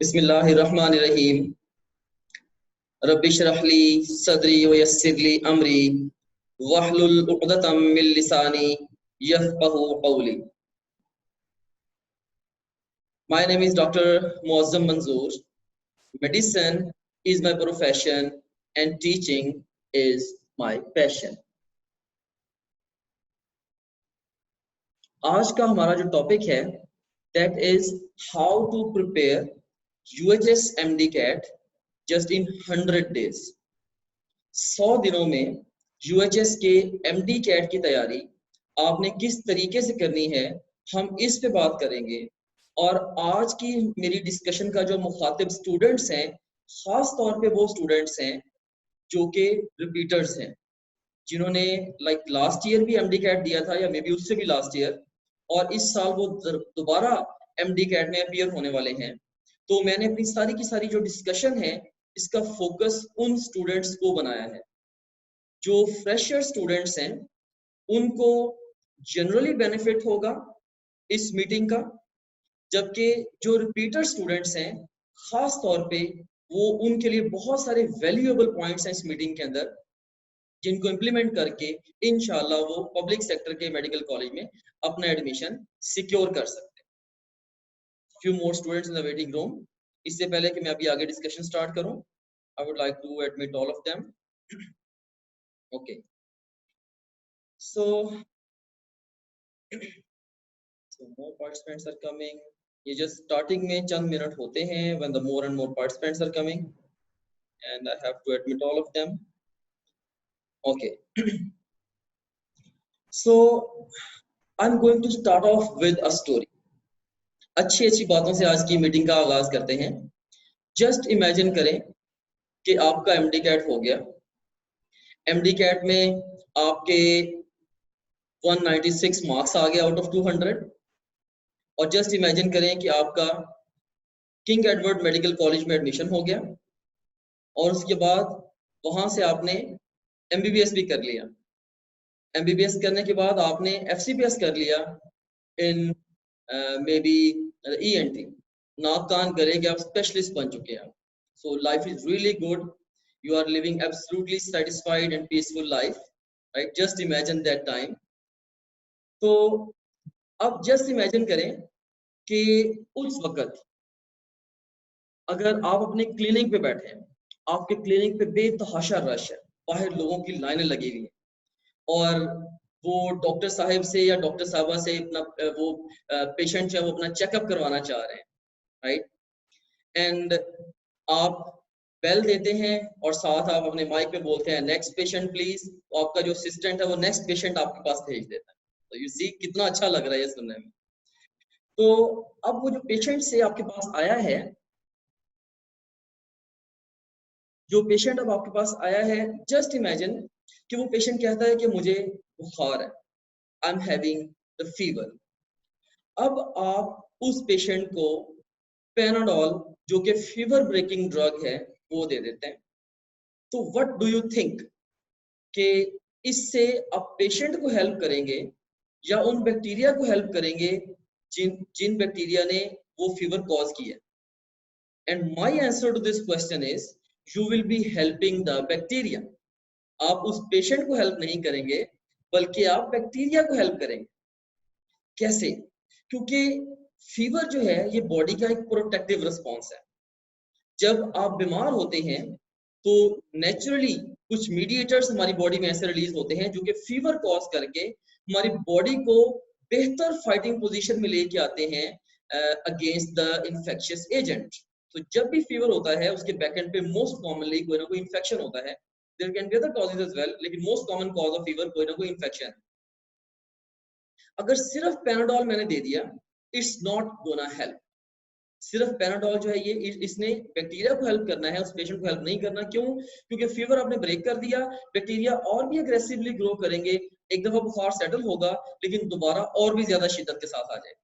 बिस्मिल्लाहिर्रहमानिर्रहीम। रब्बिश्रह ली सदरी व यस्सिर ली अमरी वहलुल उक़दतम मिन लिसानी यफ़क़हू क़ौली। My name is Dr. Muazzam Manzoor. Medicine is my profession and teaching is my passion. आज का हमारा जो टॉपिक है that is how to prepare UHS MD-CAT just in 100 days. 100 दिनों में UHS के MD-CAT की तैयारी आपने किस तरीके से करनी है, हम इस पे बात करेंगे। और आज की मेरी डिस्कशन का जो मुखातिब स्टूडेंट्स हैं, खास तौर पे वो स्टूडेंट्स हैं जो कि रिपीटर्स हैं, जिन्होंने लास्ट ईयर भी MD-CAT दिया था या मे बी उससे भी लास्ट ईयर, और इस साल वो दोबारा MD-CAT में अपीयर होने वाले हैं। तो मैंने अपनी सारी की सारी जो डिस्कशन है, इसका फोकस उन स्टूडेंट्स को बनाया है। जो फ्रेशर स्टूडेंट्स हैं उनको जनरली बेनिफिट होगा इस मीटिंग का, जबकि जो रिपीटर स्टूडेंट्स हैं खास तौर पे वो उनके लिए बहुत सारे वैल्यूएबल पॉइंट्स हैं इस मीटिंग के अंदर, जिनको इम्प्लीमेंट करके इंशाल्लाह वो पब्लिक सेक्टर के मेडिकल कॉलेज में अपना एडमिशन सिक्योर कर सकते हैं। Few more students in the waiting room. इससे पहले कि मैं अभी आगे डिस्कशन स्टार्ट करूं, I would like to admit all of them. Okay, so more participants are coming. ये just starting में चंद मिनट होते हैं when the more and more participants are coming and I have to admit all of them. Okay. So I'm going to start off with a story. अच्छी बातों से आज की meeting का आगाज करते हैं। जस्ट इमेजिन करें कि आपका MD-CAT हो गया। MD-CAT में आपके 196 मार्क्स आ गए आउट ऑफ 200, और जस्ट इमेजिन करें कि आपका किंग एडवर्ड मेडिकल कॉलेज में एडमिशन हो गया, और उसके बाद वहां से आपने MBBS भी कर लिया। MBBS करने के बाद आपने FCPS कर लिया इन मे बी ENT, नाक कान गले के आप स्पेशलिस्ट बन चुके हैं। So life is really good, you are living absolutely satisfied and peaceful life, right? Just imagine that time. तो अब जस्ट इमेजिन करें कि उस वक्त अगर आप अपने क्लिनिक पे बैठे हैं, आपके क्लिनिक पे बेतहाशा रश है, बाहर लोगों की लाइनें लगी हुई हैं, और वो डॉक्टर साहब से या डॉक्टर साहबा से अपना वो पेशेंट है वो अपना चेकअप करवाना चाह रहे हैं, राइट? एंड आप बेल देते हैं और साथ आप अपने माइक पे बोलते हैं नेक्स्ट पेशेंट प्लीज, तो आपका जो असिस्टेंट है वो नेक्स्ट पेशेंट आपके पास भेज देता है। तो यू सी कितना अच्छा लग रहा है ये सुनने में। तो अब वो जो पेशेंट से आपके पास आया है, जो पेशेंट अब आपके पास आया है, जस्ट इमेजिन कि वो पेशेंट कहता है कि मुझे बुखार है, I am having the fever. अब आप उस पेशेंट को पैनाडोल, जो कि फीवर ब्रेकिंग ड्रग है, वो दे देते हैं। तो व्हाट डू यू थिंक कि इससे आप पेशेंट को हेल्प करेंगे या उन बैक्टीरिया को हेल्प करेंगे जिन बैक्टीरिया ने वो फीवर कॉज किया? And my answer to this question is you will be helping the bacteria. आप उस पेशेंट को हेल्प नहीं करेंगे बल्कि आप बैक्टीरिया को हेल्प करेंगे। कैसे? क्योंकि फीवर जो है ये बॉडी का एक प्रोटेक्टिव रिस्पॉन्स है। जब आप बीमार होते हैं तो नेचुरली कुछ मीडिएटर्स हमारी बॉडी में ऐसे रिलीज होते हैं जो कि फीवर कॉज करके हमारी बॉडी को बेहतर फाइटिंग पोजीशन में लेके आते हैं अगेंस्ट द इन्फेक्शियस एजेंट। तो जब भी फीवर होता है उसके बैक एंड पे मोस्ट कॉमनली कोई ना कोई इन्फेक्शन होता है। There can be other causes as well, लेकिन most common cause of fever कोई ना कोई इन्फेक्शन। अगर सिर्फ पैनाडोल मैंने दे दिया, इट्स नॉट गोना हेल्प। सिर्फ पैनाडोल जो है ये इसने बैक्टीरिया को हेल्प करना है, उस पेशेंट को हेल्प नहीं करना। क्यों? क्योंकि फीवर आपने ब्रेक कर दिया, बैक्टीरिया और भी अग्रेसिवली ग्रो करेंगे। एक दफा बुखार सेटल होगा लेकिन दोबारा और भी ज्यादा शिद्दत के साथ आ जाए।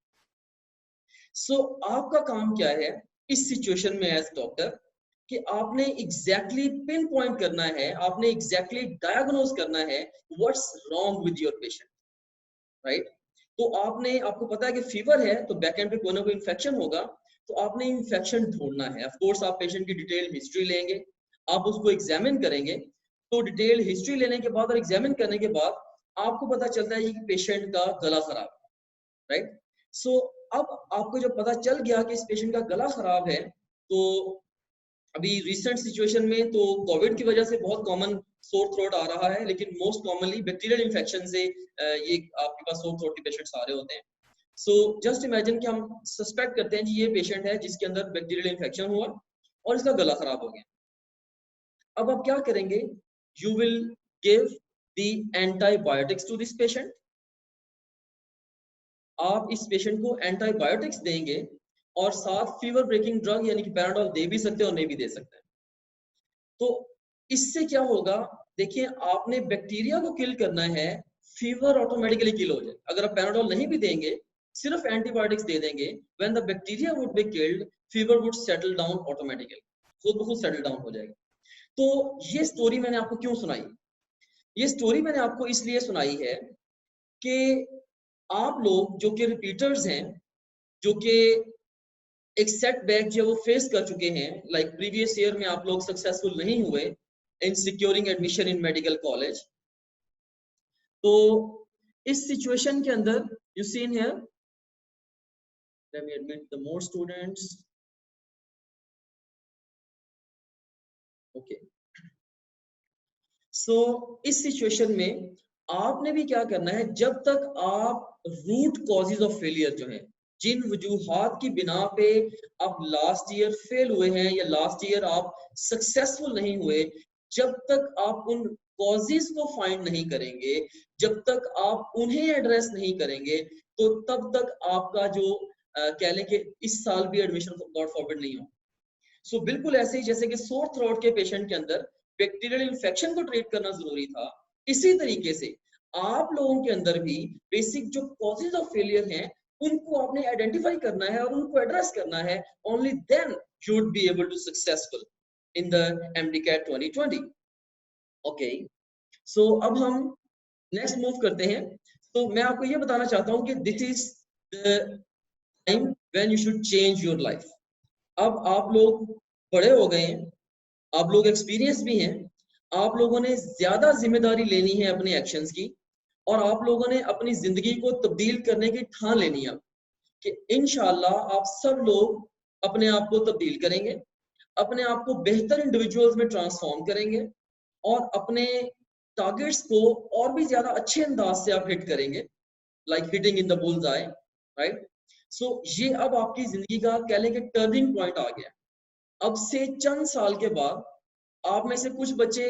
सो आपका काम क्या है इस सिचुएशन में एज डॉक्टर, कि आपने एग्जैक्टली पिन पॉइंट करना है, आपने एग्जैक्टली डायग्नोज करना है what's wrong with your patient, right? तो आपको पता है कि फीवर है तो बैक एंड पे कोई ना कोई इन्फेक्शन होगा, तो आपने इन्फेक्शन ढूंढना है। ऑफ कोर्स आप पेशेंट की डिटेल हिस्ट्री लेंगे, आप उसको एग्जामिन करेंगे। तो डिटेल हिस्ट्री लेने के बाद और एग्जामिन करने के बाद आपको पता चलता है कि पेशेंट का गला खराब है, राइट। सो अब आपको जब पता चल गया कि इस पेशेंट का गला खराब है, तो अभी रिसेंट सिचुएशन में तो कोविड की वजह से बहुत कॉमन सोर थ्रोट आ रहा है, लेकिन मोस्ट कॉमनली बैक्टीरियल इन्फेक्शन से ये आपके पास सोर थ्रोट के पेशेंट्स आ रहे होते हैं। सो जस्ट इमेजिन कि हम सस्पेक्ट करते हैं कि ये पेशेंट है जिसके अंदर बैक्टीरियल इन्फेक्शन हुआ और इसका गला खराब हो गया। अब आप क्या करेंगे? You will give the antibiotics to this patient. आप इस पेशेंट को एंटीबायोटिक्स देंगे और साथ फीवर ब्रेकिंग ड्रग यानी कि पैराडोल दे भी सकते हैं और नहीं भी दे सकते हैं। तो इससे क्या होगा? देखिए, आपने बैक्टीरिया को किल करना है, फीवर ऑटोमेटिकली किल हो जाए। अगर आप पैराडोल नहीं भी देंगे, सिर्फ एंटीबायोटिक्स दे देंगे, when the bacteria would be killed, fever would settle down automatically, खुद ब खुद सेटल डाउन हो जाएगा। तो ये स्टोरी मैंने आपको क्यों सुनाई? ये स्टोरी मैंने आपको इसलिए सुनाई है कि आप लोग जो कि रिपीटर्स हैं, जो कि एक सेटबैक जो वो फेस कर चुके हैं, लाइक प्रीवियस ईयर में आप लोग सक्सेसफुल नहीं हुए in securing admission in medical college, तो इस सिचुएशन के अंदर you seen here, let me admit the more students, okay. So इस सिचुएशन में आपने भी क्या करना है, जब तक आप रूट कॉजेज ऑफ फेलियर जो है, जिन वजूहात की बिना पे आप लास्ट ईयर फेल हुए हैं या लास्ट ईयर आप सक्सेसफुल नहीं हुए, जब तक आप उन कॉजेज को फाइंड नहीं करेंगे, जब तक आप उन्हें एड्रेस नहीं करेंगे, तो तब तक आपका जो कह लें कि इस साल भी एडमिशन गॉड फॉरबिड नहीं हो। सो बिल्कुल ऐसे ही जैसे कि सोर थ्रोट के पेशेंट के अंदर बैक्टीरियल इन्फेक्शन को ट्रीट करना जरूरी था, इसी तरीके से आप लोगों के अंदर भी बेसिक जो कॉजेज ऑफ फेलियर हैं उनको आपने आइडेंटिफाई करना है और उनको एड्रेस करना है। Only then you would be able to successful in the MDCAT 2020। Okay, so अब हम नेक्स्ट मूव करते हैं। तो मैं आपको ये बताना चाहता हूं कि this is the time when you should change your life. अब आप लोग बड़े हो गए हैं, आप लोग एक्सपीरियंस भी हैं, आप लोगों ने ज्यादा जिम्मेदारी लेनी है अपने एक्शंस की, और आप लोगों ने अपनी जिंदगी को तब्दील करने की ठान लेनी है कि इंशाल्लाह आप सब लोग अपने आप को तब्दील करेंगे, अपने आप को बेहतर इंडिविजुअल्स में ट्रांसफॉर्म करेंगे और अपने टारगेट्स को और भी ज्यादा अच्छे अंदाज से आप हिट करेंगे, like hitting in the bulls eye, right. So ये अब आपकी जिंदगी का कह लें कि टर्निंग पॉइंट आ गया। अब से चंद साल के बाद आप में से कुछ बच्चे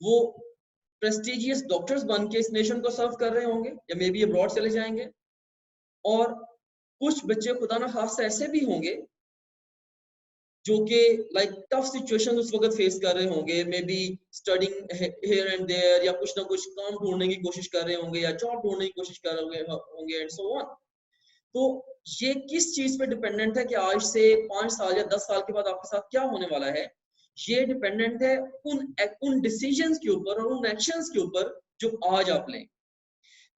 वो प्रेस्टिजियस डॉक्टर्स बन के इस नेशन को सर्व कर रहे होंगे या मे बी अब्रॉड चले जाएंगे, और कुछ बच्चे खुदा ना खास्ता ऐसे भी होंगे जो कि लाइक टफ सिचुएशन उस वक्त फेस कर रहे होंगे, maybe studying here and there, या कुछ ना कुछ काम ढूंढने की कोशिश कर रहे होंगे या जॉब ढूंढने की कोशिश कर रहे होंगे एंड सो ऑन। तो ये किस चीज पे डिपेंडेंट है कि आज से 5 साल या 10 साल के बाद आपके साथ क्या होने वाला है? ये डिपेंडेंट है उन डिसीजंस के ऊपर और उन एक्शंस के ऊपर जो आज आप लें।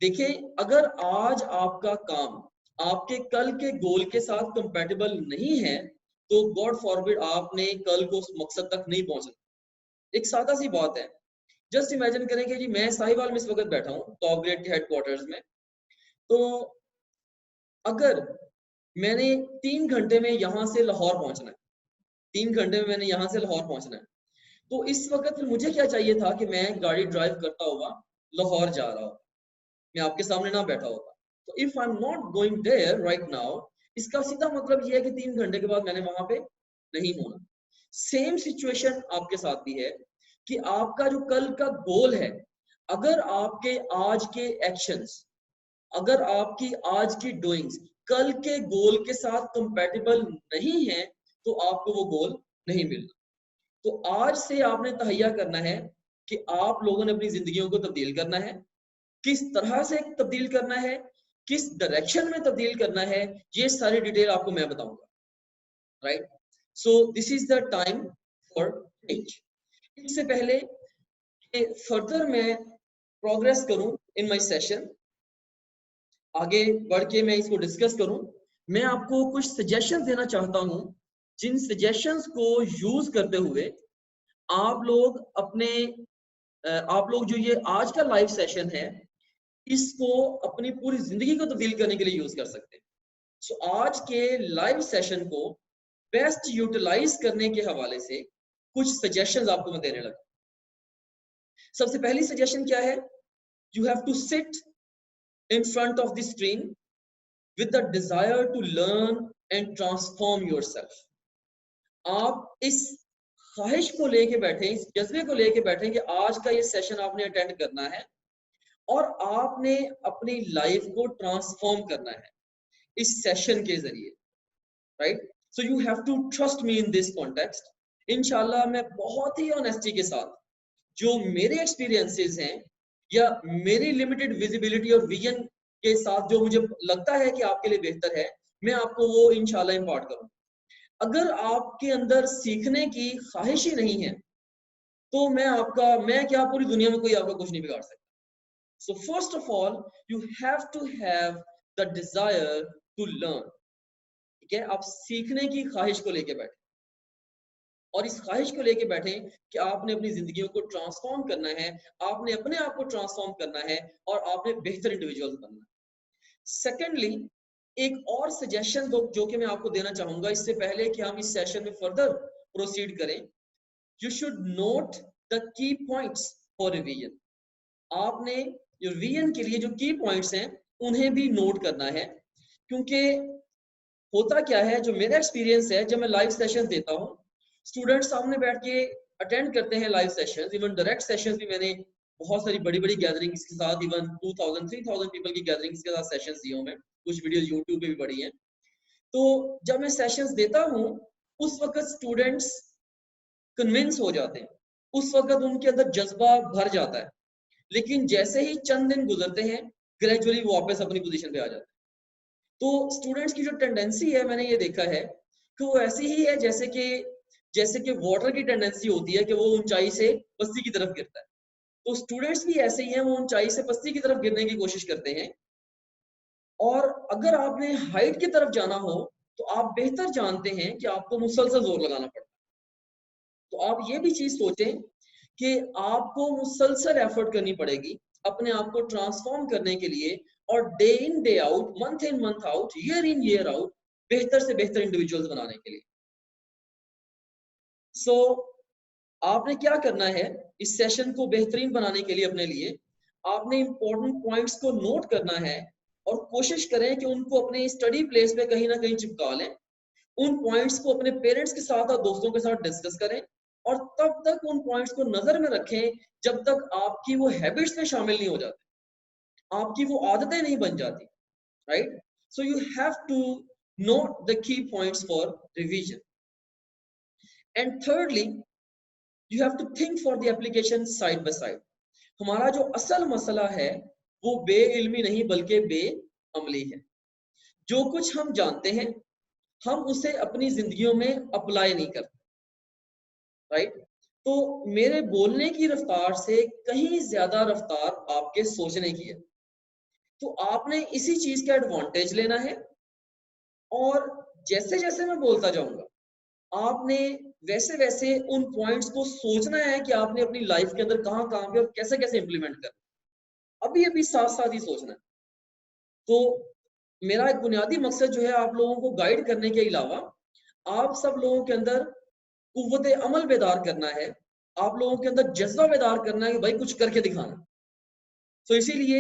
देखिए, अगर आज आपका काम आपके कल के गोल के साथ कंपैटिबल नहीं है, तो गॉड फॉरबिड आपने कल को उस मकसद तक नहीं पहुंचना। एक सादा सी बात है, जस्ट इमेजिन करें कि जी मैं साहिवाल में इस वक्त बैठा हूँ टॉप ग्रेड के हेडक्वार्टर्स में, तो अगर मैंने 3 घंटे में यहां से लाहौर पहुंचना है, 3 घंटे में मैंने यहां से लाहौर पहुंचना है, तो इस वक्त फिर मुझे क्या चाहिए था कि मैं गाड़ी ड्राइव करता हुआ लाहौर जा रहा हूँ, मैं आपके सामने ना बैठा होता। तो if I am not going there right now, इसका सीधा मतलब ये है कि 3 घंटे के बाद मैंने वहां पे नहीं होना। सेम सिचुएशन आपके साथ भी है कि आपका जो कल का गोल है, अगर आपके आज के एक्शंस, अगर आपकी आज की डूइंग्स कल के गोल के साथ कंपैटिबल नहीं है, तो आपको वो गोल नहीं मिलना। तो आज से आपने तहैया करना है कि आप लोगों ने अपनी जिंदगियों को तब्दील करना है। किस तरह से तब्दील करना है, किस डायरेक्शन में तब्दील करना है, ये सारी डिटेल आपको मैं बताऊंगा, right. So this is the time for change. इससे पहले कि फर्दर मैं प्रोग्रेस करूं इन माय सेशन, आगे बढ़ के मैं इसको डिस्कस करूं, मैं आपको कुछ सजेशन देना चाहता हूं, जिन सजेशंस को यूज करते हुए आप लोग अपने आप लोग जो ये आज का लाइव सेशन है इसको अपनी पूरी जिंदगी को तब्दील करने के लिए यूज कर सकते हैं। सो आज के लाइव सेशन को बेस्ट यूटिलाइज करने के हवाले से कुछ सजेशंस आपको मैं देने लगा। सबसे पहली सजेशन क्या है? You have to sit in front of the screen with the desire to learn and transform yourself. आप इस ख्वाहिश को लेके बैठे, इस जज्बे को लेके बैठे कि आज का ये सेशन आपने अटेंड करना है और आपने अपनी लाइफ को ट्रांसफॉर्म करना है इस सेशन के जरिए, right? So you have to trust me in this context. इंशाल्लाह मैं बहुत ही ऑनेस्टी के साथ जो मेरे एक्सपीरियंसेस हैं या मेरी लिमिटेड विजिबिलिटी और विजन के साथ जो मुझे लगता है कि आपके लिए बेहतर है, मैं आपको वो इंशाल्लाह इम्पार्ट करूँ। अगर आपके अंदर सीखने की ख्वाहिश ही नहीं है तो मैं क्या पूरी दुनिया में कोई आपका कुछ नहीं बिगाड़ सकता। So first of all you have to have the desire to learn. ठीक है, आप सीखने की ख्वाहिश को लेके बैठे और इस ख्वाहिश को लेके बैठे कि आपने अपनी जिंदगियों को ट्रांसफॉर्म करना है, आपने अपने आप को ट्रांसफॉर्म करना है और आपने बेहतर इंडिविजुअल बनना है। सेकेंडली, एक और सजेशन जो कि मैं आपको देना चाहूंगा इससे पहले कि हम इस सेशन में फर्दर प्रोसीड करें, you should note the key points for revision. आपने रिवीजन के लिए जो की पॉइंट्स हैं उन्हें भी नोट करना है, क्योंकि होता क्या है, जो मेरा एक्सपीरियंस है, जब मैं लाइव सेशन देता हूँ, स्टूडेंट्स सामने बैठ के अटेंड करते हैं live sessions, even direct sessions भी मैंने बहुत सारी बड़ी बड़ी गैदरिंग्स के साथ, इवन 2000-3000 पीपल की गैदरिंग्स के साथ सेशंस दिए हूँ मैं, कुछ वीडियोस यूट्यूब पे भी पड़ी हैं। तो जब मैं सेशंस देता हूँ उस वक्त स्टूडेंट्स कन्विंस हो जाते हैं, उस वक्त उनके अंदर जज्बा भर जाता है, लेकिन जैसे ही चंद दिन गुजरते हैं ग्रेजुअली वो वापस अपनी पोजीशन पे आ जाते हैं। तो स्टूडेंट्स की जो टेंडेंसी है, मैंने ये देखा है कि वो ऐसी ही है जैसे कि वाटर की टेंडेंसी होती है कि वो ऊंचाई से पस्ती की तरफ गिरता है। तो स्टूडेंट्स भी ऐसे ही हैं, वो ऊंचाई से पस्ती की तरफ गिरने की कोशिश करते हैं। और अगर आपने हाइट की तरफ जाना हो तो आप बेहतर जानते हैं कि आपको मुसलसल जोर लगाना पड़ता है। तो आप ये भी चीज सोचें कि आपको मुसलसल एफर्ट करनी पड़ेगी अपने आप को ट्रांसफॉर्म करने के लिए, और day in day out, month in month out, year in year out बेहतर से बेहतर इंडिविजुअल्स बनाने के लिए। सो आपने क्या करना है इस सेशन को बेहतरीन बनाने के लिए? अपने लिए आपने इंपॉर्टेंट पॉइंट्स को नोट करना है और कोशिश करें कि उनको अपने स्टडी प्लेस पे कहीं ना कहीं चिपका लें। उन पॉइंट्स को अपने पेरेंट्स के साथ और दोस्तों के साथ डिस्कस करें और तब तक उन पॉइंट्स को नजर में रखें जब तक आपकी वो हैबिट्स में शामिल नहीं हो जाते, आपकी वो आदतें नहीं बन जाती, right? So you have to note the key points for revision. And thirdly, you have to think for the application side by side. हमारा जो असल मसला है वो बेइल्मी नहीं बल्कि बेअमली है। जो कुछ हम जानते हैं हम उसे अपनी जिंदगियों में अप्लाई नहीं करते, राइट? तो मेरे बोलने की रफ्तार से कहीं ज्यादा रफ्तार आपके सोचने की है। तो आपने इसी चीज का एडवांटेज लेना है और जैसे जैसे मैं बोलता जाऊंगा आपने वैसे वैसे उन पॉइंट्स को सोचना है कि आपने अपनी लाइफ के अंदर कहाँ कहाँ पे और कैसे कैसे इंप्लीमेंट करना, अभी अभी साथ साथ ही सोचना है। तो मेरा एक बुनियादी मकसद जो है आप लोगों को गाइड करने के अलावा आप सब लोगों के अंदर कुव्वत अमल बेदार करना है, आप लोगों के अंदर जज्बा बेदार करना है कि भाई कुछ करके दिखाना। सो इसीलिए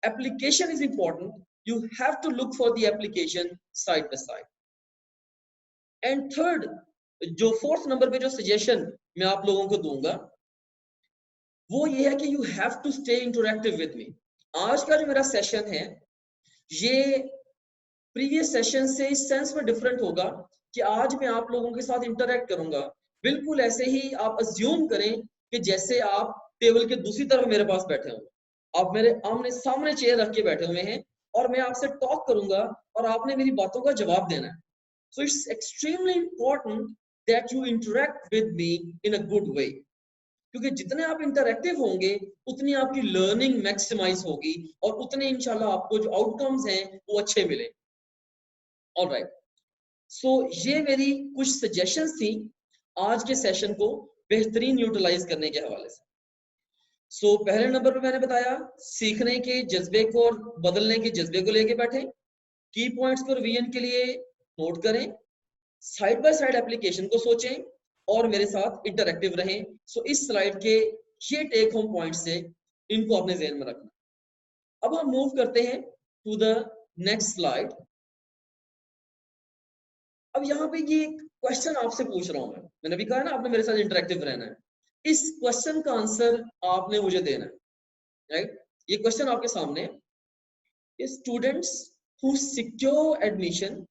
application is important, you have to look for the application side by side. And third, जो फोर्थ नंबर पे जो सजेशन मैं आप लोगों को दूंगा वो ये है कि you have to stay interactive with me. आज का जो मेरा सेशन है ये प्रीवियस सेशन से इस सेंस में डिफरेंट होगा कि आज मैं आप लोगों के साथ इंटरैक्ट करूंगा। बिल्कुल ऐसे ही आप अज्यूम करें कि जैसे आप टेबल के दूसरी तरफ मेरे पास बैठे हो, आप मेरे आमने सामने चेयर रख के बैठे हुए हैं और मैं आपसे टॉक करूंगा और आपने मेरी बातों का जवाब देना है। सो it's extremely important that you interact with me in a good way, क्योंकि जितने आप इंटरैक्टिव होंगे उतनी आपकी लर्निंग मैक्सिमाइज होगी और उतने इंशाल्लाह आपको जो आउटकम्स हैं वो अच्छे मिले। ऑलराइट, सो ये मेरी कुछ सजेशंस थी आज के सेशन को बेहतरीन यूटिलाइज करने के हवाले से। सो पहले नंबर पे मैंने बताया सीखने के जज्बे को और बदलने के जज्बे को लेके बैठे, की पॉइंट्स को रिवीजन के लिए नोट करें, साइड बाय साइड एप्लीकेशन को सोचें और मेरे साथ इंटरैक्टिव रहें। सो इस स्लाइड के ये टेक होम पॉइंट्स से इनको अपने ज़हन में रखना। अब हम मूव करते हैं टू द नेक्स्ट स्लाइड। अब यहाँ पे ये क्वेश्चन आपसे पूछ रहा हूं मैंने भी कहा ना आपने मेरे साथ इंटरैक्टिव रहना है, इस क्वेश्चन का आंसर आपने मुझे देना है, राइट? ये क्वेश्चन आपके सामने है, students who secure admission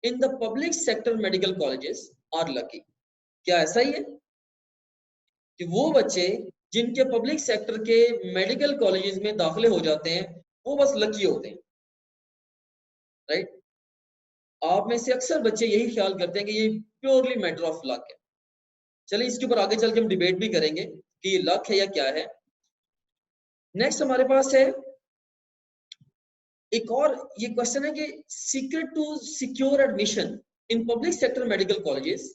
in the public sector medical colleges are lucky. क्या ऐसा ही है कि वो बच्चे जिनके पब्लिक सेक्टर के मेडिकल कॉलेजेस में दाखिले हो जाते हैं वो बस लकी होते हैं, राइट? आप में से अक्सर बच्चे यही ख्याल करते हैं कि ये प्योरली मैटर ऑफ लक है। चलिए इसके ऊपर आगे चल के हम डिबेट भी करेंगे कि ये लक है या क्या है। नेक्स्ट हमारे पास है एक और ये क्वेश्चन है कि secret to secure admission in public sector medical colleges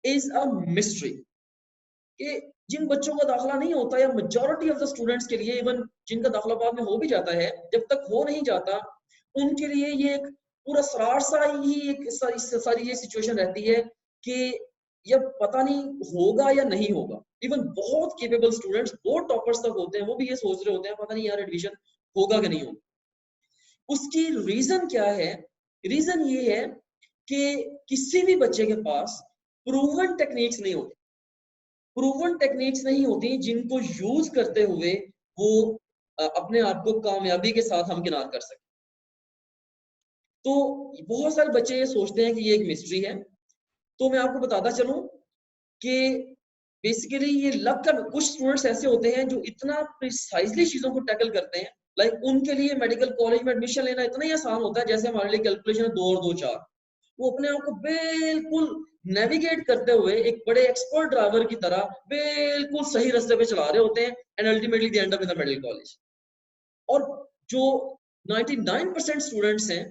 is a mystery. कि जिन बच्चों का दाखिला नहीं होता या मेजॉरिटी ऑफ द स्टूडेंट्स के लिए, इवन जिनका दाखिला बाद में हो भी जाता है, जब तक हो नहीं जाता उनके लिए ये एक पूरा सरार सा ही एक सारी ये सिचुएशन रहती है कि ये पता नहीं होगा या नहीं होगा। इवन बहुत केपेबल स्टूडेंट्स, बहुत टॉपर्स तक होते हैं, वो भी ये सोच रहे होते हैं पता नहीं यार एडमिशन होगा कि नहीं होगा। उसकी रीजन क्या है? रीजन ये है कि किसी भी बच्चे के पास प्रूवन टेक्निक्स नहीं होती, प्रूवन टेक्निक्स नहीं होती जिनको यूज करते हुए वो अपने आप को कामयाबी के साथ हमकिनार कर सके। तो बहुत सारे बच्चे ये सोचते हैं कि ये एक मिस्ट्री है। तो मैं आपको बताता चलूं कि बेसिकली ये लक का, कुछ स्टूडेंट्स ऐसे होते हैं जो इतना प्रिसाइजली चीजों को टैकल करते हैं, लाइक उनके लिए मेडिकल कॉलेज में एडमिशन लेना इतना ही आसान होता है जैसे हमारे लिए कैलकुलेशन है 2 और 2 4। वो अपने आप को बिल्कुल नेविगेट करते हुए एक बड़े एक्सपर्ट ड्राइवर की तरह बिल्कुल सही रास्ते पे चला रहे होते हैं and ultimately they and up in the medical college. और जो 99% स्टूडेंट्स हैं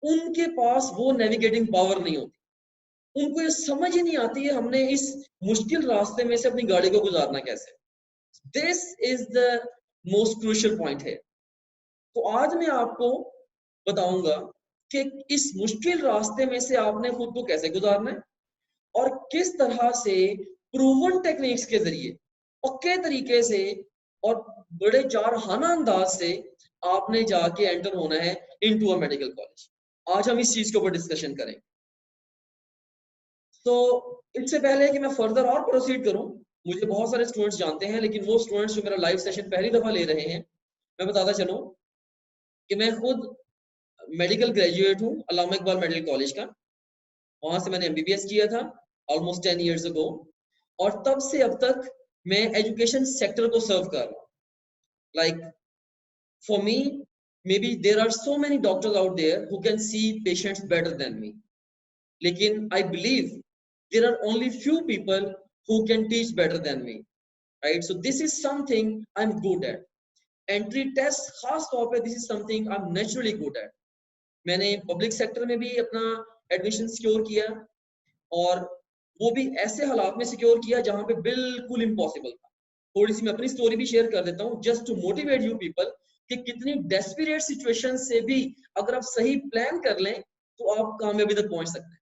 उनके पास वो नेविगेटिंग पावर नहीं होती, उनको ये समझ ही नहीं आती है हमने इस मुश्किल रास्ते में से अपनी गाड़ी को गुजारना कैसे। This is the most crucial point है। तो आज मैं आपको बताऊंगा कि इस मुश्किल रास्ते में से आपने खुद को कैसे गुजारना है और किस तरह से प्रूवन टेक्निक्स के जरिए पक्के तरीके से और बड़े जारहाना अंदाज से आपने जाके एंटर होना है इनटू अ मेडिकल कॉलेज। आज हम इस चीज के ऊपर डिस्कशन करेंगे। तो इससे पहले कि मैं फर्दर और प्रोसीड करूं, मुझे बहुत सारे स्टूडेंट्स जानते हैं, लेकिन वो स्टूडेंट्स जो मेरा लाइव सेशन पहली दफा ले रहे हैं, मैं बताता चलूं कि मैं खुद मेडिकल ग्रेजुएट हूं अल्लामा इकबाल मेडिकल कॉलेज का। वहां से मैंने एमबीबीएस किया था ऑलमोस्ट 10 इयर्स अगो, और तब से अब तक मैं एजुकेशन सेक्टर को सर्व कर रहा हूँ। Like for me, maybe there are so many doctors out there who can see patients better than me, लेकिन I believe there are only few people who can teach better than me, right? So this is something I'm good at. Entry test खास तौर पे this is something I'm naturally good at. मैंने public sector में भी अपना admission secure किया और वो भी ऐसे हालात में सिक्योर किया जहां पे बिल्कुल इम्पॉसिबल था। थोड़ी सी मैं अपनी स्टोरी भी शेयर कर देता हूँ just to motivate you people कि कितनी डेस्परेट सिचुएशन से भी अगर आप सही प्लान कर लें तो आप कामयाबी तक पहुंच सकते हैं।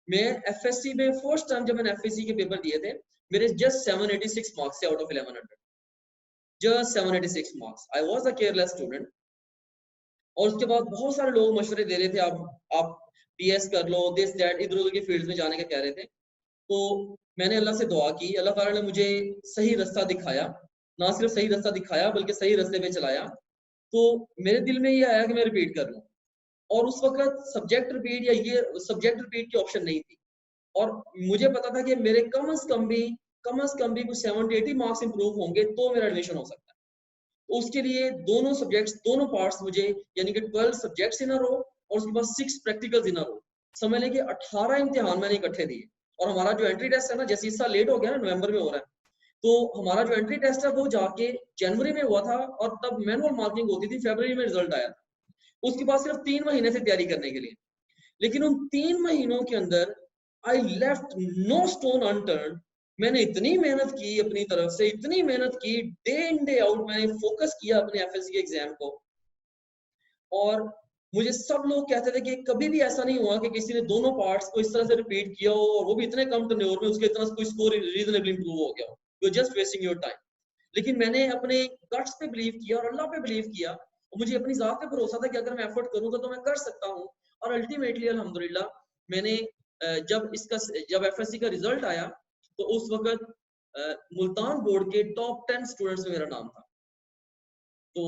मैं एफएससी में फर्स्ट टाइम जब मैंने एफएससी के पेपर दिए थे, मेरे जस्ट 786 मार्क्स थे out of 1100, just 786 marks. I was a careless student. और उसके बाद बहुत सारे लोग मशवरे दे रहे थे आप पीएस कर लो, दिस दैट, इधर उधर की फील्ड में जाने का कह रहे थे। तो मैंने अल्लाह से दुआ की, अल्लाह ताला ने मुझे सही रास्ता दिखाया, ना सिर्फ सही रास्ता दिखाया बल्कि सही रास्ते पे चलाया। तो मेरे दिल में ये आया कि मैं रिपीट कर लूं, और उस वक्त सब्जेक्ट रिपीट या ये सब्जेक्ट रिपीट की ऑप्शन नहीं थी, और मुझे पता था कि मेरे कम अज कम भी कुछ 70-80 मार्क्स इंप्रूव होंगे तो मेरा एडमिशन हो सकता है। तो उसके लिए दोनों सब्जेक्ट्स, दोनों पार्ट्स मुझे, यानी कि 12 सब्जेक्ट्स इन अ रो और उसके बाद 6 प्रैक्टिकल्स इन अ रो, समझ लें कि 18 इम्तिहान मैंने इकट्ठे दिए। और हमारा जो एंट्री टेस्ट है ना, जैसे इस साल लेट हो गया ना, नवंबर में हो रहा है, तो हमारा जो एंट्री टेस्ट है वो जाके जनवरी में हुआ था और तब मैनुअल मार्किंग होती थी, फरवरी में रिजल्ट आया था। उसके बाद सिर्फ 3 महीने से तैयारी करने के लिए। लेकिन उन 3 महीनों के अंदर I left no stone unturned. मैंने इतनी मेहनत की अपनी तरफ से, इतनी मेहनत की, डे इन डे आउट मैंने फोकस किया अपने एफएससी के एग्जाम को। और मुझे सब लोग कहते थे कि कभी भी ऐसा नहीं हुआ कि किसी ने दोनों पार्ट्स को इस तरह से रिपीट किया हो और वो भी इतने कम टर्नओवर में उसके इतना कोई स्कोर रीजनेबली इंप्रूव हो गया हो। You just wasting your time. लेकिन मैंने अपने गट्स पे बिलीव किया और अल्लाह पे बिलीव किया और मुझे अपनी जात पे भरोसा था कि अगर मैं एफर्ट करूंगा तो मैं कर सकता हूँ। और अल्टीमेटली अल्हम्दुलिल्लाह मैंने जब एफएससी का रिजल्ट आया तो उस वक्त मुल्तान बोर्ड के टॉप 10 स्टूडेंट्स में मेरा नाम था। तो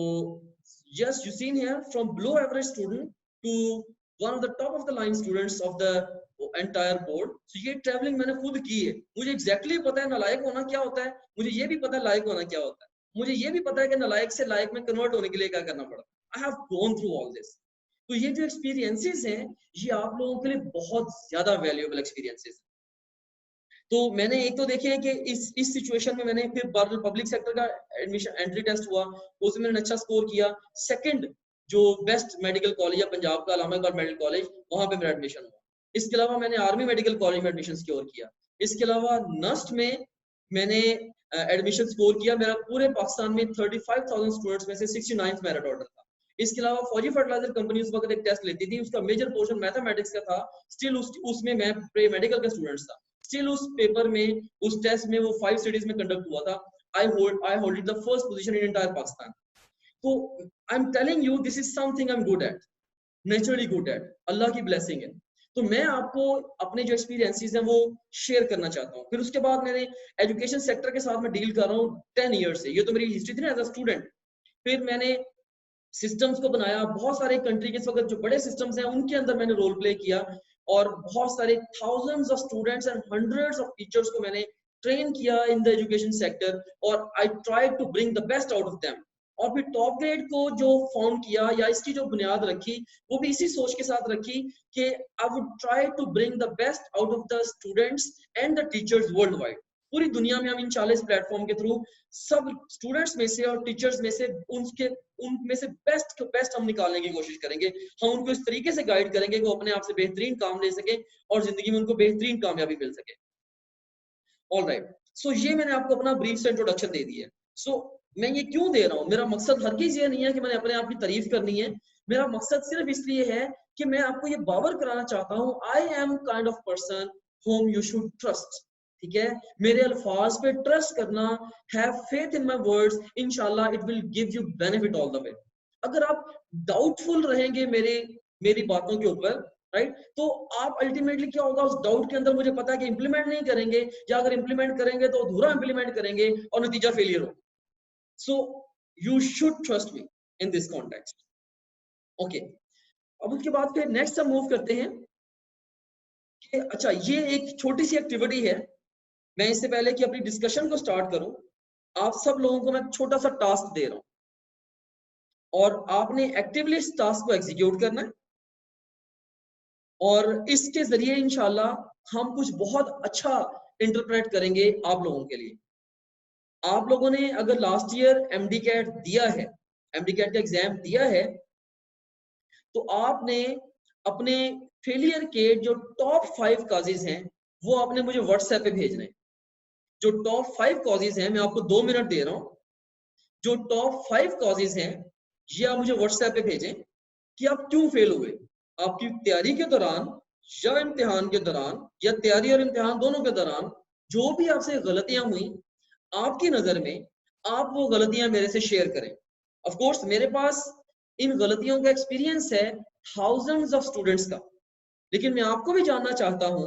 yes, you seen here from below average student to one of the top of the line students of the entire board. So ये traveling मैंने खुद की है। मुझे exactly पता है नालायक होना क्या होता है, मुझे ये भी पता है लायक होना क्या होता है, मुझे ये भी पता है कि नालायक से लायक में कन्वर्ट होने के लिए क्या करना पड़ा। I have gone through all this. तो ये जो experiences हैं ये आप लोगों के लिए बहुत ज्यादा valuable experiences हैं। तो मैंने एक तो देखे कि इस सिचुएशन में मैंने फिर पब्लिक सेक्टर का एडमिशन एंट्री टेस्ट हुआ, उसमें मैंने अच्छा स्कोर किया। सेकंड जो बेस्ट मेडिकल कॉलेज है पंजाब का, अल्लामा इकबाल मेडिकल कॉलेज, वहां पे मेरा एडमिशन हुआ। इसके अलावा मैंने आर्मी मेडिकल कॉलेज में एडमिशन सिक्योर किया। इसके अलावा नस्ट में मैंने एडमिशन स्कोर किया। मेरा पूरे पाकिस्तान में 35,000 स्टूडेंट्स में से 69th मेरिट ऑर्डर था। इसके अलावा फौजी फर्टिलाइजर कंपनी उस वक्त एक टेस्ट लेती थी, उसका मेजर पोर्शन मैथमेटिक्स का था। स्टिल उसमें मैं प्री मेडिकल का स्टूडेंट था। स्टिल उस पेपर में, उस टेस्ट में वो 5 सिटीज में कंडक्ट हुआ था। I hold the first position in entire Pakistan. So I'm telling you this is something I'm good at, naturally good at, अल्लाह की ब्लेसिंग है। तो मैं आपको अपने जो एक्सपीरियंसेस हैं वो शेयर करना चाहता हूँ। फिर उसके बाद मैंने एजुकेशन सेक्टर के साथ मैं डील कर रहा हूँ 10 ईयर्स से। ये तो मेरी हिस्ट्री थी ना एज अ स्टूडेंट। फिर मैंने सिस्टम्स को बनाया, बहुत सारे कंट्री के वक्त जो बड़े सिस्टम्स हैं उनके अंदर मैंने रोल प्ले किया और बहुत सारे thousands of students and hundreds of teachers को मैंने ट्रेन किया इन द एजुकेशन सेक्टर और I try to bring the best out of them. और फिर टॉप ग्रेड को जो फाउंड किया या इसकी जो बुनियाद रखी वो भी इसी सोच के साथ रखी कि I would try to bring the best out of the students and the teachers worldwide. पूरी दुनिया में हम इंशाल्लाह इस प्लेटफॉर्म के थ्रू सब स्टूडेंट्स में से और टीचर्स में से उनमें से बेस्ट हम निकालने की कोशिश करेंगे। हम उनको इस तरीके से गाइड करेंगे कि वो अपने आप से बेहतरीन काम ले सके और जिंदगी में उनको बेहतरीन कामयाबी मिल सके। ऑलराइट, सो ये मैंने आपको अपना ब्रीफ से इंट्रोडक्शन दे दी है। सो मैं ये क्यों दे रहा हूँ, मेरा मकसद हरगिज़ ये नहीं है कि मैंने अपने आप की तारीफ करनी है। मेरा मकसद सिर्फ इसलिए है कि मैं आपको ये बावर कराना चाहता हूँ I am kind of person whom you should trust। ठीक है, मेरे अल्फाज पे ट्रस्ट करना, have faith in my words, इंशाल्लाह it will give you benefit all the way. अगर आप डाउटफुल रहेंगे मेरी बातों के ऊपर, राइट, तो आप अल्टीमेटली क्या होगा, उस डाउट के अंदर मुझे पता है कि इंप्लीमेंट नहीं करेंगे, या अगर इंप्लीमेंट करेंगे तो अधूरा इंप्लीमेंट करेंगे और नतीजा फेलियर हो। So you should trust me in this context. Okay, अब उसके बाद फिर नेक्स्ट हम मूव करते हैं कि अच्छा ये एक छोटी सी एक्टिविटी है। मैं इससे पहले कि अपनी डिस्कशन को स्टार्ट करूं, आप सब लोगों को मैं छोटा सा टास्क दे रहा हूं और आपने एक्टिवली इस टास्क को एग्जीक्यूट करना है और इसके जरिए इंशाल्लाह हम कुछ बहुत अच्छा इंटरप्रेट करेंगे आप लोगों के लिए। आप लोगों ने अगर लास्ट ईयर एमडी कैट दिया है, एमडी कैट का एग्जाम दिया है, तो आपने अपने फेलियर के जो टॉप 5 कॉजेज हैं वो आपने मुझे व्हाट्सएप पे भेजने हैं। जो टॉप 5 कॉजेज हैं, मैं आपको 2 मिनट दे रहा हूं, जो टॉप 5 कॉजेज हैं ये आप मुझे व्हाट्सएप पे भेजें कि आप क्यों फेल हुए आपकी तैयारी के दौरान या इम्तिहान के दौरान, या तैयारी और इम्तिहान दोनों के दौरान जो भी आपसे गलतियां हुई आपकी नजर में, आप वो गलतियां मेरे से शेयर करें। ऑफ कोर्स मेरे पास इन गलतियों का एक्सपीरियंस है थाउजेंड्स ऑफ स्टूडेंट्स का, लेकिन मैं आपको भी जानना चाहता हूं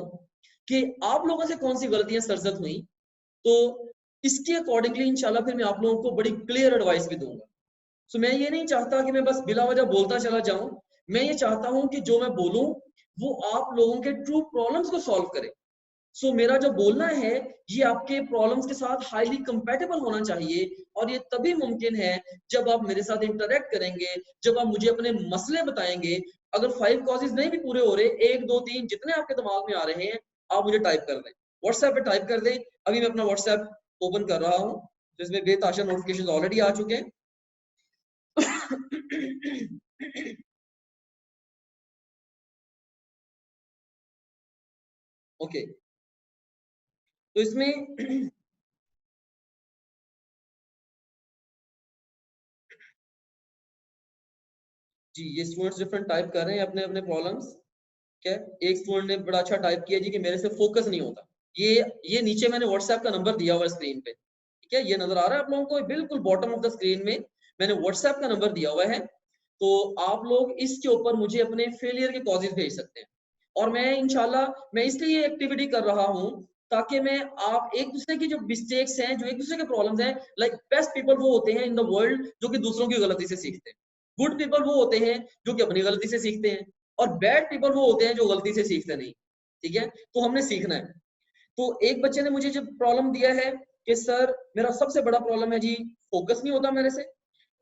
कि आप लोगों से कौन सी गलतियां सरजद हुई, तो इसके अकॉर्डिंगली इंशाल्लाह फिर मैं आप लोगों को बड़ी क्लियर एडवाइस भी दूंगा। सो मैं ये नहीं चाहता कि मैं बस बिला वजह बोलता चला जाऊं, मैं ये चाहता हूं कि जो मैं बोलूं वो आप लोगों के ट्रू प्रॉब्लम्स को सॉल्व करे। सो मेरा जो बोलना है ये आपके प्रॉब्लम्स के साथ हाईली कंपैटिबल होना चाहिए और ये तभी मुमकिन है जब आप मेरे साथ इंटरेक्ट करेंगे, जब आप मुझे अपने मसले बताएंगे। अगर 5 कॉजेज नहीं भी पूरे हो रहे, 1 2 3 जितने आपके दिमाग में आ रहे हैं आप मुझे टाइप कर दें, व्हाट्सएप पे टाइप कर दें। अभी मैं अपना व्हाट्सएप ओपन कर रहा हूँ जिसमें बेतहाशा नोटिफिकेशन ऑलरेडी आ चुके हैं। ओके, तो इसमें जी ये स्टूडेंट्स डिफरेंट टाइप कर रहे हैं अपने अपने प्रॉब्लम्स। क्या एक स्टूडेंट ने बड़ा अच्छा टाइप किया जी कि मेरे से फोकस नहीं होता। ये नीचे मैंने व्हाट्सएप का नंबर दिया हुआ है स्क्रीन पे, ठीक है, ये नजर आ रहा है आप लोगों को, बिल्कुल बॉटम ऑफ द स्क्रीन में मैंने व्हाट्सएप का नंबर दिया हुआ है। तो आप लोग इसके ऊपर मुझे अपने फेलियर के कॉजेज भेज सकते हैं, और मैं इंशाल्लाह मैं इसलिए ये एक्टिविटी कर रहा हूँ ताकि मैं आप एक दूसरे की जो मिस्टेक्स हैं, जो एक दूसरे के प्रॉब्लम्स हैं, लाइक बेस्ट पीपल वो होते हैं इन द वर्ल्ड जो कि दूसरों की गलती से सीखते हैं। गुड पीपल वो होते हैं जो कि अपनी गलती से सीखते हैं, और बैड पीपल वो होते हैं जो गलती से सीखते नहीं। ठीक है, तो हमने सीखना है। तो एक बच्चे ने मुझे जब प्रॉब्लम दिया है कि सर मेरा सबसे बड़ा प्रॉब्लम है जी, फोकस नहीं होता मेरे से।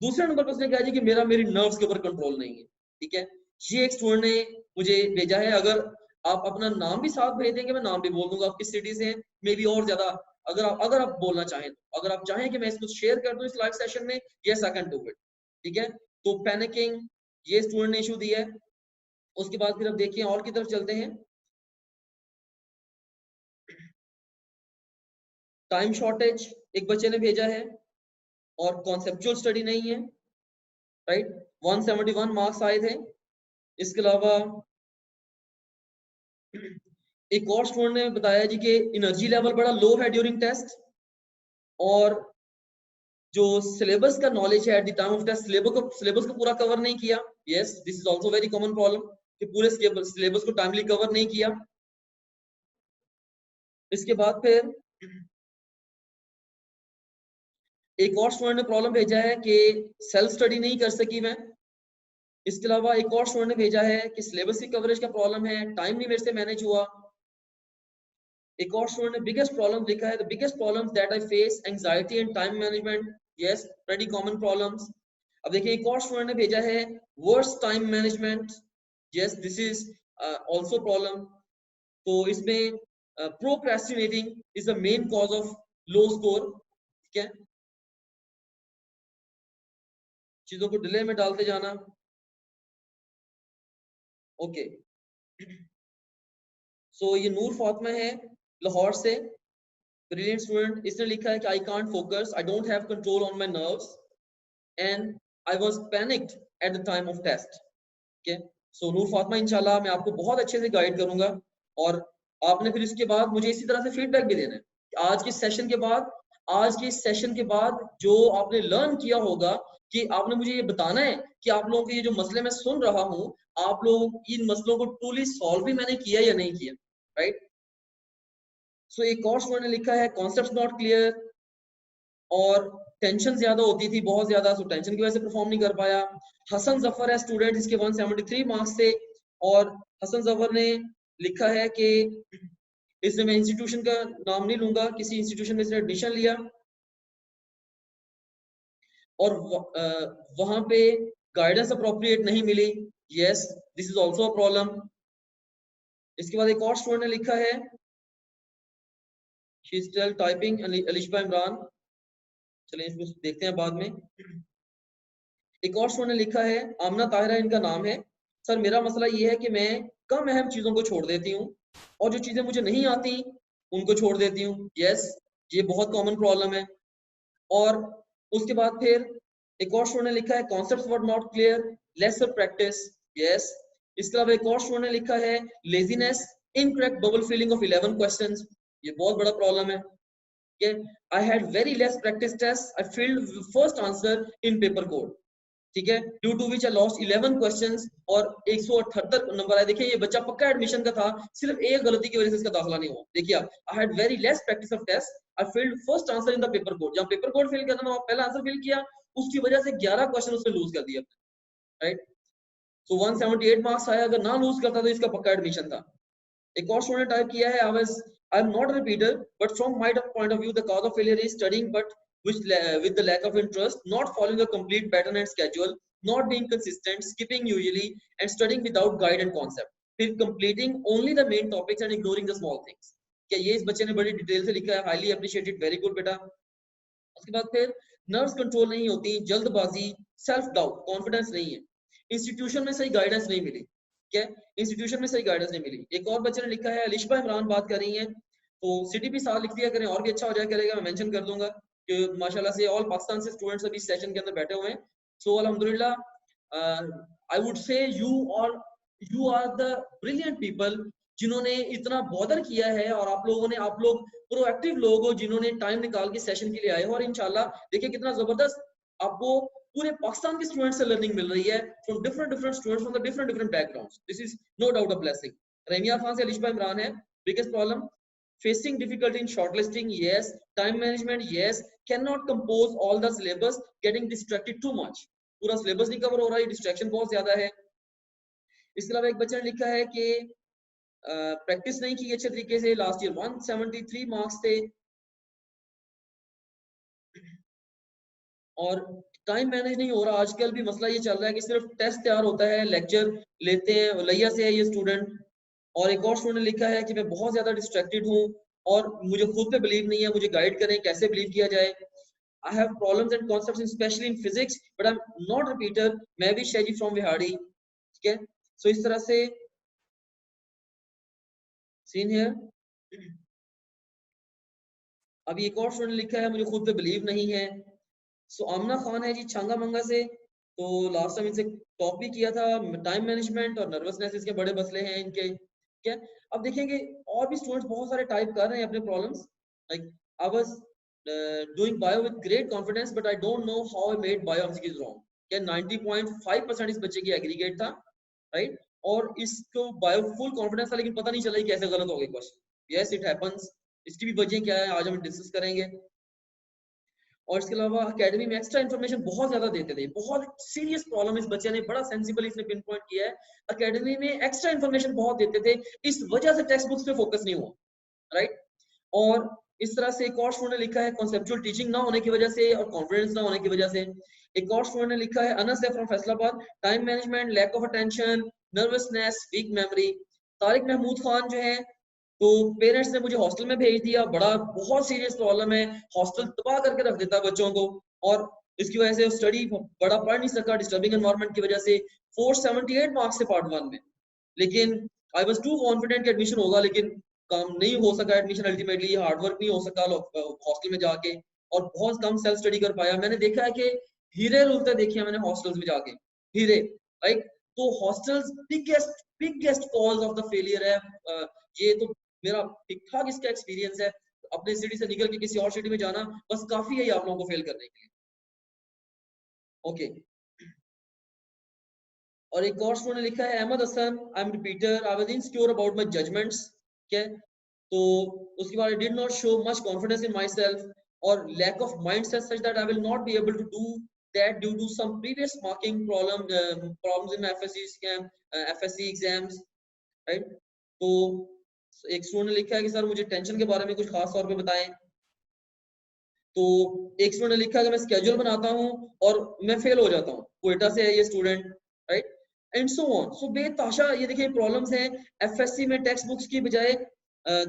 दूसरे नंबर पर उसने कहा जी कि मेरी नर्व्स के ऊपर कंट्रोल नहीं है। ठीक है, ये एक स्टूडेंट ने मुझे भेजा है। अगर आप अपना नाम भी साथ भेज देंगे, मैं नाम भी बोल दूंगा, आप किस सिटी से हैं, मे बी और ज्यादा अगर आप बोलना चाहें, तो अगर आप चाहें कि मैं इसको शेयर कर दूं इस लाइव सेशन में, yes I can do it. ठीक है, तो पैनिकिंग ये स्टूडेंट ने इशू दिया है। उसके बाद फिर अब देखिए और की तरफ चलते हैं। टाइम शॉर्टेज एक बच्चे ने भेजा है, और कॉन्सेप्चुअल स्टडी नहीं है, राइट। 171 मार्क्स आए थे। इसके अलावा एक और स्टूडेंट ने बताया जी कि एनर्जी लेवल बड़ा लो है ड्यूरिंग टेस्ट, और जो सिलेबस का नॉलेज है at the time of test, syllabus को पूरा कवर नहीं किया। Yes, this is also very common problem कि पूरे सिलेबस को टाइमली कवर नहीं किया। इसके बाद फिर एक और स्टूडेंट ने प्रॉब्लम भेजा है कि सेल्फ स्टडी नहीं कर सकी मैं। इसके अलावा एक और स्टूडेंट ने भेजा है कि सिलेबस की कवरेज का प्रॉब्लम है, टाइम नहीं मेरे से मैनेज हुआ। एक और स्टूडेंट ने बिगेस्ट प्रॉब्लम लिखा है, the biggest problems that I face anxiety and time management. Yes, very common problems. अब देखिए एक और स्टूडेंट ने भेजा है worst time management. Yes, this is also problem. तो इसमें procrastinating is the main cause of low score. ठीक है, चीजों को डिले में डालते जाना। ओके, सो ये नूर फातिमा है लाहौर से, ब्रिलियंट स्टूडेंट। इसने लिखा है कि I can't focus, I don't have control on my nerves, and I was panicked at the time of test. ठीक है, सो नूर फातिमा इंशाल्लाह मैं आपको बहुत अच्छे से गाइड करूंगा, और आपने फिर इसके बाद मुझे इसी तरह से फीडबैक भी देना है। आज के सेशन के बाद जो आपने लर्न किया होगा, कि आपने मुझे ये बताना है कि आप लोगों के ये जो मसले मैं सुन रहा हूँ, आप लोग इन मसलों को ट्रूली सॉल्व भी मैंने किया या नहीं किया, राइट। सो एक और स्टूडेंट ने लिखा है कॉन्सेप्ट नॉट क्लियर, और टेंशन ज्यादा होती थी, बहुत ज्यादा, सो टेंशन की वजह से परफॉर्म नहीं कर पाया। हसन जफर है स्टूडेंट, इसके 173 मार्क्स थे, और हसन जफर ने लिखा है कि इसमें मैं इंस्टीट्यूशन का नाम नहीं लूंगा, किसी इंस्टीट्यूशन में इसने एडमिशन लिया, और वहां पे गाइडेंस अप्रोप्रिएट नहीं मिली। Yes, this is also a problem. इसके बाद एक और स्टूडेंट ने लिखा है, she is still typing, Alishba Imran, चलिए इसको देखते हैं बाद में। एक और स्टूडेंट ने लिखा है, आमना ताहिरा इनका नाम है, सर मेरा मसला ये है कि मैं कम अहम चीजों को छोड़ देती हूँ, और जो चीजें मुझे नहीं आती उनको छोड़ देती हूँ। यस, ये बहुत कॉमन प्रॉब्लम है। और उसके बाद फिर एक और स्टूडेंट ने लिखा है concepts were not clear, lesser practice. Yes, इसके अलावा एक और स्टूडेंट ने लिखा है laziness, incorrect bubble filling of 11 questions, ये बहुत बड़ा प्रॉब्लम है। Okay, I had very less practice tests. I filled first answer in paper code. ठीक है, due to which I lost 11 questions, और 178 नंबर आए। देखिए ये बच्चा पक्का एडमिशन का था, सिर्फ एक गलती की वजह से इसका दाखिला नहीं हुआ। देखिए आप, I had very less practice of test, I filled first answer in the paper code. जब पेपर कोड फिल करना, पहला आंसर फिल किया, उसकी वजह से 11 क्वेश्चन उसने लूज कर दिया, राइट। सो 178 मार्क्स आया, अगर ना लूज करता तो इसका पक्का एडमिशन था। एक और स्टूडेंट टाइप किया है, I am not a repeater, but from my point of view, the cause of failure is studying, but with the lack of interest, not following a complete pattern and schedule, not being consistent, skipping usually, and studying without guide and concept. फिर completing only the main topics and ignoring the small things. क्या ये इस बच्चे ने बड़ी detail से लिखा है, highly appreciated, very good बेटा। उसके बाद फिर नर्व्स कंट्रोल नहीं होती, जल्दबाजी, सेल्फ डाउट, कॉन्फिडेंस नहीं है, इंस्टीट्यूशन में सही गाइडेंस नहीं मिली, क्या इंस्टीट्यूशन में सही गाइडेंस नहीं मिली। एक और बच्चे ने लिखा है, अलिशबा इमरान बात कर रही हैं, तो CTP साथ लिख दिया करें और भी अच्छा हो जाए करेगा, मैं मेंशन कर दूंगा कि माशाल्लाह से ऑल पाकिस्तान से स्टूडेंट्स अभी सेशन के अंदर बैठे हुए हैं। सो अल्हम्दुलिल्लाह I would say you are the brilliant people जिन्होंने इतना बॉदर किया है, और आप लोग प्रोएक्टिव लोग हो जिन्होंने टाइम निकाल के सेशन के लिए आए हो। और इंशाल्लाह देखिए कितना जबरदस्त आपको पूरे पाकिस्तान के स्टूडेंट से लर्निंग मिल रही है, from different students from the different backgrounds. This is no doubt a blessing. Rahimia Khan से अलिशबा इमरान है, biggest problem facing difficulty in shortlisting, yes. Time management, yes. Cannot compose all the syllabus, getting distracted too much. पूरा syllabus नहीं cover हो रहा है, distraction बहुत ज्यादा है। इसके अलावा एक बच्चे ने लिखा है कि प्रैक्टिस नहीं की अच्छे तरीके से, लास्ट ईयर 173 मार्क्स थे, और टाइम मैनेज नहीं हो रहा। आजकल भी मसला ये चल रहा है कि सिर्फ टेस्ट तैयार होता है, लेक्चर लेते हैं, लैया से है ये स्टूडेंट। और एक और स्टूडेंट ने लिखा है कि मैं बहुत ज्यादा डिस्ट्रैक्टेड हूँ और मुझे खुद पे बिलीव नहीं है, मुझे गाइड करें कैसे बिलीव किया जाए। I have problems and concepts especially in physics, but I'm not repeater. मैं भी शैजी फ्रॉम विहाड़ी, ठीक है। सो इस तरह से सीन है। अभी एक और स्टूडेंट लिखा है, मुझे खुद पे बिलीव नहीं है। सो आमना खान है जी छांगा मंगा से, तो लास्ट टाइम इनसे टॉप भी किया था। टाइम मैनेजमेंट और नर्वसनेस इसके बड़े मसले हैं इनके, क्या। अब देखेंगे और भी स्टूडेंट्स बहुत सारे टाइप कर रहे हैं अपने problems, like I was doing bio with great confidence but I don't know how I made bio MCQs wrong. क्या 90.5% इस बच्चे की एग्रीगेट था, राइट, और इसको बायो फुल कॉन्फिडेंस था, लेकिन पता नहीं चला कि कैसे गलत हो गई क्वेश्चन। Yes it happens. इसकी भी वजह क्या है आज हम डिस्कस करेंगे। और इसके अलावा एकेडमी में एक्स्ट्रा इन्फॉर्मेशन बहुत ज्यादा देते थे, बहुत सीरियस प्रॉब्लम इस बच्चे ने बड़ा सेंसिबल इसने पिन पॉइंट किया है। एकेडमी में एक्स्ट्रा इन्फॉर्मेशन बहुत देते थे, इस वजह से टेक्स्ट बुक्स पे फोकस नहीं हुआ, राइट। और इस तरह से एक और स्टूडेंट ने लिखा है कॉन्सेप्चुअल टीचिंग ना होने की वजह से और कॉन्फिडेंस ना होने की वजह से। एक और स्टूडेंट ने लिखा है, अनस है from Faisalabad, time management, lack of attention, nervousness, weak memory. Tariq Mahmood Khan जो है, तो पेरेंट्स ने मुझे हॉस्टल में भेज दिया, बहुत सीरियस प्रॉब्लम है, हॉस्टल तबाह करके रख देता है बच्चों को, और इसकी वजह से स्टडी बड़ा पढ़ नहीं सका, डिस्टर्बिंग एनवायरनमेंट की वजह से। 478 मार्क्स से पार्ट 1 में, लेकिन आई वाज टू कॉन्फिडेंट कि एडमिशन होगा, लेकिन काम नहीं हो सका एडमिशन। अल्टीमेटली हार्ड वर्क नहीं हो सका हॉस्टल में जाके, और बहुत कम सेल्फ स्टडी कर पाया। मैंने देखा है कि हीरे रुलते देखे हैं मैंने हॉस्टल्स में जाके, हीरे, राइट। तो hostels biggest cause of the failure है। ये तो मेरा ठीक ठाक इसका एक्सपीरियंस है। अपने सिटी से निकल के किसी और सिटी में जाना बस काफी है आप लोगों को फेल करने के लिए। ओके। और एक और स्टूडेंट ने लिखा है, Ahmad Hasan, I am repeater, I was insecure about my judgements, क्या। तो उसके बाद I did not show much confidence in myself, और lack of mindset such that I will not be able to do that due to some previous marking problems in FSC exams, right. तो एक student ने लिखा है कि sir मुझे tension के बारे में कुछ खास तौर पे बताएं। तो एक स्टूडेंट ने लिखा कि मैं स्केड्यूल बनाता हूँ और मैं फेल हो जाता हूँ, क्वेटा से है ये student, right, and so on. So बेताशा ये देखिए प्रॉब्लम्स हैं। एफएससी में टेक्स्ट बुक्स की बजाय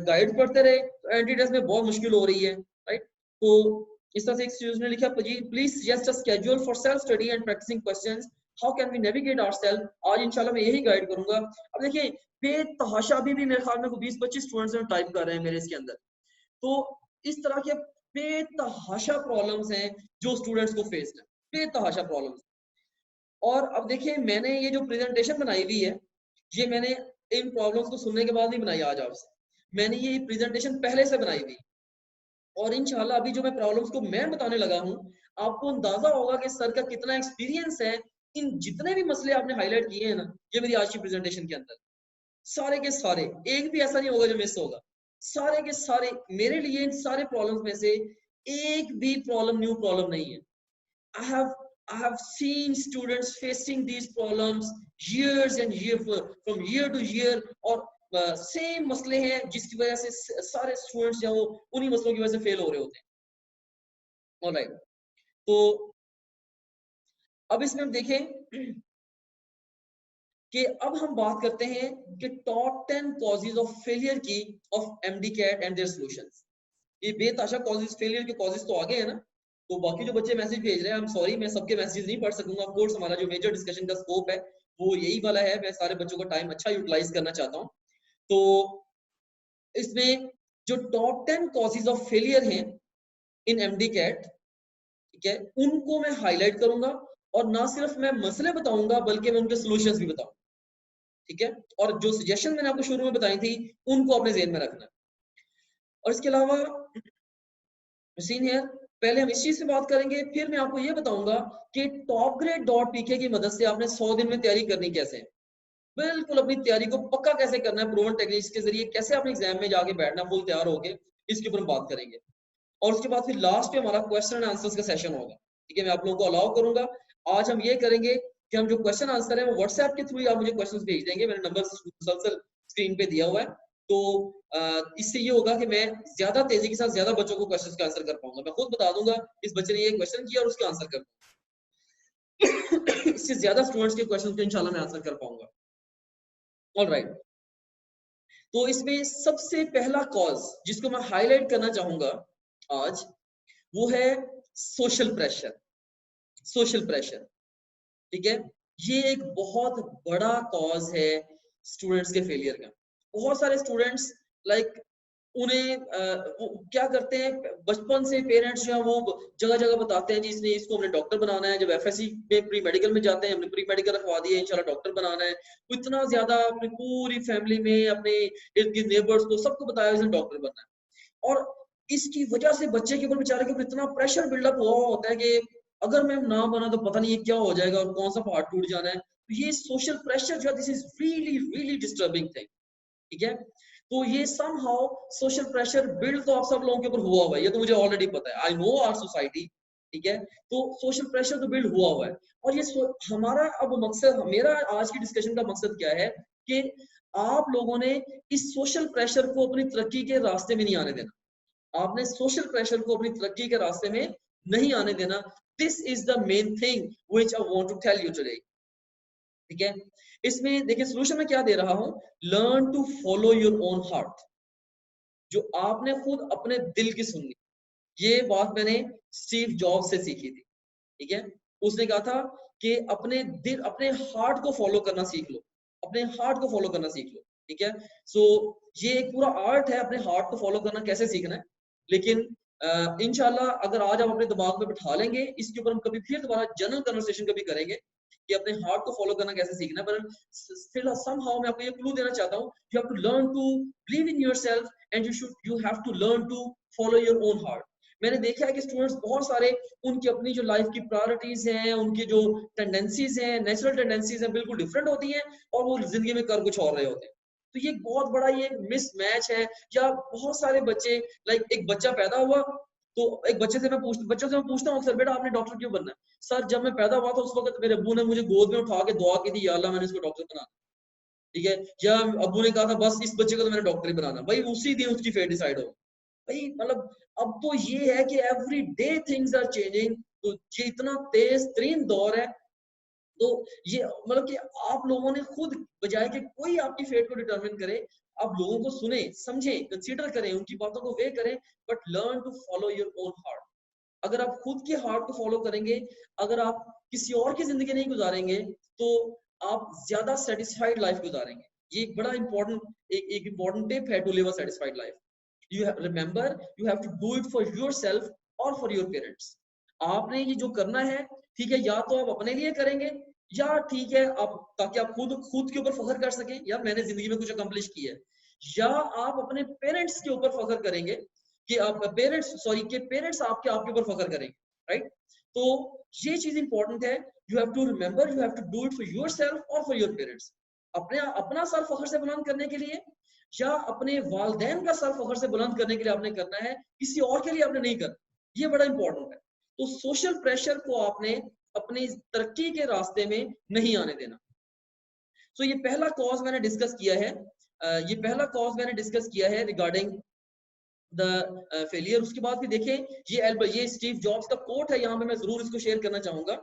गाइड पढ़ते रहे, तो एंट्री टेस्ट में बहुत मुश्किल हो रही है, राइट। तो इस तरह से एक स्टूडेंट ने लिखा, please suggest a schedule for self study and practicing questions, how can we navigate ourselves. आज इंशाल्लाह मैं यही गाइड करूंगा। अब देखिए बेतहाशा अभी भी मेरे ख्याल में 20-25 स्टूडेंट्स टाइप कर रहे हैं मेरे इसके अंदर। तो इस तरह के बेतहाशा प्रॉब्लम्स हैं जो स्टूडेंट्स को फेस है, बेतहाशा प्रॉब्लम्स। और अब देखिए मैंने ये जो प्रेजेंटेशन बनाई हुई है, ये मैंने इन प्रॉब्लम्स को सुनने के बाद नहीं बनाई आज आपसे, मैंने ये प्रेजेंटेशन पहले से बनाई थी। और इंशाल्लाह अभी जो मैं प्रॉब्लम्स को मैं बताने लगा हूँ, आपको अंदाजा होगा कि सर का कितना एक्सपीरियंस है। इन जितने भी मसले आपने हाईलाइट किए हैं ना, ये मेरी आज की प्रेजेंटेशन के अंदर सारे के सारे, एक भी ऐसा नहीं होगा जो मिस होगा। सारे के सारे मेरे लिए, इन सारे प्रॉब्लम्स में से एक भी प्रॉब्लम न्यू प्रॉब्लम नहीं है। I have seen students facing these problems years and years from year to year, और सेम मसले हैं जिसकी वजह से सारे स्टूडेंट्स जो वो उन्हीं मसलों की वजह से फेल हो रहे होते हैं। ऑलराइट, तो अब इसमें हम देखें कि अब हम बात करते हैं कि टॉप 10 कॉजेज ऑफ फेलियर की of MDCAT and their solutions. ये बेताशा कॉजेज, फेलियर के कॉजेज तो आगे है ना, तो बाकी जो बच्चे मैसेज भेज रहे हैं, आई एम सॉरी, मैं सबके मैसेज नहीं पढ़ सकूंगा। ऑफ कोर्स हमारा जो मेजर डिस्कशन का स्कोप है वो यही वाला है, मैं सारे बच्चों का टाइम अच्छा यूटिलाइज करना चाहता हूँ। तो इसमें जो टॉप 10 कॉजेज ऑफ फेलियर हैं इन एमडी कैट, ठीक है, उनको मैं हाईलाइट करूंगा, और ना सिर्फ मैं मसले बताऊंगा बल्कि मैं उनके सॉल्यूशंस भी बताऊंगा, ठीक है। और जो सजेशन मैंने आपको शुरू में बताई थी उनको अपने ज़हन में रखना है। और इसके अलावा सीन है, पहले हम इस चीज से बात करेंगे, फिर मैं आपको ये बताऊंगा कि टॉप ग्रेड डॉट पीके की मदद से आपने 100 दिन में तैयारी करनी कैसे है, बिल्कुल अपनी तैयारी को पक्का कैसे करना है, प्रूवन टेक्निक्स के जरिए कैसे अपने एग्जाम में जाके बैठना फुल तैयार होके, इसके ऊपर हम बात करेंगे। और उसके बाद फिर लास्ट पे हमारा क्वेश्चन एंड आंसर्स का सेशन होगा, ठीक है। मैं आप लोगों को अलाउ करूंगा। आज हम ये करेंगे कि हम जो क्वेश्चन आंसर है वो व्हाट्सएप के थ्रू आप मुझे क्वेश्चन भेज देंगे, मेरा नंबर मुसलसल स्क्रीन पे दिया हुआ है। तो इससे ये होगा कि मैं ज्यादा तेजी के साथ ज्यादा बच्चों को क्वेश्चन का आंसर कर पाऊंगा। मैं खुद बता दूंगा इस बच्चे ने ये क्वेश्चन किया और उसका आंसर कर इससे ज्यादा स्टूडेंट्स के क्वेश्चन को इंशाल्लाह मैं आंसर कर पाऊंगा। ऑलराइट, तो इसमें सबसे पहला कॉज जिसको मैं हाईलाइट करना चाहूंगा आज, वो है सोशल प्रेशर। सोशल प्रेशर, ठीक है, ये एक बहुत बड़ा कॉज है स्टूडेंट्स के फेलियर का। बहुत सारे स्टूडेंट्स लाइक उन्हें वो क्या करते हैं, बचपन से पेरेंट्स जो है वो जगह जगह बताते हैं जी इसने इसको हमने डॉक्टर बनाना है। जब एफएससी में प्री मेडिकल में जाते हैं, हमने प्री मेडिकल रखवा दिया, इंशाल्लाह डॉक्टर बनाना है। इतना ज्यादा अपनी पूरी फैमिली में, अपने इर्द गिर्द नेबर्स को, सबको बताया इसने डॉक्टर बनना है। और इसकी वजह से बच्चे के ऊपर, बेचारे के ऊपर इतना प्रेशर बिल्डअप हुआ होता है कि अगर मैं ना बना तो पता नहीं ये क्या हो जाएगा और कौन सा पार्ट टूट जाना है। तो ये सोशल प्रेशर जो है, this is really really disturbing thing, ठीक है। तो ये समहाउ सोशल प्रेशर बिल्ड तो आप सब लोगों के ऊपर हुआ हुआ है, ये तो मुझे ऑलरेडी पता है, आई नो आवर सोसाइटी, ठीक है। तो सोशल प्रेशर तो बिल्ड हुआ हुआ है। और ये हमारा अब मकसद, मेरा आज की डिस्कशन का मकसद क्या है कि आप लोगों ने इस सोशल प्रेशर को अपनी तरक्की के रास्ते में नहीं आने देना। आपने सोशल प्रेशर को अपनी तरक्की के रास्ते में नहीं आने देना। This is the main thing which I want to tell you today, ठीक है। इसमें देखिए सोल्यूशन में क्या दे रहा हूं, learn to follow your own heart. जो आपने खुद अपने दिल की सुननी, ये बात मैंने स्टीव जॉब्स से सीखी थी, ठीक है। उसने कहा था कि अपने दिल, अपने हार्ट को फॉलो करना सीख लो, अपने हार्ट को फॉलो करना सीख लो, ठीक है। सो ये एक पूरा आर्ट है अपने हार्ट को फॉलो करना कैसे सीखना है। लेकिन इंशाल्लाह अगर आज आप अपने दिमाग में बिठा लेंगे, इसके ऊपर हम कभी फिर दोबारा जनरल कन्वर्सेशन कभी करेंगे कि अपने हार्ट को फॉलो करना कैसे सीखना है। पर स्टिल समहाउ मैं आपको ये क्लू देना चाहता हूँ, you have to learn to believe in yourself and you have to learn to follow your own heart. मैंने देखा है कि स्टूडेंट्स बहुत सारे, उनकी अपनी जो लाइफ की प्रायोरिटीज हैं, उनकी जो टेंडेंसीज हैं, नेचुरल टेंडेंसीज हैं, बिल्कुल डिफरेंट होती हैं, और वो जिंदगी में कर कुछ और रहे होते हैं। तो ये बहुत बड़ा ये मिसमैच है। या बहुत सारे बच्चे, लाइक एक बच्चा पैदा हुआ, तो एक बच्चों से मैं पूछता हूँ अक्सर, बेटा आपने डॉक्टर क्यों बनना है? सर जब मैं पैदा हुआ था उस वक्त मेरे अब्बू ने मुझे गोद में उठा के दुआ की थी, या अल्लाह मैंने इसको डॉक्टर बनाना, ठीक है। या अब्बू ने कहा था बस इस बच्चे को तो मैंने डॉक्टर ही बनाना, भाई उसी दिन उसकी फेट डिसाइड हो। भाई मतलब अब तो ये है कि every day things are changing. तो ये इतना तेज तरीन दौर है, तो ये मतलब कि आप लोगों ने खुद, बजाय कि कोई आपकी फेट को डिटरमिन करे, आप लोगों को सुने, समझे, कंसीडर करें, उनकी बातों को वे करें, but learn to follow your own heart. अगर आप खुद के हार्ट को फॉलो करेंगे, अगर आप किसी और की जिंदगी नहीं गुजारेंगे, तो आप ज्यादा सेटिस्फाइड लाइफ गुजारेंगे। ये एक बड़ा इंपॉर्टेंट एक इंपॉर्टेंट टिप है to live a satisfied life. You have remember, you have to do it for yourself और फॉर योर पेरेंट्स। आपने ये जो करना है, ठीक है, या तो आप अपने लिए करेंगे, या ठीक है आप, ताकि आप खुद के ऊपर फख्र कर सकें, यार मैंने जिंदगी में कुछ अकम्प्लिश किया है, या आप अपने पेरेंट्स के ऊपर फख्र करेंगे कि आप पेरेंट्स आपके ऊपर फख्र करेंगे, राइट। तो ये चीज इंपॉर्टेंट है। You have to remember, you have to do it for yourself और फॉर योर पेरेंट्स। अपना सर फख्र से बुलंद करने के लिए, या अपने वालिदैन का सर फख्र से बुलंद करने के लिए आपने करना है, किसी और के लिए आपने नहीं करना। ये बड़ा इंपॉर्टेंट है। तो सोशल प्रेशर को आपने अपनी तरक्की के रास्ते में नहीं आने देना। सो ये पहला कॉज मैंने डिस्कस किया है, रिगार्डिंग द फेलियर। उसके बाद भी देखें, ये स्टीव जॉब्स का कोट है, यहाँ पे मैं जरूर इसको शेयर करना चाहूंगा।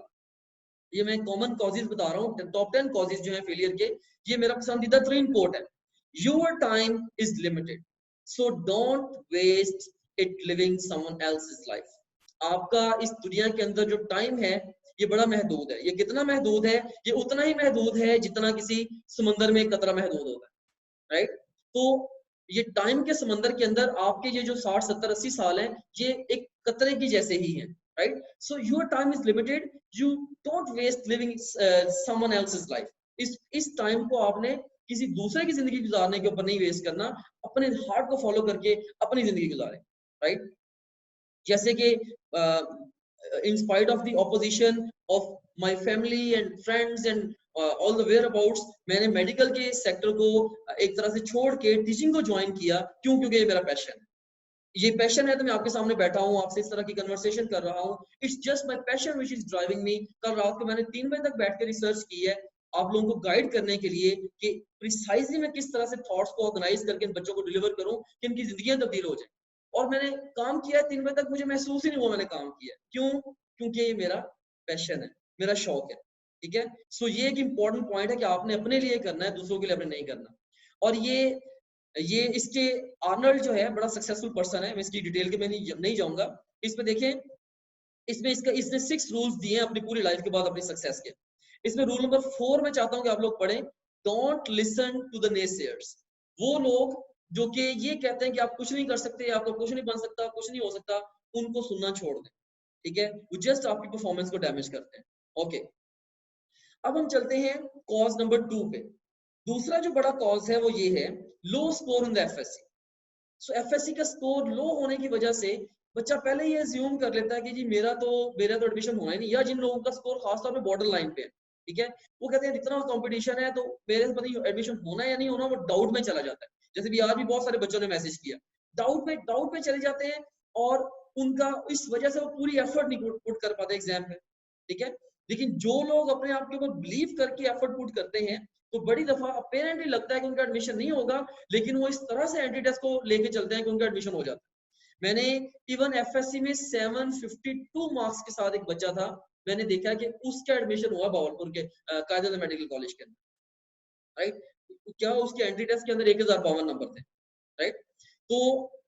ये मैं कॉमन कॉजेज बता रहा हूँ, टॉप 10 कॉजेज जो है फेलियर के। ये मेरा पसंदीदा तरीन कोट है, your time is limited, so don't waste it living someone else's life. आपका इस दुनिया के अंदर जो टाइम है ये बड़ा महदूद है। ये कितना महदूद है? ये उतना ही महदूद है जितना किसी समंदर में एक कतरा महदूद होता है, राइट? तो ये टाइम के समंदर के अंदर आपके ये जो 60 70 80 साल हैं, ये एक कतरे की जैसे ही हैं, right? So your time is limited, you don't waste living someone else's life. इस टाइम को आपने किसी दूसरे की जिंदगी गुजारने के ऊपर नहीं वेस्ट करना, अपने हार्ट को फॉलो करके अपनी जिंदगी गुजारें, राइट? जैसे कि in spite of the opposition of my family and friends and all the whereabouts, मैंने मेडिकल के सेक्टर को एक तरह से छोड़ के टीचिंग को ज्वाइन किया। क्यों? क्योंकि ये मेरा पैशन है। ये पैशन है तो मैं आपके सामने बैठा हूँ, आपसे इस तरह की कन्वर्सेशन कर रहा हूँ। It's just my passion which is driving मी। कल रात को मैंने 3 बजे तक बैठ के रिसर्च की है आप लोगों को गाइड करने के लिए कि प्रिसाइजली मैं किस तरह से थॉट्स को ऑर्गेनाइज करके इन बच्चों को डिलीवर करूं कि इनकी जिंदगियां तब्दील हो जाए। और मैंने काम किया 3 बजे तक, मुझे महसूस ही नहीं हुआ मैंने काम किया। क्यों? क्योंकि ये मेरा पैशन है, मेरा शौक है, ठीक है? सो ये एक इंपॉर्टेंट पॉइंट है कि आपने अपने लिए करना है, दूसरों के लिए आपने नहीं करना। और ये इसके आर्नल्ड जो है बड़ा सक्सेसफुल पर्सन है, मैं इसकी डिटेल के में नहीं जाऊंगा। इस पे देखें, इसमें इसने 6 रूल्स दिए हैं अपनी पूरी लाइफ के बाद अपनी सक्सेस के। इसमें रूल नंबर 4 में चाहता हूं कि आप लोग पढ़ें, don't listen to the naysayers. वो लोग जो कि ये कहते हैं कि आप कुछ नहीं कर सकते, आपका कुछ नहीं बन सकता, कुछ नहीं हो सकता, उनको सुनना छोड़ दें, ठीक है? वो जस्ट आपकी परफॉर्मेंस को डैमेज करते हैं। ओके, अब हम चलते हैं कॉज नंबर 2 पे। दूसरा जो बड़ा कॉज है वो ये है लो score in the FSc. So FSc का स्कोर लो होने की वजह से बच्चा पहले ही अज्यूम कर लेता है कि जी मेरा तो एडमिशन होना ही नहीं, या जिन लोगों का स्कोर खासतौर पे बॉर्डर लाइन पे है, ठीक है, वो कहते हैं इतना कंपटीशन है तो मेरे से पता नहीं एडमिशन होना है या नहीं होना, वो डाउट में चला जाता है। जैसे भी आज भी बहुत सारे बच्चों ने मैसेज किया, डाउट में चले जाते हैं और उनका इस वजह से वो पूरी एफर्ट नहीं पुट कर पाते एग्जाम में, ठीक है? लेकिन जो लोग अपने आप के ऊपर बिलीव करके एफर्ट पुट करते हैं तो बड़ी दफा अपेरेंटली लगता है कि उनका एडमिशन नहीं होगा, लेकिन वो इस तरह से एंटी टेस्ट को लेके चलते हैं कि उनका एडमिशन हो जाता है। मैंने इवन एफएससी में 752 मार्क्स के साथ एक बच्चा था, मैंने देखा कि उसका एडमिशन हुआ भावलपुर के कायदा मेडिकल कॉलेज के अंदर, राइट? क्या उसके एंट्री टेस्ट के अंदर 1052 नंबर थे, राइट? तो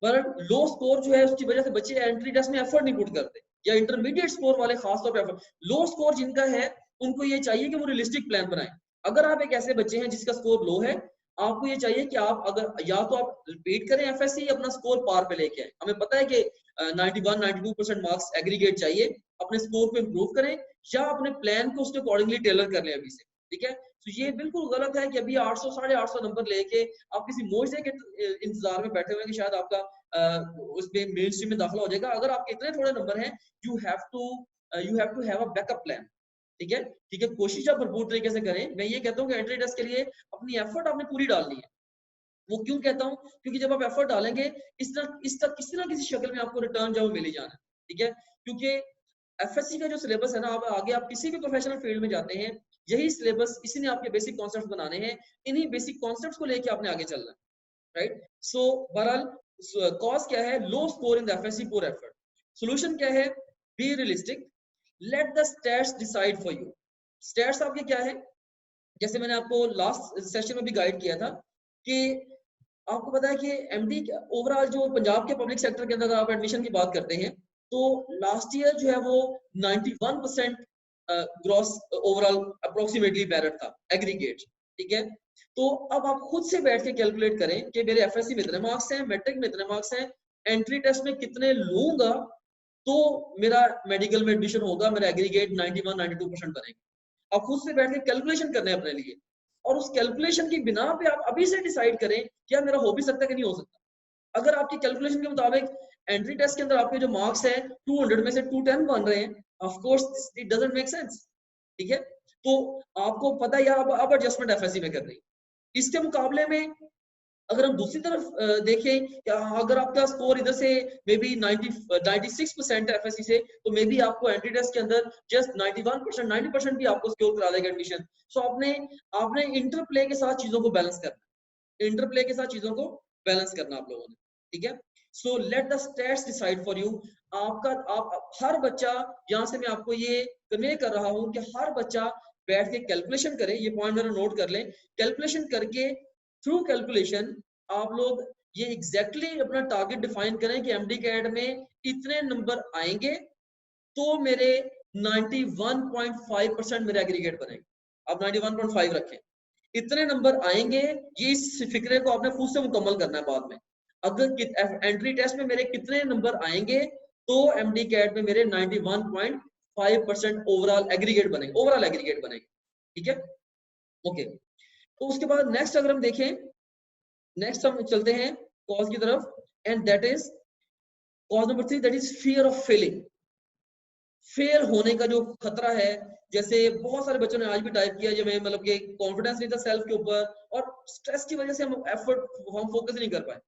पर लो स्कोर जो है उसकी वजह से बच्चे एंट्री टेस्ट में एफर्ट नहीं पुट करते, या इंटरमीडिएट स्कोर वाले खासतौर पर लो स्कोर जिनका है उनको ये चाहिए कि वो रियलिस्टिक प्लान बनाएं। अगर आप एक ऐसे बच्चे हैं जिसका स्कोर लो है, आपको ये चाहिए कि आप अगर या तो आप रिपीट करें एफएससी, अपना स्कोर पार पे लेके आए। हमें पता है कि 91-92% मार्क्स एग्रीगेट चाहिए, अपने स्कोर को इंप्रूव करें या अपने प्लान को उसके अकॉर्डिंगली टेलर कर लें अभी से, ठीक है? तो ये बिल्कुल गलत है कि अभी 800 850 नंबर लेके आप किसी मोर्चे के इंतजार में बैठे हुए हैं कि शायद आपका उसमें मेन स्ट्रीम में दाखिला हो जाएगा। अगर आपके इतने थोड़े नंबर हैं, you have to have a backup plan, ठीक है? ठीक है, कोशिश आप भरपूर तरीके से करें। मैं ये कहता हूँ कि एंट्री टेस्ट के लिए अपनी एफर्ट आपने पूरी डालनी है। वो क्यों कहता हूँ? क्योंकि जब आप एफर्ट डालेंगे किसी ना किसी शक्ल में आपको रिटर्न जो मिल ही जाना है, ठीक है? क्योंकि एफएससी का जो सिलेबस है ना, आप आगे आप किसी भी प्रोफेशनल फील्ड में जाते हैं, यही सिलेबस, इसी ने आपके बेसिक कॉन्सेप्ट बनाने हैं, इन्हीं बेसिक कॉन्सेप्ट्स को लेके आपने आगे चलना है, राइट? सो बहरहाल कॉज क्या है? लो score in the FSc, poor effort. Solution क्या है? Be realistic, let the stats decide for you. Stats आपके क्या है? जैसे मैंने आपको लास्ट सेशन में भी गाइड किया था कि आपको पता है कि एमडी ओवरऑल जो पंजाब के पब्लिक सेक्टर के अंदर आप एडमिशन की बात करते हैं तो लास्ट ईयर जो है वो 91% ग्रॉस ओवरऑल अप्रोक्सीमेटली बैरट था एग्रीगेट, ठीक है? तो अब आप खुद से बैठ के कैलकुलेट करें कि मेरे एफएससी में इतने मार्क्स हैं, मैट्रिक में इतने मार्क्स हैं, एंट्री टेस्ट में कितने लूंगा तो मेरा मेडिकल में एडमिशन होगा, मेरा एग्रीगेट 91-92% बनेगा। आप खुद से बैठ के कैलकुलेशन करने अपने लिए, और उस कैलकुलेशन की बिना पे आप अभी से डिसाइड करें क्या मेरा हो भी सकता है कि नहीं हो सकता। अगर आपकी कैलकुलेशन के मुताबिक एंट्री टेस्ट के अंदर आपके जो मार्क्स हैं 200 में से 210 बन रहे हैं, of course it doesn't make sense, ठीक है? तो आपको पता है यार अब एडजस्टमेंट एफएससी में करनी। इसके मुकाबले में अगर हम दूसरी तरफ देखें, अगर आपका स्कोर इधर से मे बी 96% है एफएससी से, तो मे बी आपको एंट्री टेस्ट के अंदर जस्ट 91% 90% भी आपको स्कोर करा देगा एडमिशन। सो आपने इंटरप्ले के साथ चीजों को बैलेंस करना, इंटरप्ले के साथ चीजों को बैलेंस करना आप लोगों ने, ठीक है? So let the stats decide for you. आप हर बच्चा, यहाँ से मैं आपको ये कन्वे कर रहा हूँ कि हर बच्चा बैठ के कैलकुलेशन करे, ये पॉइंट मेरा नोट कर लें, कैलकुलेशन करके थ्रू कैलकुलेशन आप लोग ये एग्जैक्टली अपना टारगेट डिफाइन करें कि एमडी कैट में इतने नंबर आएंगे तो मेरे 91.5% मेरे एग्रीगेट बनेंगे। आप 91.5 रखें, इतने नंबर आएंगे। ये इस फिक्रे को आपने खुद से मुकम्मल करना है बाद में। अगर एंट्री टेस्ट में मेरे कितने नंबर आएंगे तो एमडी कैट में मेरे 91.5% ओवरऑल एग्रीगेट बनेंगे, ओवरऑल एग्रीगेट बनेंगे। ठीक है, ओके। तो उसके बाद नेक्स्ट अगर हम देखें, नेक्स्ट हम चलते हैं कॉज की तरफ, and that is cause number 3, that is fear of Fehling. Fail होने का जो खतरा है, जैसे बहुत सारे बच्चों ने आज भी टाइप किया जो मतलब कि कॉन्फिडेंस नहीं था सेल्फ के ऊपर, और स्ट्रेस की वजह से हम फोकस नहीं कर पाए।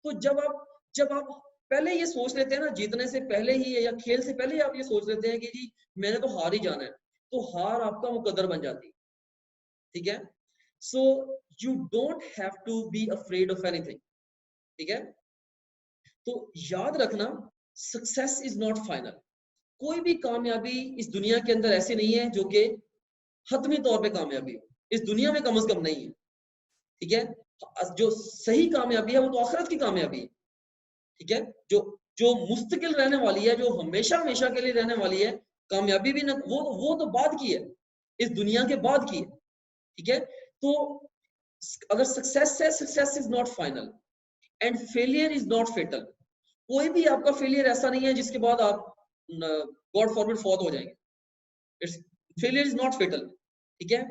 तो जब आप पहले ये सोच लेते हैं ना, जीतने से पहले ही या खेल से पहले ही आप ये सोच लेते हैं कि जी मैंने तो हार ही जाना है, तो हार आपका मुकद्दर बन जाती है। ठीक है, so you don't have to be afraid of anything. ठीक है, तो याद रखना, सक्सेस इज नॉट फाइनल। कोई भी कामयाबी इस दुनिया के अंदर ऐसी नहीं है जो कि हतमी तौर पे कामयाबी हो, इस दुनिया में कम से कम नहीं है। ठीक है, जो सही कामयाबी है वो तो आखिरत की कामयाबी है। ठीक है, जो जो मुस्तकिल रहने वाली है, जो हमेशा हमेशा के लिए रहने वाली है, कामयाबी भी ना, वो तो बाद की है, इस दुनिया के बाद की है। ठीक है, तो अगर सक्सेस है, success is not final and failure is not fatal. कोई भी आपका फेलियर ऐसा नहीं है जिसके बाद आप गॉड फॉरबिड फौत हो जाएंगे। It's failure is not fatal. ठीक है,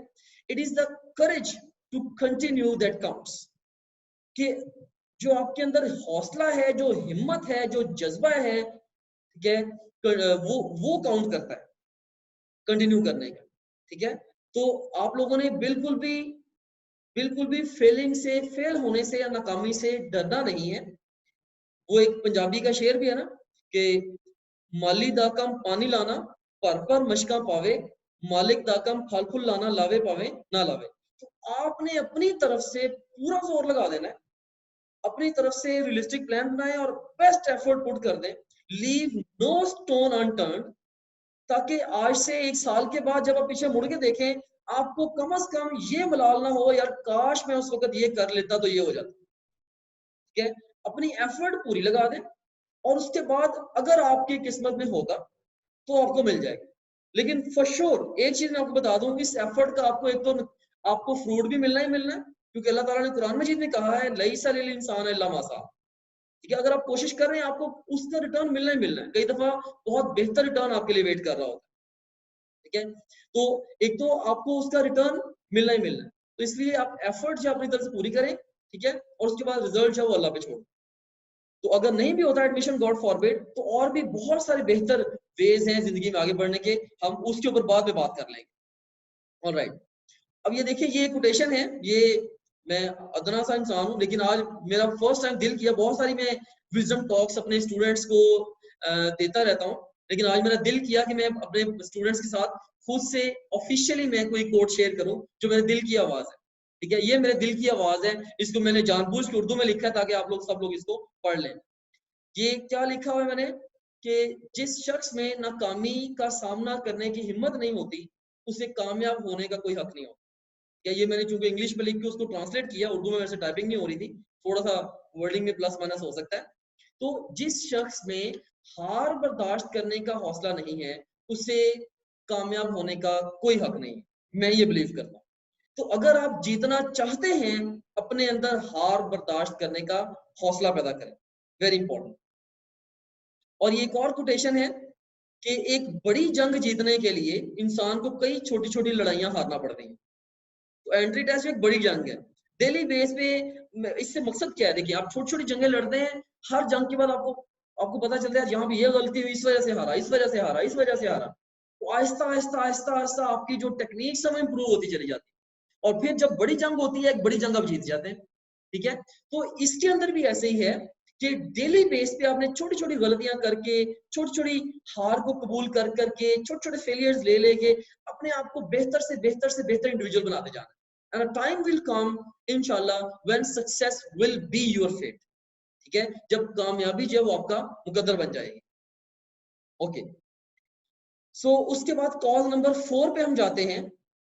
it is the courage to continue that counts. कि जो आपके अंदर हौसला है, जो हिम्मत है, जो जज्बा है, ठीक है, वो काउंट करता है कंटिन्यू करने का। ठीक है, तो आप लोगों ने बिल्कुल भी फेलिंग से, फेल होने से या नाकामी से डरना नहीं है। वो एक पंजाबी का शेर भी है ना कि माली दा कम पानी लाना, पर मशका पावे, मालिक दा कम फल फूल लाना, लावे पावे ना लावे। तो आपने अपनी तरफ से पूरा जोर लगा देना है, अपनी तरफ से रियलिस्टिक प्लान बनाए और बेस्ट एफर्ट पुट कर दें। लीव नो स्टोन अनटर्न्ड, ताकि आज से 1 साल के बाद जब आप पीछे मुड़ के देखें, आपको कम से कम ये मलाल ना हो यार काश मैं उस वक्त ये कर लेता तो ये हो जाता। ठीक है, अपनी एफर्ट पूरी लगा दें और उसके बाद अगर आपकी किस्मत में होगा तो आपको मिल जाएगा। लेकिन फॉर श्योर एक चीज मैं आपको बता दूं, इस एफर्ट का आपको एक तो आपको फ्रूट भी मिलना ही मिलना है, क्योंकि अल्लाह ताला ने कुरान मजीद में कहा है लईसा लिल इंसान इल्ला मा सा। ठीक है, अगर आप कोशिश कर रहे हैं आपको उसका रिटर्न मिलना ही मिलना है। कई दफा बहुत बेहतर रिटर्न आपके लिए वेट कर रहा होता है। ठीक है, तो एक तो आपको उसका रिटर्न मिलना ही मिलना है, तो इसलिए आप एफर्ट जो अपनी तरफ से पूरी करें। ठीक है, और उसके बाद रिजल्ट जो वो अल्लाह पे छोड़। तो अगर नहीं भी होता एडमिशन, गॉड फॉरबिड, तो और भी बहुत सारे बेहतर वेज हैं जिंदगी में आगे बढ़ने के, हम उसके ऊपर बाद में बात कर लेंगे। ऑलराइट, अब ये देखिए, ये कोटेशन है, ये मैं अदना सा इंसान हूँ लेकिन आज मेरा फर्स्ट टाइम दिल किया, बहुत सारी मैं विजडम टॉक्स अपने स्टूडेंट्स को देता रहता हूँ, लेकिन आज मेरा दिल किया कि मैं अपने स्टूडेंट्स के साथ खुद से ऑफिशियली मैं कोई कोट शेयर करूं जो मेरे दिल की आवाज है। ठीक है, ये मेरे दिल की आवाज है, इसको मैंने जानबूझ के उर्दू में लिखा है ताकि आप लोग सब लोग इसको पढ़ लें। ये क्या लिखा हुआ है मैंने कि जिस शख्स में नाकामी का सामना करने की हिम्मत नहीं होती, उसे कामयाब होने का कोई हक नहीं होता। क्या ये मैंने चूंकि इंग्लिश में लिख के उसको ट्रांसलेट किया, उर्दू में वैसे टाइपिंग नहीं हो रही थी, थोड़ा सा वर्डिंग में प्लस माइनस हो सकता है। तो जिस शख्स में हार बर्दाश्त करने का हौसला नहीं है, उसे कामयाब होने का कोई हक नहीं है, मैं ये बिलीव करता हूँ। तो अगर आप जीतना चाहते हैं, अपने अंदर हार बर्दाश्त करने का हौसला पैदा करें, वेरी इंपॉर्टेंट। और ये एक और कोटेशन है कि एक बड़ी जंग जीतने के लिए इंसान को कई छोटी छोटी लड़ाइयां हारना पड़ती हैं। तो एंट्री टेस्ट एक बड़ी जंग है, डेली बेस पे। इससे मकसद क्या है, देखिए आप छोटी छोटी जंगें लड़ते हैं, हर जंग के बाद आपको आपको पता चलता है यहाँ भी ये गलती हुई, इस वजह से हारा, इस वजह से हारा, इस वजह से हारा। तो आहिस्ता आहिस्ता आहिस्ता आहिस्ता आपकी जो टेक्निक सब इंप्रूव होती चली जाती है, और फिर जब बड़ी जंग होती है, एक बड़ी जंग आप जीत जाते हैं। ठीक है, तो इसके अंदर भी ऐसे ही है कि डेली बेस पे आपने छोटी छोटी गलतियां करके, छोटी छोटी हार को कबूल कर करके, छोटे छोटे फेलियर्स ले लेके अपने आप को बेहतर से बेहतर से बेहतर इंडिविजुअल बनाते जाना। And a time will come, inshallah, when success will be your fate. ठीक है, जब कामयाबी जो है वो आपका मुकद्दर बन जाएगी। ओके, सो उसके बाद कॉज नंबर 4 पे हम जाते हैं।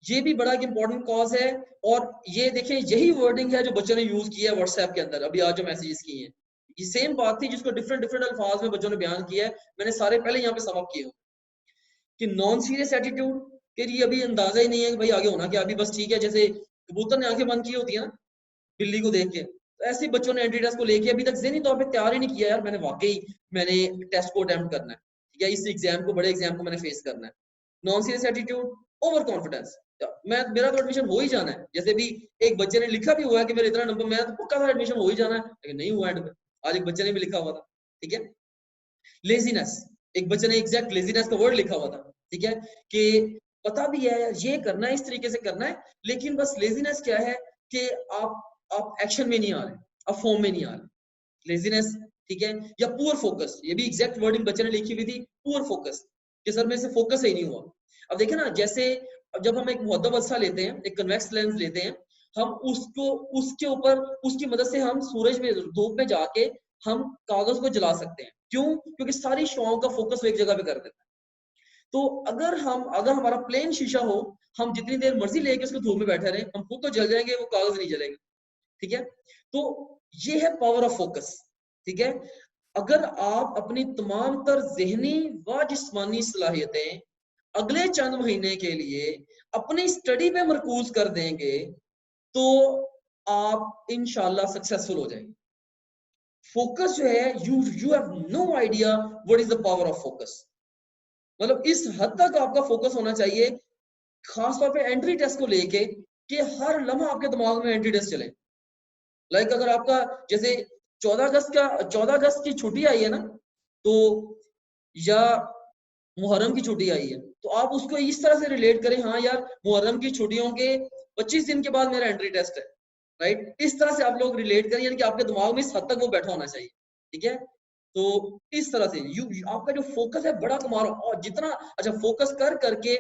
ये भी बड़ा इंपॉर्टेंट कॉज है, और ये देखें यही वर्डिंग है जो बच्चों ने यूज किया है व्हाट्सएप के अंदर अभी आज जो मैसेजेस किए हैं। ये सेम बात थी जिसको डिफरेंट डिफरेंट अल्फाज में बच्चों ने बयान किया है, मैंने सारे पहले यहाँ पे समअप किए। कि नॉन सीरियस एटीट्यूड के लिए अभी अंदाजा ही नहीं है कि भाई आगे होना क्या, अभी बस ठीक है, जैसे कबूतर ने आंखें बंद की होती है ना बिल्ली को देख के, तो ऐसे ही बच्चों ने एंटी टेस्ट को लेके अभी तक ज़हनी तौर पे तैयार ही नहीं किया यार, मैंने टेस्ट को अटेम्प्ट करना है, ठीक है, इस एग्जाम को, बड़े एग्जाम को मैंने फेस करना है। Non serious attitude, over confidence, मेरा तो एडमिशन हो ही जाना है, जैसे भी एक बच्चे ने लिखा भी हुआ है कि मेरा इतना नंबर, मेरा तो पक्का था एडमिशन हो ही जाना है, लेकिन नहीं हुआ एंड में। आज एक बच्चे ने भी लिखा हुआ था, ठीक है। लेजीनेस, एक बच्चे ने एग्जैक्ट लेजीनेस का वर्ड लिखा हुआ था, ठीक है, कि पता भी है ये करना है, इस तरीके से करना है, लेकिन बस लेजीनेस क्या है कि आप एक्शन में नहीं आ रहे, आप फॉर्म में नहीं आ रहे, लेजीनेस, ठीक है। या पुअर फोकस, ये भी एग्जैक्ट वर्डिंग बच्चे ने लिखी हुई थी, पुअर फोकस, कि सर मेरे से फोकस ही नहीं हुआ। अब देखें ना, जैसे जब हम एक मुहद्दब अल्सा लेते हैं, एक कन्वेक्स लेंस लेते हैं, हम उसको, उसके ऊपर, उसकी मदद से हम सूरज में, धूप में जाके हम कागज को जला सकते हैं। क्यों? क्योंकि सारी शुआओं का फोकस वो एक जगह पे कर देता है। तो अगर हमारा प्लेन शीशा हो, हम जितनी देर मर्जी लेके उसको धूप में बैठे रहे, हम खुद तो जल जाएंगे, वो कागज नहीं जलेगा, ठीक है। तो ये है पावर ऑफ फोकस, ठीक है। अगर आप अपनी तमाम तर ज़हनी व जिस्मानी सलाहियतें अगले चंद महीने के लिए अपनी स्टडी पे मरकूज कर देंगे, तो आप इंशाल्लाह सक्सेसफुल हो जाएंगे। फोकस जो है, you have no idea what is the power of focus. मतलब इस हद तक आपका फोकस होना चाहिए, खासतौर पे एंट्री टेस्ट को लेके, कि हर लम्हा आपके दिमाग में एंट्री टेस्ट चले। लाइक अगर आपका जैसे 14 अगस्त की छुट्टी आई है ना, तो या मुहर्रम की छुट्टी आई है, तो आप उसको इस तरह से रिलेट करें, हाँ यार मुहर्रम की छुट्टियों के 25 दिन के बाद मेरा एंट्री टेस्ट है, राइट। इस तरह से आप लोग रिलेट करें, यानी कि आपके दिमाग में इस हद तक वो बैठा होना चाहिए, ठीक है। तो इस तरह से आपका जो फोकस है बड़ा कमाल, और जितना अच्छा फोकस कर करके,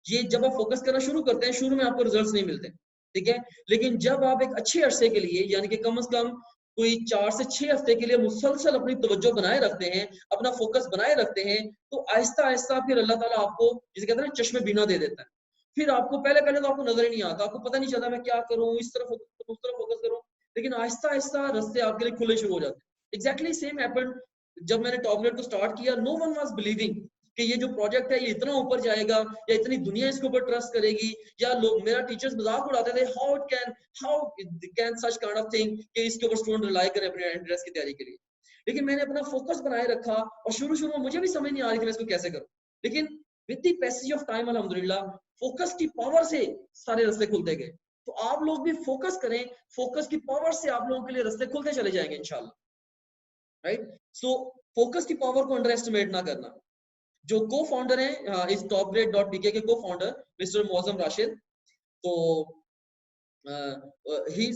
ये जब आप फोकस करना शुरू करते हैं, शुरू में आपको रिजल्ट्स नहीं मिलते, ठीक है, लेकिन जब आप एक अच्छे अरसे के लिए, यानी कि कम से कम कोई 4 से 6 हफ्ते के लिए मुसलसल अपनी तवज्जो बनाए रखते हैं, अपना फोकस बनाए रखते हैं, तो आहिस्ता आहिस्ता फिर अल्लाह ताला आपको, जिसे कहते हैं ना, चश्मे बीना दे देता है। फिर आपको पहले पहले तो आपको नजर ही नहीं आता, आपको पता नहीं चलता मैं क्या करूं, इस तरफ फोकस करूं, उस तरफ फोकस करूं, लेकिन आहिस्ता आहिस्ता रास्ते आपके लिए खुले शुरू हो जाते हैं। एग्जैक्टली सेम हैपेंड जब मैंने टॉप ग्रेड को स्टार्ट किया। नो वन वाज बिलीविंग कि ये जो प्रोजेक्ट है ये इतना ऊपर जाएगा, या इतनी दुनिया इसके ऊपर ट्रस्ट करेगी, या लोग, मेरा टीचर्स मजाक उड़ाते थे, how can such kind of thing कि इसके ऊपर स्टूडेंट रिलाई करें अपने एंट्रेंस की तैयारी के लिए। लेकिन मैंने अपना फोकस बनाए रखा, और शुरू शुरू में मुझे भी समझ नहीं आ रही थी मैं इसको कैसे करूं, लेकिन with the passage of time अल्हम्दुलिल्लाह फोकस की पावर से सारे रास्ते खुलते गए। तो आप लोग भी फोकस करें, फोकस की पावर से आप लोगों के लिए रास्ते खुलते चले जाएंगे इंशाल्लाह, राइट। सो फोकस की पावर को अंडर एस्टिमेट ना करना। जो को फाउंडर है इस टॉप ग्रेड डॉट बीके के को फाउंडर मिस्टर मौजम राशिद, तो he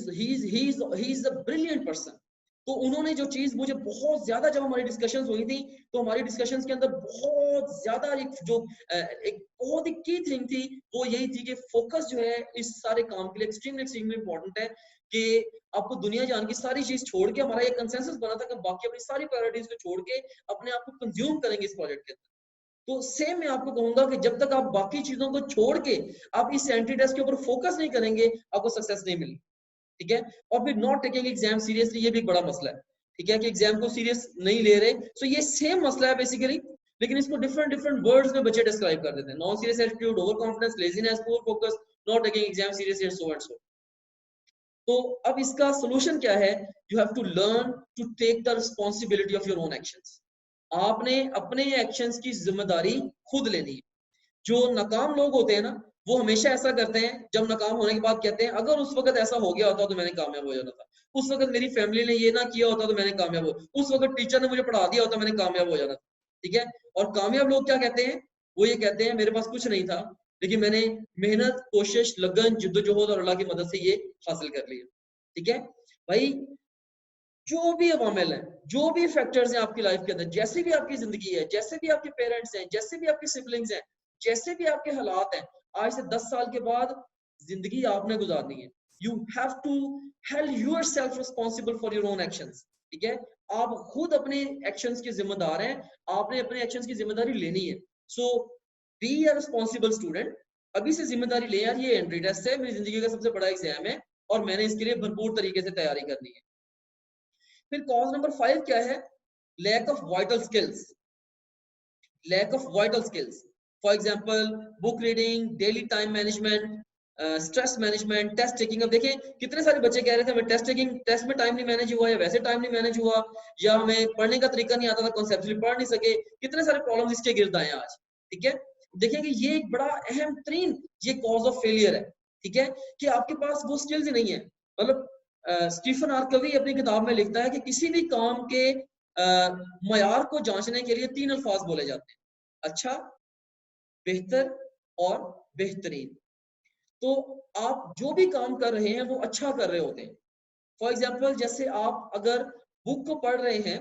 is a brilliant person. तो उन्होंने जो चीज मुझे बहुत ज्यादा, जब हमारी डिस्कशंस हुई थी, तो हमारी डिस्कशंस के अंदर बहुत ज्यादा एक बहुत ही की थिंग थी, वो यही थी कि फोकस जो है इस सारे काम के लिए एक्सट्रीमली एक्सट्रीमली इंपॉर्टेंट है। कि आपको दुनिया जान की सारी चीज छोड़ के, हमारा ये कंसेंसस बना था कि बाकी अपनी सारी प्रायोरिटीज को छोड़ के अपने आप को कंज्यूम करेंगे इस प्रोजेक्ट के अंदर। तो सेम मैं आपको कहूंगा कि जब तक आप बाकी चीजों को छोड़ के आप इस एंट्री टेस्ट के ऊपर फोकस नहीं करेंगे, आपको सक्सेस नहीं मिलेगी, ठीक है। और फिर नॉट टेकिंग एग्जाम सीरियसली, ये भी एक बड़ा मसला है, ठीक है, कि एग्जाम को सीरियस नहीं ले रहे। सो ये सेम मसला है बेसिकली, लेकिन इसको डिफरेंट डिफरेंट वर्ड्स में बच्चे डिस्क्राइब कर देते हैं। Non serious attitude, over confidence, laziness, poor focus, not taking exam seriously, and so and so. तो अब इसका सोल्यूशन क्या है? You have to learn to take the responsibility of your own actions. आपने अपने एक्शंस की जिम्मेदारी खुद लेनी है। जो नाकाम लोग होते हैं ना, वो हमेशा ऐसा करते हैं, जब नाकाम होने के बाद कहते हैं अगर उस वक्त ऐसा हो गया होता तो मैंने कामयाब हो जाना था, उस वक्त मेरी फैमिली ने ये ना किया होता तो मैंने कामयाब हो, उस वक्त टीचर ने मुझे पढ़ा दिया होता मैंने कामयाब हो जाना था, ठीक है। और कामयाब लोग क्या कहते हैं? वो ये कहते हैं मेरे पास कुछ नहीं था, लेकिन मैंने मेहनत, कोशिश, लगन, जिद्दोजहद और अल्लाह की मदद से ये हासिल कर लिया, ठीक है भाई। जो भी अवामिल हैं, जो भी फैक्टर्स हैं आपकी लाइफ के अंदर, जैसे भी आपकी जिंदगी है, जैसे भी आपके पेरेंट्स हैं, जैसे भी आपके सिबलिंग्स हैं, जैसे भी आपके हालात हैं, आज से 10 साल के बाद जिंदगी आपने गुजारनी है। You have to held yourself responsible for your own actions, ठीक है। आप खुद अपने एक्शंस के जिम्मेदार हैं, आपने अपने एक्शंस की जिम्मेदारी लेनी है। सो बी अ रिस्पांसिबल स्टूडेंट। अभी से जिम्मेदारी ले यार, ये एंट्री टेस्ट है, मेरी जिंदगी का सबसे बड़ा एग्जाम है, और मैंने इसके लिए भरपूर तरीके से तैयारी करनी है। फिर कॉज नंबर 5 क्या है? Lack of vital skills. Lack of vital skills, for example book reading, daily time management, stress management, test taking. अब देखें कितने सारे बच्चे कह रहे थे हमें टेस्ट में टाइम नहीं मैनेज हुआ, या वैसे टाइम नहीं मैनेज हुआ, या हमें पढ़ने का तरीका नहीं आता था, कॉन्सेप्चुअली पढ़ नहीं सके। कितने सारे प्रॉब्लम्स इसके गिर्द आए आज। ठीक है, देखिए कि ये एक बड़ा अहम तरीन ये कॉज ऑफ फेलियर है। ठीक है, कि आपके पास वो स्किल्स ही नहीं है। मतलब स्टीफन आर कवी अपनी किताब में लिखता है कि किसी भी काम के मयार को जांचने के लिए 3 अल्फाज बोले जाते हैं: अच्छा, बेहतर और बेहतरीन। तो आप जो भी काम कर रहे हैं वो अच्छा कर रहे होते हैं। फॉर एग्जाम्पल जैसे आप अगर बुक को पढ़ रहे हैं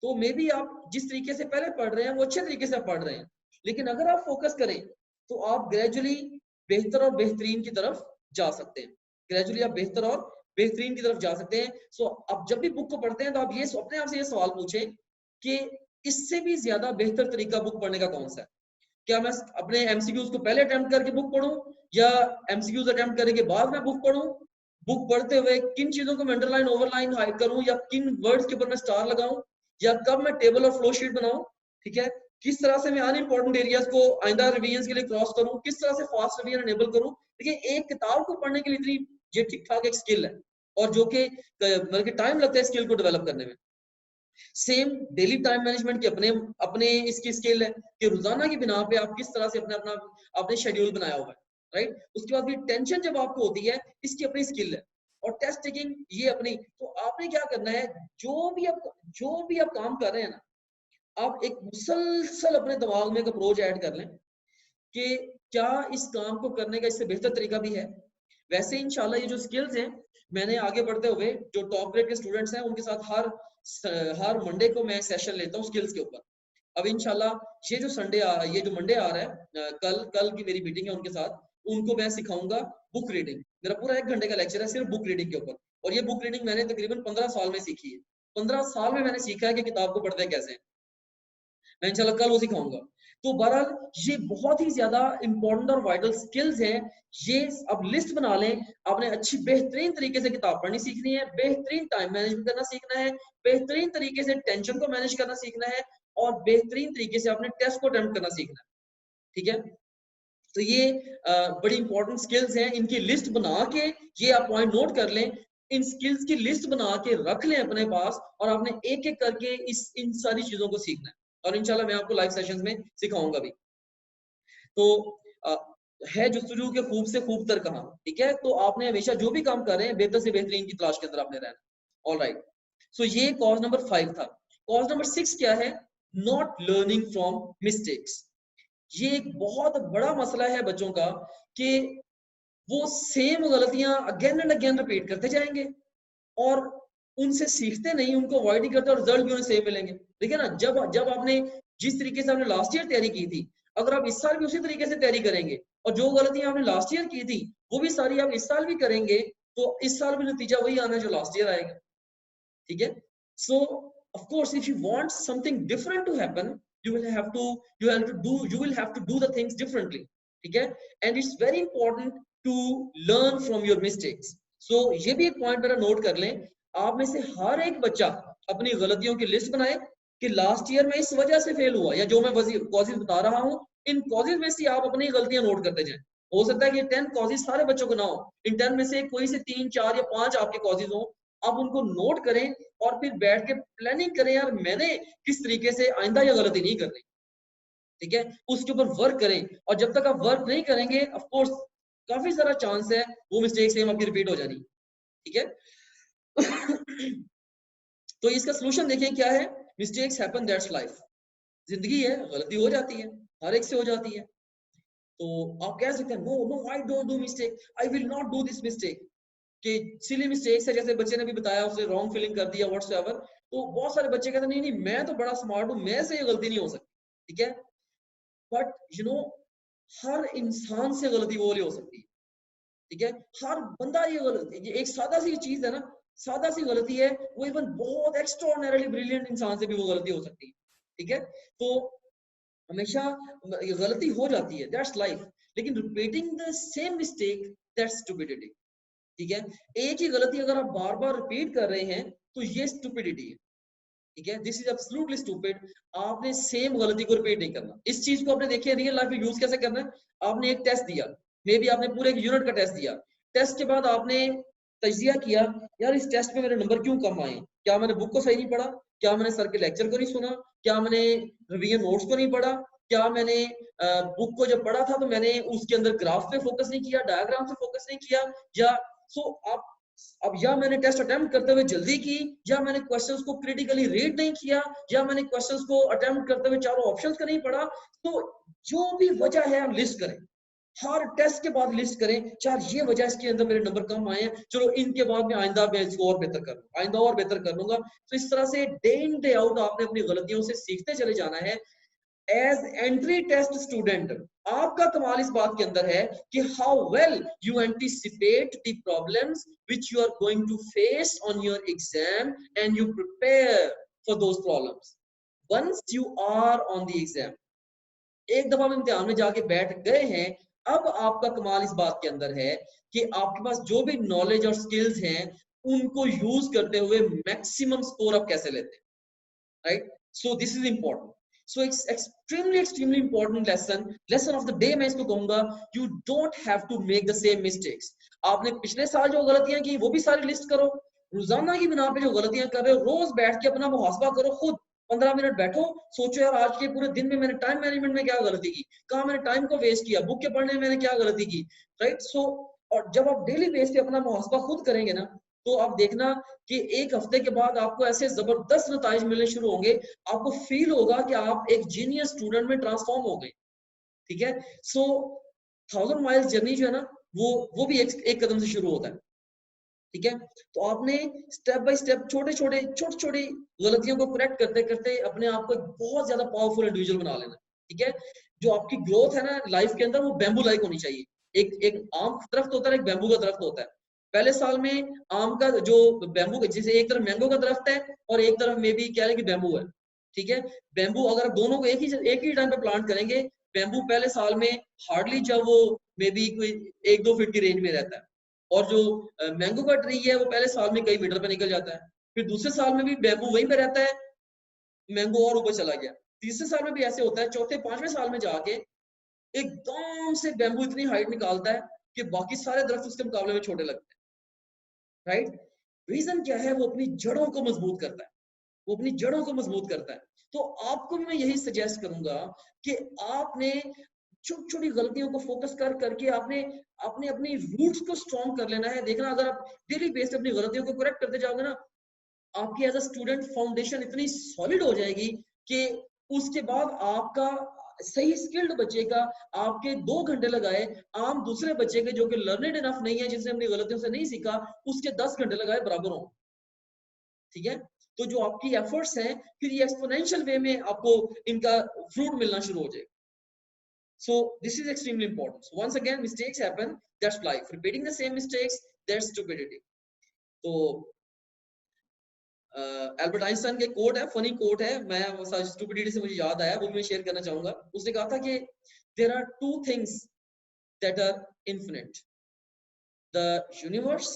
तो मे बी आप जिस तरीके से पहले पढ़ रहे हैं वो अच्छे तरीके से पढ़ रहे हैं, लेकिन अगर आप फोकस करें तो आप ग्रेजुअली बेहतर और बेहतरीन की तरफ जा सकते हैं। ग्रेजुअली आप बेहतर और बेहतरीन की तरफ जा सकते हैं। सो अब जब भी बुक को पढ़ते हैं तो आप ये अपने आप से ये सवाल पूछें कि इससे भी ज्यादा बेहतर तरीका बुक पढ़ने का कौन सा है। क्या मैं अपने एमसीक्यूज को पहले अटेम्प्ट करके बुक पढूं, या एमसीक्यूज अटेम्प्ट करने के बाद मैं बुक पढूं? बुक पढ़ते हुए किन चीजों को मैं अंडरलाइन ओवरलाइन हाइड करूं, या किन वर्ड्स के ऊपर मैं स्टार लगाऊं, या कब मैं टेबल और फ्लो शीट बनाऊं? ठीक है, किस तरह से मैं अनइम्पोर्टेंट एरियाज को आइंदा रिवीजन के लिए क्रॉस करूं, किस तरह से फास्ट रिवीजन एनेबल करूं। देखिए एक किताब को पढ़ने के लिए इतनी ये ठीक ठाक एक स्किल है, और जो कि बल्कि टाइम लगता है स्किल को डेवलप करने में। सेम डेली टाइम मैनेजमेंट के अपने अपने इसकी स्किल है कि रोजाना की बिना पे आप किस तरह से अपने अपना आपने शेड्यूल बनाया हुआ है, राइट। उसके बाद फिर टेंशन जब आपको होती है, इसकी अपनी स्किल है। और टेस्ट टेकिंग ये अपनी। तो आपने क्या करना है, जो भी आप काम कर रहे हैं ना, आप एक मुसलसल अपने दिमाग में एक अप्रोच ऐड कर लें कि क्या इस काम को करने का इससे बेहतर तरीका भी है। वैसे इंशाल्लाह ये जो स्किल्स हैं, मैंने आगे बढ़ते हुए जो टॉप ग्रेड के स्टूडेंट्स हैं उनके साथ हर मंडे को मैं सेशन लेता हूँ स्किल्स के ऊपर। अब इंशाल्लाह ये जो मंडे आ रहा है, कल की मेरी मीटिंग है उनके साथ, उनको मैं सिखाऊंगा बुक रीडिंग। मेरा पूरा 1 घंटे का लेक्चर है सिर्फ बुक रीडिंग के ऊपर, और ये बुक रीडिंग मैंने तकरीबन 15 साल में सीखी है। 15 साल में मैंने सीखा है कि किताब को पढ़ते कैसे। मैं इंशाल्लाह कल वो सिखाऊंगा। तो बहरहाल ये बहुत ही ज्यादा इंपॉर्टेंट और वाइटल स्किल्स हैं। ये अब लिस्ट बना लें। आपने अच्छी बेहतरीन तरीके से किताब पढ़नी सीखनी है, बेहतरीन टाइम मैनेजमेंट करना सीखना है, बेहतरीन तरीके से टेंशन को मैनेज करना सीखना है, और बेहतरीन तरीके से आपने टेस्ट को अटेम्प्ट करना सीखना है। ठीक है, तो ये बड़ी इंपॉर्टेंट स्किल्स हैं। इनकी लिस्ट बना के ये आप पॉइंट नोट कर लें। इन स्किल्स की लिस्ट बना के रख लें अपने पास, और आपने एक एक करके इन सारी चीजों को सीखना है। और इंशाल्लाह मैं आपको लाइव सेशंस में सिखाऊंगा भी। तो आ, है जुस्तजू के खूब से खूब तर कहां। ठीक है, तो आपने हमेशा जो भी काम कर रहे हैं बेहतर से बेहतरीन की तलाश के अंदर आपने रहना। ऑलराइट, सो ये कॉज नंबर 5 था। कॉज नंबर 6 क्या है? Not learning from mistakes. ये एक बहुत बड़ा मसला है बच्चों का कि वो सेम गलतियां अगेन एंड अगेन रिपीट करते जाएंगे, और उनसे सीखते नहीं, उनको अवॉइड ही करते, और रिजल्ट भी उन्हें सेम मिलेंगे। देखिए ना, जब आपने जिस तरीके से आपने लास्ट ईयर तैयारी की थी, अगर आप इस साल भी उसी तरीके से तैयारी करेंगे, और जो गलतियां आपने लास्ट ईयर की थी वो भी सारी आप इस साल भी करेंगे, तो इस साल भी नतीजा वही आना है जो लास्ट ईयर आएगा। ठीक है, सो of course if you want something different to happen, you will have to do the things differently. ठीक है, and it's very important to learn from your mistakes. so ये भी एक पॉइंट मेरा नोट कर लें। आप में से हर एक बच्चा अपनी गलतियों की लिस्ट बनाए कि लास्ट ईयर में इस वजह से फेल हुआ, या जो मैं कॉजेज बता रहा हूँ इन कॉजेज में से आप अपनी गलतियां नोट करते जाएं। हो सकता है कि 10 कॉजेज सारे बच्चों को ना हो, इन 10 में से कोई से 3, 4 या 5 आपके कॉजेज हो। आप उनको नोट करें और फिर बैठ के प्लानिंग करें, यार मैंने किस तरीके से आइंदा ये गलती नहीं करनी। ठीक है, उसके ऊपर वर्क करें, और जब तक आप वर्क नहीं करेंगे ऑफ कोर्स काफी सारा चांस है वो मिस्टेक सेम आपकी रिपीट हो जानी। ठीक है तो इसका सोल्यूशन देखिए क्या है। Mistakes happen, that's life. जिंदगी है, गलती हो जाती है, हर एक से हो जाती है। तो आप कह सकते हैं no no I don't do mistake, I will not do this mistake, कि सिली मिस्टेक्स है, जैसे बच्चे ने भी बताया उसने रॉन्ग फीलिंग कर दिया व्हाट्सएवर। तो बहुत सारे बच्चे कहते हैं नहीं नहीं मैं तो बड़ा स्मार्ट हूं, मैं से ये गलती नहीं हो सकती। ठीक है, बट यू नो हर इंसान से गलती वो वाली हो सकती है। ठीक है, हर बंदा ये गलती, एक सादा सी चीज है ना, सादा सी गलती है, वो इवन बहुत एक्स्ट्राऑर्डिनरीली ब्रिलियंट इंसान से भी वो गलती हो सकती है। ठीक है, तो हमेशा गलती हो जाती है, दैट्स लाइफ। लेकिन repeating the same mistake, that's stupidity. ठीक है, एक ही गलती अगर आप बार बार रिपीट कर रहे हैं तो ये स्टुपिडिटी है। ठीक है, दिस इज एब्सोल्युटली स्टूपिड। आपने सेम गलती को रिपीट नहीं करना। इस चीज को आपने देखिए रियल लाइफ में यूज कैसे करना है। आपने एक टेस्ट दिया, मे बी आपने पूरे एक यूनिट का टेस्ट दिया, टेस्ट के बाद आपने तजिया किया, यार इस टेस्ट में मेरे नंबर क्यों कम आए, क्या मैंने बुक को सही नहीं पढ़ा, क्या मैंने सर के लेक्चर को नहीं सुना, क्या मैंने रिवीजन नोट्स को नहीं पढ़ा, क्या मैंने बुक को जब पढ़ा था तो मैंने उसके अंदर ग्राफ पे फोकस नहीं किया, डायग्राम पे फोकस नहीं किया, या सो आप अब या मैंने टेस्ट अटेम्प्ट करते हुए जल्दी की, या मैंने क्वेश्चंस को क्रिटिकली रीड नहीं किया, या मैंने क्वेश्चंस को अटेम्प्ट करते हुए चारों ऑप्शंस का नहीं पढ़ा। तो जो भी वजह है आप लिस्ट करें, हर टेस्ट के बाद लिस्ट करें, चार ये वजह इसके अंदर मेरे नंबर कम आए हैं, चलो इनके बाद में आइंदा मैं इसको और बेहतर कर लूंगा, आइंदा और बेहतर कर लूंगा। तो इस तरह से डे इन डे आउट आपने अपनी गलतियों से सीखते चले जाना है। एज एंट्री टेस्ट स्टूडेंट आपका कमाल इस बात के अंदर है कि how well you anticipate the problems which you are going to face on your exam and you prepare for those problems once you are on the exam. एक दफा हम इम्तिहान में जाके बैठ गए हैं, अब आपका कमाल इस बात के अंदर है कि आपके पास जो भी नॉलेज और स्किल्स हैं उनको यूज करते हुए मैक्सिमम स्कोर आप कैसे लेते हैं, right. So this is important. So it's extremely important lesson of the day मैं इसको कहूंगा, you don't have to make the same mistakes. आपने पिछले साल जो गलतियां की वो भी सारी लिस्ट करो, रोजाना की बिना पे जो गलतियां कर रहे हो रोज बैठ के अपना मुहासबा करो, खुद 15 मिनट बैठो, सोचो यार आज के पूरे दिन में मैंने टाइम मैनेजमेंट में क्या गलती की, कहाँ मैंने टाइम को वेस्ट किया, बुक के पढ़ने में मैंने क्या गलती की, राइट। सो और जब आप डेली बेस पे अपना मुहासबा खुद करेंगे ना, तो आप देखना कि एक हफ्ते के बाद आपको ऐसे जबरदस्त नताइज मिलने शुरू होंगे, आपको फील होगा कि आप एक जीनियस स्टूडेंट में ट्रांसफॉर्म हो गए, ठीक है। सो 1000 माइल्स जर्नी जो है ना वो भी एक कदम से शुरू होता है, ठीक है। तो आपने स्टेप बाय स्टेप छोटे छोटे गलतियों को करेक्ट करते करते अपने आप को एक बहुत ज्यादा पावरफुल इंडिविजुअल बना लेना, ठीक है। जो आपकी ग्रोथ है ना लाइफ के अंदर वो बैम्बू लाइक होनी चाहिए। एक आम दरख्त होता है, एक बैम्बू का दरख्त होता है। पहले साल में आम का जो बैम्बू, जैसे एक तरफ मैंगो का दरख्त है और एक तरफ मे बी क्या है कि बैम्बू है, ठीक है। बैम्बू अगर दोनों को एक ही टाइम पे प्लांट करेंगे, बैम्बू पहले साल में हार्डली जब वो मे बी कोई 1-2 फीट की रेंज में रहता है, और जो मैंगो का ट्री है वो पहले साल में कई मीटर पे निकल जाता है, फिर दूसरे साल में भी बैम्बू वहीं पे रहता है, मैंगो और ऊपर चला गया, तीसरे साल में भी ऐसे होता है, चौथे पांचवें साल में जाके एकदम से बैम्बू इतनी हाइट निकालता है कि बाकी सारे दरख्त उसके मुकाबले में छोटे लगते हैं, राइट। रीजन क्या है, वो अपनी जड़ों को मजबूत करता है, वो अपनी जड़ों को मजबूत करता है। तो आपको भी मैं यही सजेस्ट करूंगा कि आपने छोटी छोटी गलतियों को फोकस कर करके आपने आपने अपनी रूट्स को स्ट्रॉन्ग कर लेना है। देखना अगर आप डेली बेस पे अपनी गलतियों को करेक्ट करते जाओगे ना, आपकी एज अ स्टूडेंट फाउंडेशन इतनी सॉलिड हो जाएगी कि उसके बाद आपका सही स्किल्ड बच्चे का आपके 2 घंटे लगाए, आम दूसरे बच्चे के जो कि लर्नेड इनफ नहीं है, जिसने अपनी गलतियों से नहीं सीखा, उसके 10 घंटे लगाए बराबर हो, ठीक है। तो जो आपकी एफर्ट्स हैं फिर ये एक्सपोनेंशियल वे में आपको इनका फ्रूट मिलना शुरू हो जाएगा। So this is extremely important. So once again, mistakes happen. That's life. Repeating the same mistakes, that's stupidity. तो एल्बर्ट आइंस्टाइन के कोट है, फनी कोट है, मैं स्टूपिडिटी से मुझे याद आया, वो भी मैं शेयर करना चाहूंगा। उसने कहा था कि there are 2 things that are infinite, the universe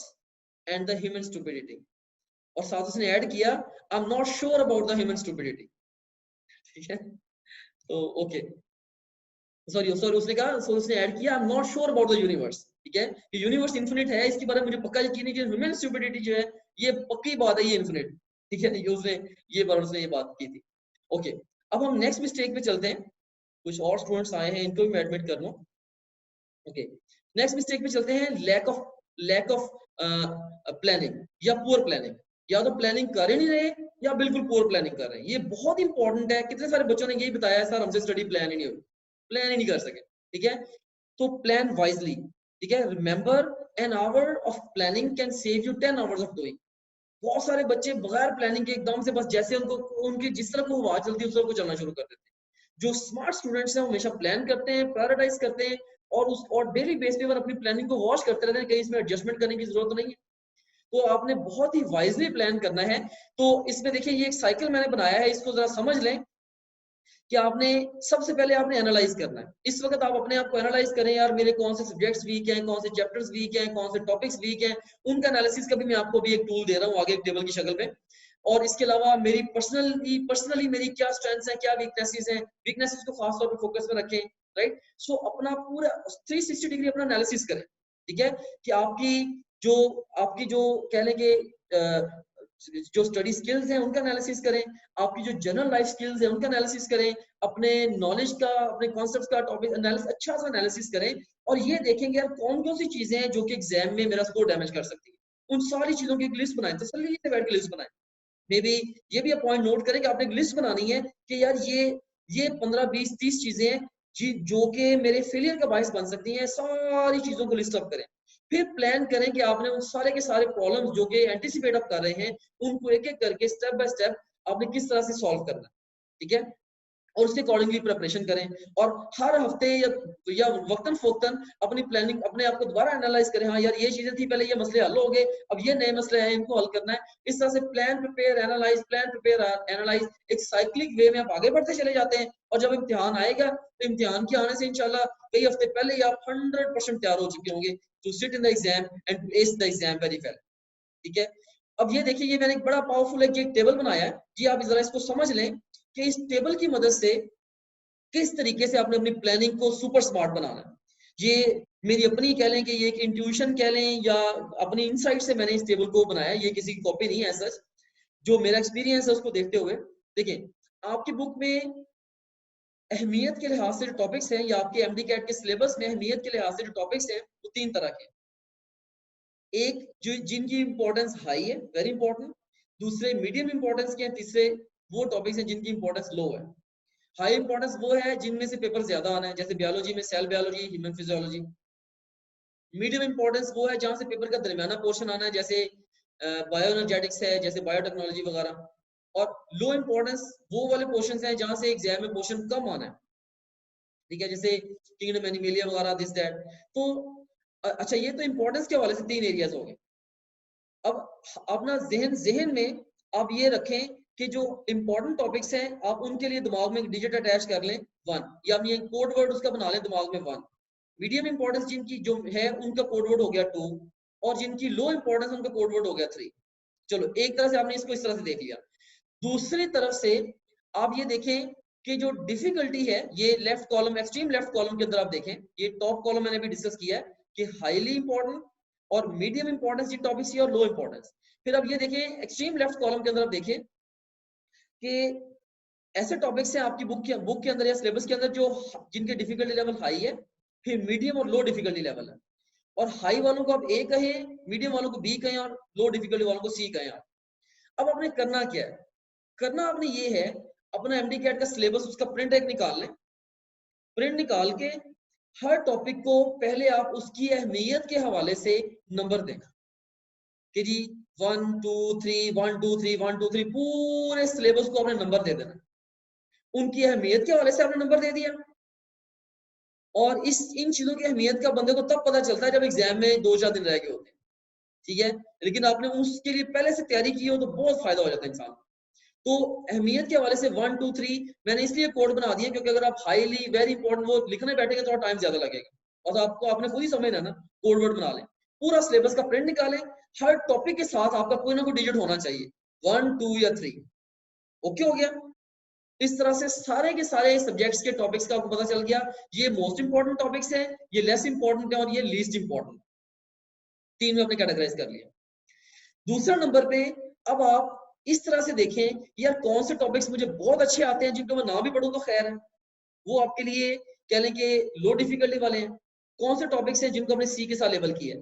and the human stupidity. और साथ उसने ऐड किया, I'm not sure about the human stupidity. ठीक है, तो ओके सॉरी उसने कहा, उसने ऐड किया, आई am not sure about the universe, ठीक है। ये यूनिवर्स इन्फिनिट है, इसके बारे में मुझे पक्का यकीन है कि ह्यूमन स्टुपिडिटी जो है ये पक्की बात है, ये इन्फिनिट, ठीक है। ये उसने ये बात की थी। ओके, अब हम नेक्स्ट मिस्टेक पे चलते हैं। कुछ और स्टूडेंट्स आए हैं, इनको भी मैं एडमिट कर लूं। ओके, नेक्स्ट मिस्टेक पे चलते हैं, लैक ऑफ प्लानिंग या पुअर प्लानिंग। या तो प्लानिंग कर ही नहीं रहे या बिल्कुल पुअर प्लानिंग कर रहे हैं। ये बहुत इंपॉर्टेंट है। कितने सारे बच्चों ने यही बताया सर हमसे स्टडी प्लान ही नहीं हुई, प्लान ही नहीं कर सके, ठीक है। तो प्लान वाइजली, ठीक है। Remember an hour of planning can save you 10 hours of doing. बहुत सारे बच्चे बगैर प्लानिंग के एकदम से बस जैसे उनकी जिस तरफ वो आवाज चलती है उस तरफ को चलना शुरू कर देते हैं। जो स्मार्ट स्टूडेंट्स हैं वो हमेशा प्लान करते हैं, प्रायोरिटाइज करते हैं, और डेली बेस पे अपनी प्लानिंग को वॉच करते रहते हैं, कहीं इसमें एडजस्टमेंट करने की जरूरत नहीं है। तो आपने बहुत ही वाइजली प्लान करना है। तो इसमें देखिए ये एक साइकिल मैंने बनाया है, इसको जरा समझ लें कि आपने सबसे पहले आपने एनालाइज करना है। इस वक्त आप अपने आप को एनालाइज करें, यार मेरे कौन से सब्जेक्ट्स वीक हैं, कौन से चैप्टर्स वीक हैं, कौन से टॉपिक्स वीक हैं, उनका एनालिसिस का भी मैं आपको भी एक टूल दे रहा हूँ आगे एक टेबल की शक्ल में। और इसके अलावा मेरी पर्सनली मेरी क्या स्ट्रेंथ्स हैं, क्या वीकनेसेस हैं, वीकनेसेस को खास तौर पे फोकस में रखें, राइट। सो अपना पूरा 360 डिग्री अपना एनालिसिस करें, ठीक है, कि आपकी जो कह लेंगे जो स्टडी स्किल्स हैं उनका एनालिसिस करें, आपकी जो जनरल लाइफ स्किल्स है उनका एनालिसिस करें, अपने नॉलेज का, अपने कॉन्सेप्ट्स का टॉपिक एनालिसिस, अच्छा सा एनालिसिस करें, और ये देखेंगे यार कौन कौन सी चीजें हैं जो कि एग्जाम में मेरा स्कोर डैमेज कर सकती है। उन सारी चीजों की एक लिस्ट बनाएं, तसल्ली से बैठ के लिस्ट बनाएं। मे बी ये भी पॉइंट नोट करें कि आपने एक लिस्ट बनानी है कि यार ये 15 20 30 चीजें हैं जो कि मेरे फेलियर का बायस बन सकती हैं। सारी चीजों को लिस्ट अप करें, फिर प्लान करें कि आपने उन सारे के सारे प्रॉब्लम्स जो कि एंटिसिपेट आप कर रहे हैं उनको एक एक करके स्टेप बाय स्टेप आपने किस तरह से सॉल्व करना है, ठीक है, और उसके अकॉर्डिंगली प्रिपरेशन करें। और हर हफ्ते या वक्तन फोक्तन अपनी प्लानिंग, अपने आप को दोबारा एनालाइज करें, हाँ यार ये चीजें थी पहले, ये मसले हल हो गए, अब ये नए मसले हैं, इनको हल करना है। इस तरह से प्लान प्रिपेयर एनालाइज एक साइक्लिक वे में आप आगे बढ़ते चले जाते हैं, और जब इम्तिहान आएगा तो इम्तिहान के आने से इंशाल्लाह कई हफ्ते पहले ही आप 100% तैयार हो चुके होंगे to sit in the exam and ace the exam very well, ठीक है। अब ये देखिए, ये मैंने एक बड़ा पावरफुल एक टेबल बनाया है जी, आप जरा इसको समझ लें कि इस टेबल की मदद से किस तरीके से आपने अपनी प्लानिंग को सुपर स्मार्ट बनाना है। ये मेरी अपनी कह लें कि ये एक इंट्यूशन कह लें या अपनी इनसाइट से मैंने इस टेबल को बनाया, ये किसी की कॉपी नहीं है सच, जो मेरा एक्सपीरियंस है उसको देखते हुए। देखिए, आपकी बुक में अहमियत के लिहाज से जो टॉपिक्स हैं या आपके एमडी कैट के सिलेबस में अहमियत के लिहाज से जो टॉपिक्स हैं वो 3 तरह के। एक जो जिनकी इंपॉर्टेंस हाई है, वेरी इंपॉर्टेंट, दूसरे मीडियम इंपॉर्टेंस के हैं, तीसरे वो टॉपिक्स हैं जिनकी इंपॉर्टेंस लो है। हाई इंपॉर्टेंस वो है जिनमें से पेपर ज्यादा आना है, जैसे बायोलॉजी में cell biology, human physiology. Medium importance वो है जहां से पेपर का दरमियाना पोर्शन आना है, जैसे बायोएनर्जेटिक्स है, जैसे बायोटेक्नोलॉजी वगैरह। और लो इंपॉर्टेंस वो वाले पोर्शन हैं जहां से एग्जाम में पोर्शन कम आना है, ठीक है, जैसे किंगडम एनिमलिया वगैरह, दिस दैट। तो अच्छा, ये तो इंपॉर्टेंस के हवाले से 3 एरियाज हो गए। अब अपना जहन में आप ये रखें कि जो इंपॉर्टेंट टॉपिक्स हैं आप उनके लिए दिमाग में एक डिजिट अटैच कर लें 1, या अपनी कोड वर्ड उसका बना लें दिमाग में 1। मीडियम इंपॉर्टेंस जिनकी जो है उनका कोड वर्ड हो गया 2, और जिनकी लो इंपॉर्टेंस उनका कोड वर्ड हो गया 3। चलो, एक तरह से आपने इसको इस तरह से देख लिया। दूसरी तरफ से आप ये देखें कि जो डिफिकल्टी है, ये left column, extreme left column के अंदर आप देखें, ये टॉप कॉलम मैंने भी डिस्कस किया है कि हाईली इंपॉर्टेंट और मीडियम इंपॉर्टेंस की टॉपिक्स है और लो इंपॉर्टेंस। फिर अब ये देखें एक्सट्रीम लेफ्ट कॉलम के अंदर आप देखें कि ऐसे टॉपिक्स हैं आपकी बुक के अंदर या सिलेबस के अंदर जो जिनके डिफिकल्टी लेवल हाई है, फिर मीडियम और लो डिफिकल्टी लेवल है। और हाई वालों को आप ए कहें, मीडियम वालों को बी कहें और लो डिफिकल्टी वालों को सी कहें। अब आपने करना क्या है? करना आपने ये है, अपना एमडी कैट का सिलेबस उसका प्रिंट एक निकाल लें। प्रिंट निकाल के हर टॉपिक को पहले आप उसकी अहमियत के हवाले से नंबर दें कि जी 1 2 3 1 2 3 1 2 3, पूरे सिलेबस को आपने नंबर दे देना। उनकी अहमियत के हवाले से आपने नंबर दे दिया। और इन चीजों की अहमियत का बंदे को तब पता चलता है जब एग्जाम में 2-4 दिन रह गए होते हैं, ठीक है। लेकिन आपने उसके लिए पहले से तैयारी की हो तो बहुत फायदा हो जाता है इंसान। तो अहमियत के हवाले से 1 2 3 मैंने इसलिए कोड बना दिया क्योंकि अगर आप हाईली वेरी इंपॉर्टेंट वो लिखने बैठेंगे तो टाइम ज्यादा लगेगा, और तो आपको आपने खुद ही समझना ना, कोड वर्ड बना लें, पूरा सिलेबस का प्रिंट निकालें, हर टॉपिक के साथ आपका कोई ना कोई डिजिट होना चाहिए, 1 2 या 3। ओके हो गया? इस तरह से सारे के सारे सब्जेक्ट्स के टॉपिक्स का आपको पता चल गया, ये मोस्ट इंपॉर्टेंट टॉपिक्स हैं, ये लेस इंपॉर्टेंट है और ये लीस्ट इंपॉर्टेंट। 3 में आपने कैटेगराइज कर लिया। दूसरा नंबर पे अब आप इस तरह से देखें, यार कौन से टॉपिक्स मुझे बहुत अच्छे आते हैं जिनको मैं ना भी पढ़ूं तो खैर है, वो आपके लिए कह लें कि लो डिफिकल्टी वाले हैं। कौन से टॉपिक्स हैं जिनको हमने सी के साथ लेवल किया है।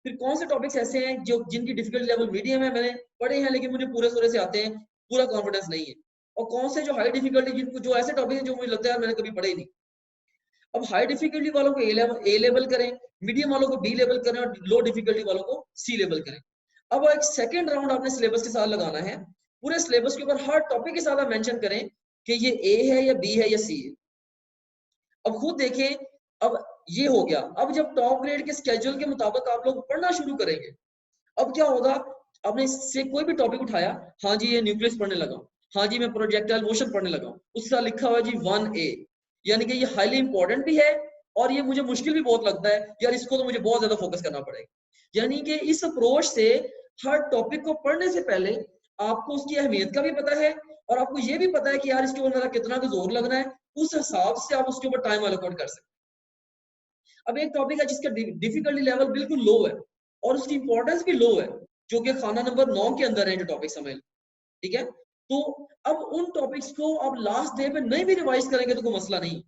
फिर कौन से टॉपिक्स ऐसे हैं जो जिनकी डिफिकल्टी लेवल मीडियम है, मैंने पढ़े हैं लेकिन मुझे पूरे सूरे से आते हैं, पूरा कॉन्फिडेंस नहीं है। और कौन से जो हाई डिफिकल्टी, जिनको जो ऐसे टॉपिक हैं जो मुझे लगता है मैंने कभी पढ़े ही नहीं। अब हाई डिफिकल्टी वालों को ए लेवल करें, मीडियम वालों को बी लेवल करें और लो डिफिकल्टी वालों को सी लेवल करें। अब एक सेकंड राउंड आपने सिलेबस के साथ लगाना है। पूरे सिलेबस के ऊपर हर टॉपिक के साथ आप मेंशन करें कि ये ए है या बी है या सी है। अब खुद देखें, अब ये हो गया। अब जब टॉप ग्रेड के स्केड्यूल के मुताबिक आप लोग पढ़ना शुरू करेंगे, अब क्या होगा, आपने इससे कोई भी टॉपिक उठाया, हाँ जी ये न्यूक्लियस पढ़ने लगा, हाँ जी मैं प्रोजेक्टाइल मोशन पढ़ने लगा, उसके साथ लिखा हुआ जी 1A, यानी कि ये हाईली इंपॉर्टेंट भी है और ये मुझे मुश्किल भी बहुत लगता है, यार इसको तो मुझे बहुत ज्यादा फोकस करना पड़ेगा। यानी कि इस अप्रोच से हर टॉपिक को पढ़ने से पहले आपको उसकी अहमियत का भी पता है और आपको ये भी पता है कि यार इसके ऊपर मेरा कितना तो जोर लगना है, उस हिसाब से आप उसके ऊपर टाइम अलोकेट कर सकते हैं। अब एक टॉपिक है जिसका डिफिकल्टी लेवल बिल्कुल लो है और उसकी इंपॉर्टेंस भी लो है, जो कि खाना नंबर 9 के अंदर है जो टॉपिक समझ, ठीक है। तो अब उन टॉपिक्स को आप लास्ट डे पे नहीं भी रिवाइज करेंगे तो कोई मसला नहीं,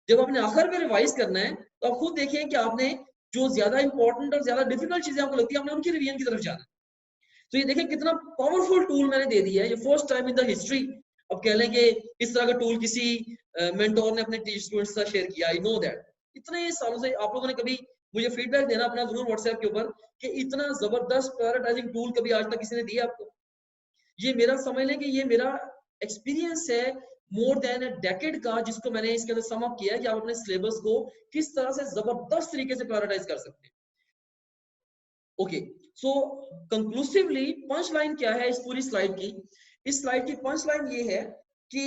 जब आपने आखिर में रिवाइज करना है तो आप खुद देखें कि आपने जो ज्यादा इंपॉर्टेंट और ज्यादा डिफिकल्ट चीजें आपको लगती है आपने उनकी रिवीजन की तरफ जाना है। तो ये देखें कितना पावरफुल टूल मैंने दे दिया है, ये first time in the history. अब कह लें कि इस तरह का टूल किसी मेंटोर ने अपने स्टूडेंट्स के साथ शेयर किया, आई नो दैट। इतने सालों से आप लोगों ने कभी मुझे फीडबैक देना अपना जरूर व्हाट्सएप के ऊपर कि इतना जबरदस्त प्रायोरिटाइजिंग टूल कभी आज तक किसी ने दिया आपको। ये मेरा समझ लें कि ये मेरा एक्सपीरियंस है मोर देन अ डेकेड का, जिसको मैंने इसके अंदर सम अप किया है कि आप अपने सिलेबस को किस तरह से जबरदस्त तरीके से प्रायोरिटाइज कर सकते हैं। ओके, सो कंक्लूसिवली पंच लाइन क्या है इस पूरी स्लाइड की? इस स्लाइड की पंच लाइन ये है कि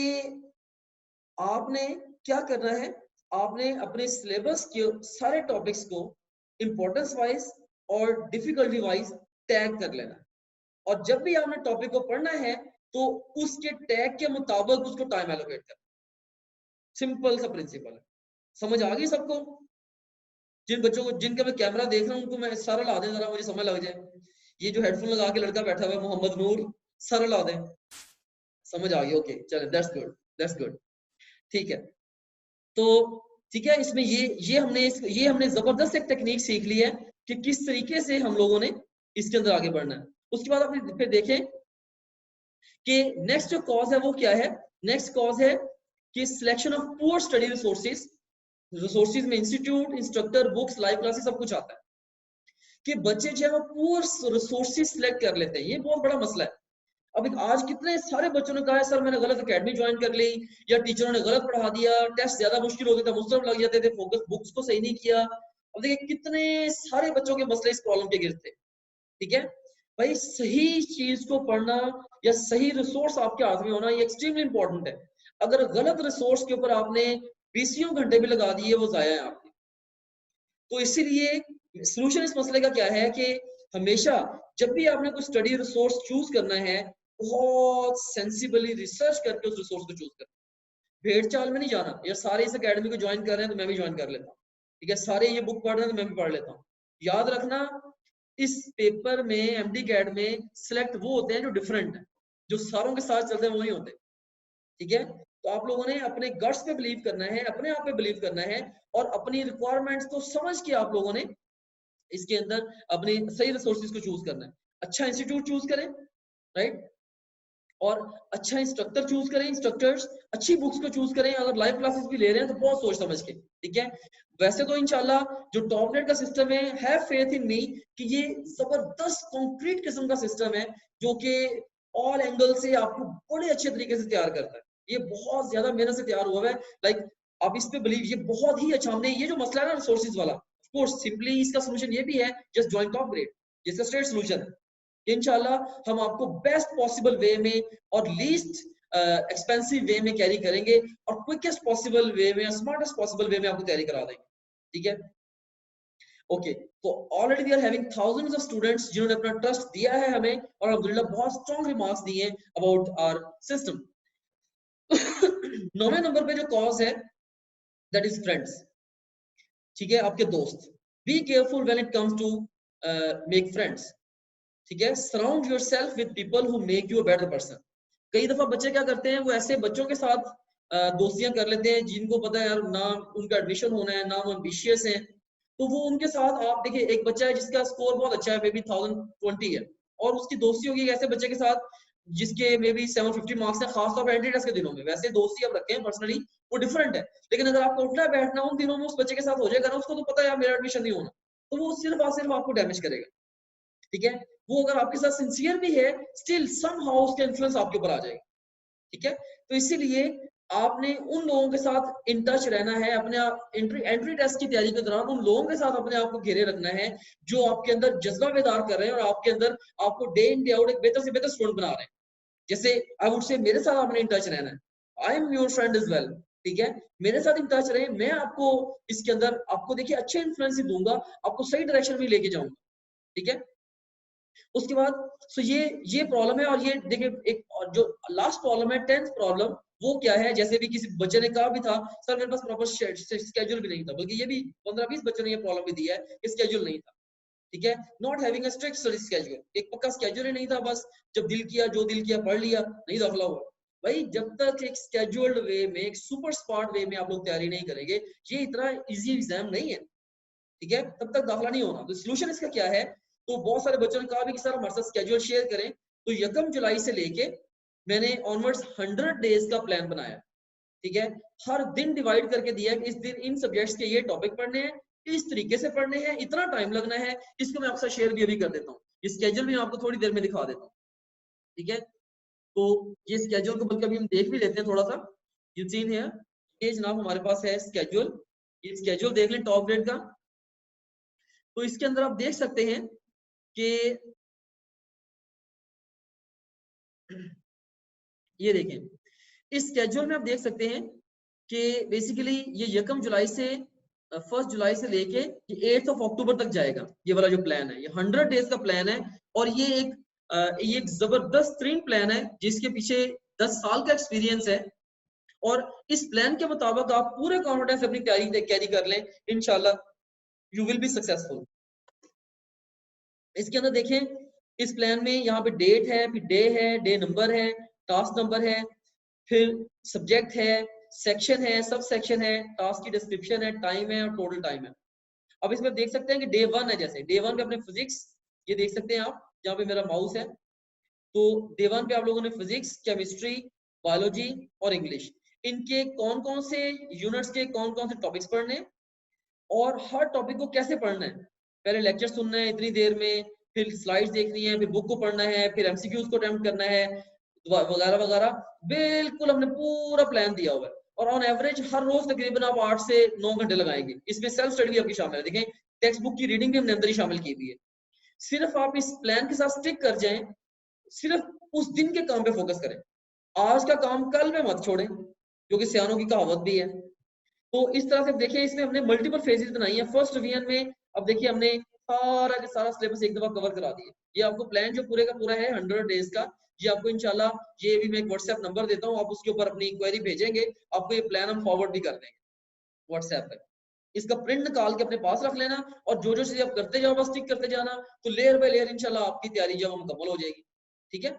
आपने क्या करना है, आपने अपने सिलेबस के सारे टॉपिक्स को इंपॉर्टेंस वाइज और डिफिकल्टी वाइज टैग कर लेना, और जब भी आपने टॉपिक को पढ़ना है तो उसके टैग के मुताबिक उसको टाइम एलोकेट करना। सिंपल सा प्रिंसिपल है, समझ आ गई सबको? जिन बच्चों को जिनका मैं कैमरा देख रहा हूं उनको मैं सारा ला दें जरा, मुझे समझ लग जाए। ये जो हेडफोन लगा के लड़का बैठा हुआ है मोहम्मद नूर, सारा ला दें, समझ आ गई? ओके चलो, दैट्स गुड, दैट्स गुड, ठीक है। तो ठीक है, इसमें ये हमने जबरदस्त एक टेक्निक सीख ली है कि किस तरीके से हम लोगों ने इसके अंदर आगे बढ़ना है। उसके बाद आप फिर देखें कि नेक्स्ट जो कॉज है वो क्या है। नेक्स्ट कॉज है कि selection of poor study resources. Resources में institute, instructor, books, live classes सब कुछ आता है कि बच्चे जो है वो पुअर रिसोर्सेज सिलेक्ट कर लेते हैं। ये बहुत बड़ा मसला है। अब आज कितने सारे बच्चों ने कहा है सर मैंने गलत एकेडमी ज्वाइन कर ली, या टीचरों ने गलत पढ़ा दिया, टेस्ट ज्यादा मुश्किल होते थे, मुस्तरफ लग जाते थे, फोकस बुक्स को सही नहीं किया। अब देखिए कितने सारे बच्चों के मसले इस प्रॉब्लम के गिरते, ठीक है। भाई सही चीज को पढ़ना या सही रिसोर्स आपके हाथ में होना ये एक्सट्रीमली इंपॉर्टेंट है। अगर गलत रिसोर्स के ऊपर आपने 20 घंटे भी लगा दिए वो जाया है आपके। तो इसीलिए सोल्यूशन इस मसले का क्या है कि हमेशा जब भी आपने कोई स्टडी रिसोर्स चूज करना है, बहुत सेंसिबली रिसर्च करके उस रिसोर्स को चूज करना। भेड़ चाल में नहीं जाना यार सारे इस एकेडमी को ज्वाइन कर रहे हैं तो मैं भी ज्वाइन कर लेता हूँ, ठीक है, सारे ये बुक पढ़ रहे हैं तो मैं भी पढ़ लेता हूँ। याद रखना इस पेपर में एमडी कैट में सिलेक्ट वो होते हैं जो डिफरेंट है, जो सारों के साथ चलते हैं वो नहीं होते, ठीक है। तो आप लोगों ने अपने गट्स पे बिलीव करना है, अपने आप पे बिलीव करना है, और अपनी रिक्वायरमेंट्स को समझ के आप लोगों ने इसके अंदर अपने सही रिसोर्सेज को चूज करना है। अच्छा इंस्टीट्यूट चूज करें, राइट, और अच्छा इंस्ट्रक्टर चूज करें, इंस्ट्रक्टर्स, अच्छी बुक्स को चूज करें। अगर लाइव क्लासेस भी ले रहे हैं तो बहुत सोच समझ के, ठीक है। वैसे तो इंशाल्लाह जो टॉपनेट का सिस्टम है फेथ इन मी कि ये जबरदस्त कंक्रीट किस्म का सिस्टम है जो कि ऑल एंगल से आपको बड़े अच्छे तरीके से तैयार करता है। ये बहुत ज्यादा मेहनत से तैयार हुआ है, लाइक आप इस पे बिलीव, ये बहुत ही अच्छा। हमने ये जो मसला है ना रिसोर्सेज वाला, ऑफ कोर्स सिंपली इसका सोल्यूशन ये भी है जस्ट ज्वाइन टॉप ग्रेड, जिसका स्ट्रेट सोल्यूशन है। इंशाल्लाह हम आपको बेस्ट पॉसिबल वे में और लीस्ट एक्सपेंसिव वे में कैरी करेंगे और क्विकेस्ट पॉसिबल वे में, स्मार्टेस्ट पॉसिबल वे में आपको तैयारी करा देंगे, ठीक है। ओके, तो already we are having thousands of students जिन्होंने अपना ट्रस्ट दिया है हमें, और अल्हम्दुलिल्लाह बहुत स्ट्रॉन्ग रिमार्क्स दिए हैं अबाउट आवर सिस्टम। 9वें नंबर पे जो कॉज है दैट इज फ्रेंड्स, ठीक है, आपके दोस्त। Be careful when it comes to make friends, ठीक है। Surround yourself with people who make you a better person. कई दफा बच्चे क्या करते हैं, वो ऐसे बच्चों के साथ दोस्तियां कर लेते हैं जिनको पता है यार ना उनका एडमिशन होना है, ना वो एम्बिशियस हैं, तो वो उनके साथ, आप देखिए एक बच्चा है जिसका स्कोर बहुत अच्छा है, मे बी 1020 है, और उसकी दोस्ती होगी एक ऐसे बच्चे के साथ जिसके मे बी 750 मार्क्स है, खासतौर पर एंट्री टेस्ट के दिनों में। वैसे दोस्ती आप रखें पर्सनली, वो डिफरेंट है, लेकिन अगर आपको उठना बैठना उन दिनों में उस बच्चे के साथ हो जाएगा ना, उसको तो पता है यार मेरा एडमिशन नहीं होना, तो वो सिर्फ और सिर्फ आपको डैमेज करेगा, ठीक है। वो अगर आपके साथ सिंसियर भी है, स्टिल समहाउ उसका इन्फ्लुएंस आपके ऊपर आ जाएगा, ठीक है। तो इसीलिए आपने उन लोगों के साथ इन टच रहना है, अपने एंट्री टेस्ट की तैयारी के दौरान उन लोगों के साथ अपने आप को घेरे रखना है जो आपके अंदर जज्बा बेदार कर रहे हैं और आपके अंदर आपको डे इन डे आउट एक बेहतर से बेहतर स्टूडेंट बना रहे हैं। जैसे आई वुड से मेरे साथ आपने इन टच रहना है, I am your friend is well, ठीक है, मेरे साथ इन टच रहे, मैं आपको इसके अंदर आपको देखिए अच्छे इन्फ्लुएंस दूंगा, आपको सही डायरेक्शन में लेके जाऊंगा, ठीक है। उसके बाद ये प्रॉब्लम है। और ये देखिए एक और जो लास्ट प्रॉब्लम है 10th प्रॉब्लम, वो क्या है, जैसे भी किसी बच्चे ने कहा भी था सर मेरे पास प्रॉपर स्केड्यूल भी नहीं था, बल्कि ये भी 15-20 बच्चों ने ये प्रॉब्लम भी दिया है कि स्केड्यूल नहीं था। ठीक है, not having a strict study schedule, एक पक्का स्केड्यूल ही नहीं था, बस जब दिल किया जो दिल किया पढ़ लिया, नहीं दाखिला हुआ। भाई जब तक एक स्केड्यूल्ड वे में, एक सुपर स्मार्ट वे में आप लोग तैयारी नहीं करेंगे, ये इतना इजी एग्जाम नहीं है, ठीक है, तब तक दाखिला नहीं होना। तो सोल्यूशन इसका क्या है, तो बहुत सारे बच्चों ने कहा भी कि सर हमारे साथ स्केड्यूल शेयर करें, तो 1 जुलाई से लेके मैंने ऑनवर्ड्स 100 डेज का प्लान बनाया, ठीक है, हर दिन डिवाइड करके दिया है कि इस दिन इन सब्जेक्ट्स के ये टॉपिक पढ़ने हैं, इस तरीके से पढ़ने हैं, इतना टाइम लगना है। इसको मैं आपसे शेयर भी अभी कर देता हूँ, ये स्केड्यूल भी आपको थोड़ी देर में दिखा देता हूँ, ठीक है। तो ये स्केड्यूल को बल्कि अभी हम देख भी लेते हैं थोड़ा सा। यू सीन हियर, ये जनाब हमारे पास है स्केड्यूल, ये स्केड्यूल देख लें टॉप ग्रेड का। तो इसके अंदर आप देख सकते हैं कि ये देखें, इस स्केड्यूल में आप देख सकते हैं कि बेसिकली ये 1 जुलाई से 1 जुलाई से लेके 8 अक्टूबर तक जाएगा, ये वाला जो प्लान है, ये 100 डेज का प्लान है। और ये एक जबरदस्त तरीन प्लान है जिसके पीछे 10 साल का एक्सपीरियंस है। और इस प्लान के मुताबिक आप पूरे कॉन्फिडेंस अपनी तैयारी कैरी कर लें, इंशाल्लाह यू विल बी सक्सेसफुल। इसके अंदर देखें, इस प्लान में यहाँ पे डेट है, फिर डे नंबर है, टास्क नंबर है, फिर सब्जेक्ट है, सेक्शन है, सब सेक्शन है, टास्क की डिस्क्रिप्शन है, टाइम है और टोटल टाइम है। अब इसमें देख सकते हैं कि डे 1 है, जैसे डे 1 पे अपने फिजिक्स, ये देख सकते हैं आप जहाँ पे मेरा माउस है। तो डे 1 पे आप लोगों ने फिजिक्स, केमिस्ट्री, बायोलॉजी और इंग्लिश, इनके कौन कौन से यूनिट्स के कौन कौन से टॉपिक्स पढ़ने हैं और हर टॉपिक को कैसे पढ़ना है। पहले लेक्चर सुनना है इतनी देर में, फिर स्लाइड्स देखनी है, फिर बुक को पढ़ना है, फिर एमसीक्यूज को अटेम्प्ट करना है, वगैरह वगैरह। बिल्कुल हमने पूरा प्लान दिया हुआ है। और ऑन एवरेज हर रोज तकरीबन आप 8 से 9 घंटे लगाएंगे। इसमें सेल्फ स्टडी भी आपकी शामिल है, देखें टेक्स्ट बुक की रीडिंग भी हमने अंदर ही शामिल की हुई है। सिर्फ आप इस प्लान के साथ स्टिक कर जाएं, सिर्फ उस दिन के काम पे फोकस करें, आज का काम कल में मत छोड़ें, क्योंकि सियानों की कहावत भी है। तो इस तरह से देखिए इसमें हमने मल्टीपल फेजेस बनाई है। फर्स्ट रिवीजन में अब देखिए हमने सारा का सारा सिलेबस एक दफा कवर करा दिया। ये आपको प्लान जो पूरे का पूरा है 100 डेज का, ये आपको इंशाल्लाह, ये भी मैं एक व्हाट्सएप नंबर देता हूँ, आप उसके ऊपर अपनी इंक्वायरी भेजेंगे, आपको ये प्लान हम फॉरवर्ड भी कर देंगे व्हाट्सएप पे। इसका प्रिंट निकाल के अपने पास रख लेना और जो जो चीजें आप करते जाओ बस टिक करते जाना, तो लेयर बाय लेयर इंशाल्लाह आपकी तैयारी जब मुकम्मल हो जाएगी, ठीक है।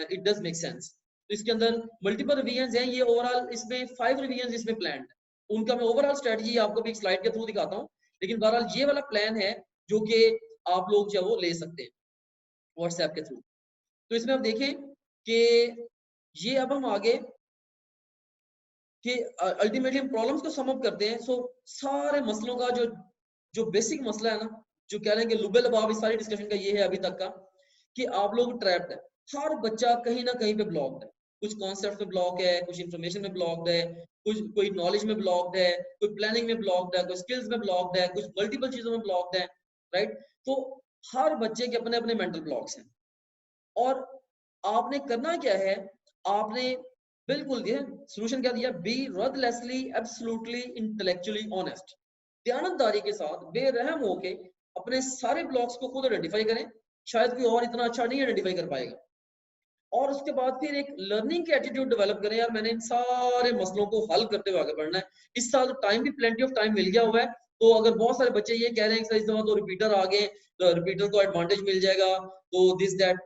It does make sense. तो इसके अंदर मल्टीपल रिवीजन हैं, ये ओवरऑल इसमें 5 रिवीजन इसमें प्लान, उनका मैं ओवरऑल स्ट्रेटजी आपको भी एक स्लाइड के थ्रू दिखाता हूँ। लेकिन बहरहाल ये वाला प्लान है जो कि आप लोग जो वो ले सकते हैं व्हाट्सएप के थ्रू। तो इसमें आप देखें कि ये अब हम आगे कि अल्टीमेटली हम प्रॉब्लम्स को सम अप करते हैं। सो सारे मसलों का जो बेसिक मसला है ना, जो कह रहे हैं कि लुबे लबाब इस सारी डिस्कशन का ये है अभी तक का, कि आप लोग ट्रैप्ड है। हर बच्चा कहीं ना कहीं पे ब्लॉक्ड है, कुछ कॉन्सेप्ट में ब्लॉक है, कुछ इंफॉर्मेशन में ब्लॉक्ड है, कुछ कोई नॉलेज में ब्लॉक्ड है, कोई प्लानिंग में ब्लॉक्ड है, कोई स्किल्स में ब्लॉक्ड है, कुछ मल्टीपल चीजों में ब्लॉक्ड है, राइट। तो हर बच्चे के अपने अपने मेंटल ब्लॉक्स हैं। और आपने करना क्या है, आपने बिल्कुल दिया सोल्यूशन क्या दिया, बी रथलेसली एब्सोल्युटली इंटेलेक्चुअली ऑनेस्ट, दयानतदारी के साथ बेरहम होके अपने सारे ब्लॉक्स को खुद आइडेंटिफाई करें, शायद कोई और इतना अच्छा नहीं आइडेंटिफाई कर पाएगा। और उसके बाद फिर एक लर्निंग की एटीट्यूड डेवलप करें, यार मैंने इन सारे मसलों को हल करते हुए आगे बढ़ना है। इस साल तो टाइम भी प्लेंटी ऑफ टाइम मिल गया हुआ है। तो अगर बहुत सारे बच्चे ये कह रहे हैं कि इस दफा तो रिपीटर आ गए, तो रिपीटर को एडवांटेज मिल जाएगा, तो दिस दैट,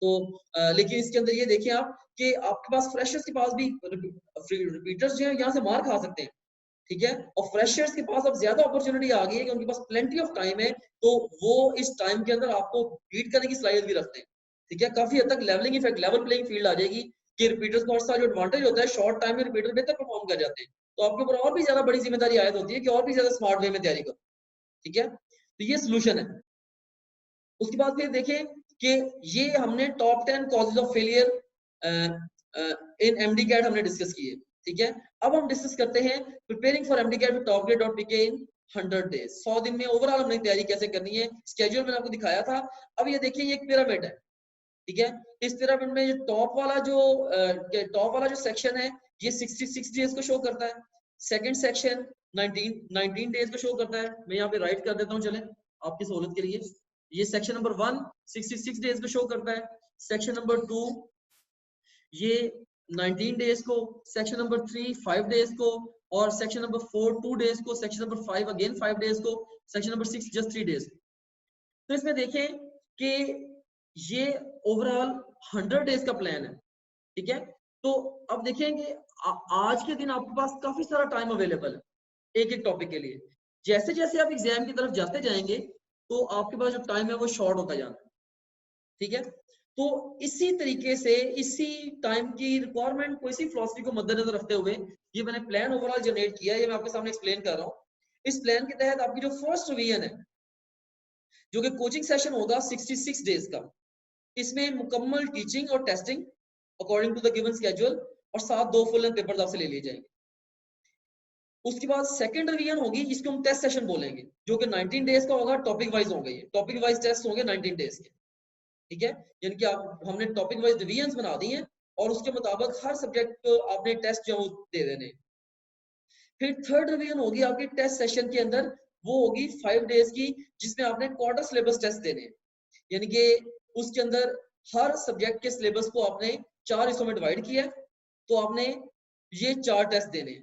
तो लेकिन इसके अंदर ये देखिए आप कि आपके पास फ्रेशर्स के पास भी रिपीटर्स जो है यहाँ से मार खा सकते हैं, ठीक है। और फ्रेशर्स के पास अब ज्यादा अपॉर्चुनिटी आ गई है कि उनके पास प्लेंटी ऑफ टाइम है, तो वो इस टाइम के अंदर आपको बीट करने की सलाहियत भी रखते हैं, ठीक है। काफी हद तक levelling effect, level playing field आ जाएगी कि रिपीटर्स को जो एडवांटेज होता है, शॉर्ट टाइम में रिपीटर बेहतर परफॉर्म कर जाते हैं, तो आपके ऊपर और भी ज्यादा बड़ी जिम्मेदारी आयद होती है कि और भी ज्यादा स्मार्ट वे में तैयारी करो, ठीक है। तो ये सोल्यूशन है। उसके बाद फिर देखें कि ये हमने top 10 causes of failure in MD CAT हमने डिस्कस किए, ठीक है। अब हम डिस्कस करते हैं preparing for MD CAT with top grade dot PK in 100 days, 100 दिन में ओवरऑल हमने तैयारी कैसे करनी है, स्केड्यूल मैंने आपको दिखाया था। अब ये देखिए ये एक पिरामिड है, ठीक है। इस पिरामिड में ये टॉप वाला जो सेक्शन है ये 66 डेज को शो करता है, सेकंड सेक्शन 19 डेज को शो करता है। मैं यहाँ पे राइट कर देता हूँ, चले आपकी सहूलत के लिए, ये सेक्शन नंबर 1 66 डेज को शो करता है, सेक्शन नंबर 2 ये 19 डेज को, सेक्शन नंबर 3 5 डेज को, और सेक्शन नंबर 4 2 डेज को, सेक्शन नंबर 5 अगेन 5 डेज को, सेक्शन नंबर 6 जस्ट 3 डेज। तो इसमें देखें कि ये ओवरऑल 100 डेज का प्लान है, ठीक है। तो अब देखें कि आज के दिन आपके पास काफी सारा टाइम अवेलेबल है एक एक टॉपिक के लिए। जैसे जैसे आप एग्जाम की तरफ जाते जाएंगे तो आपके पास जो टाइम है वो शॉर्ट होता जाना है, ठीक है। तो इसी तरीके से इसी टाइम की रिक्वायरमेंट को, इसी फिलॉसफी को मद्देनजर रखते हुए ये मैंने प्लान ओवरऑल जनरेट किया है, ये मैं आपके सामने एक्सप्लेन कर रहा हूँ। इस प्लान के तहत आपकी जो फर्स्ट रिवीजन है, जो कि कोचिंग सेशन होगा 66 डेज का, इसमें मुकम्मल टीचिंग और testing according to the given schedule, और साथ 2 फुल लेंथ पेपर्स आपसे ले लिए जाएंगे। उसके बाद सेकंड रिवीजन होगी, इसको हम टेस्ट सेशन बोलेंगे, जो कि 19 डेज का होगा, टॉपिक वाइज होंगे, ये टॉपिक वाइज टेस्ट होंगे 19 डेज के, ठीक है। यानी कि आप हमने टॉपिक वाइज डिवीजन बना दी हैं और उसके मुताबिक हर सब्जेक्ट को आपने टेस्ट जो दे देने। फिर थर्ड रिवीजन होगी आपकी टेस्ट सेशन के अंदर, वो होगी 5 डेज की, जिसमें आपने क्वार्टर सिलेबस टेस्ट देने, यानी कि उसके अंदर हर सब्जेक्ट के सिलेबस को आपने 4 हिस्सों में डिवाइड किया, तो आपने ये 4 टेस्ट देने,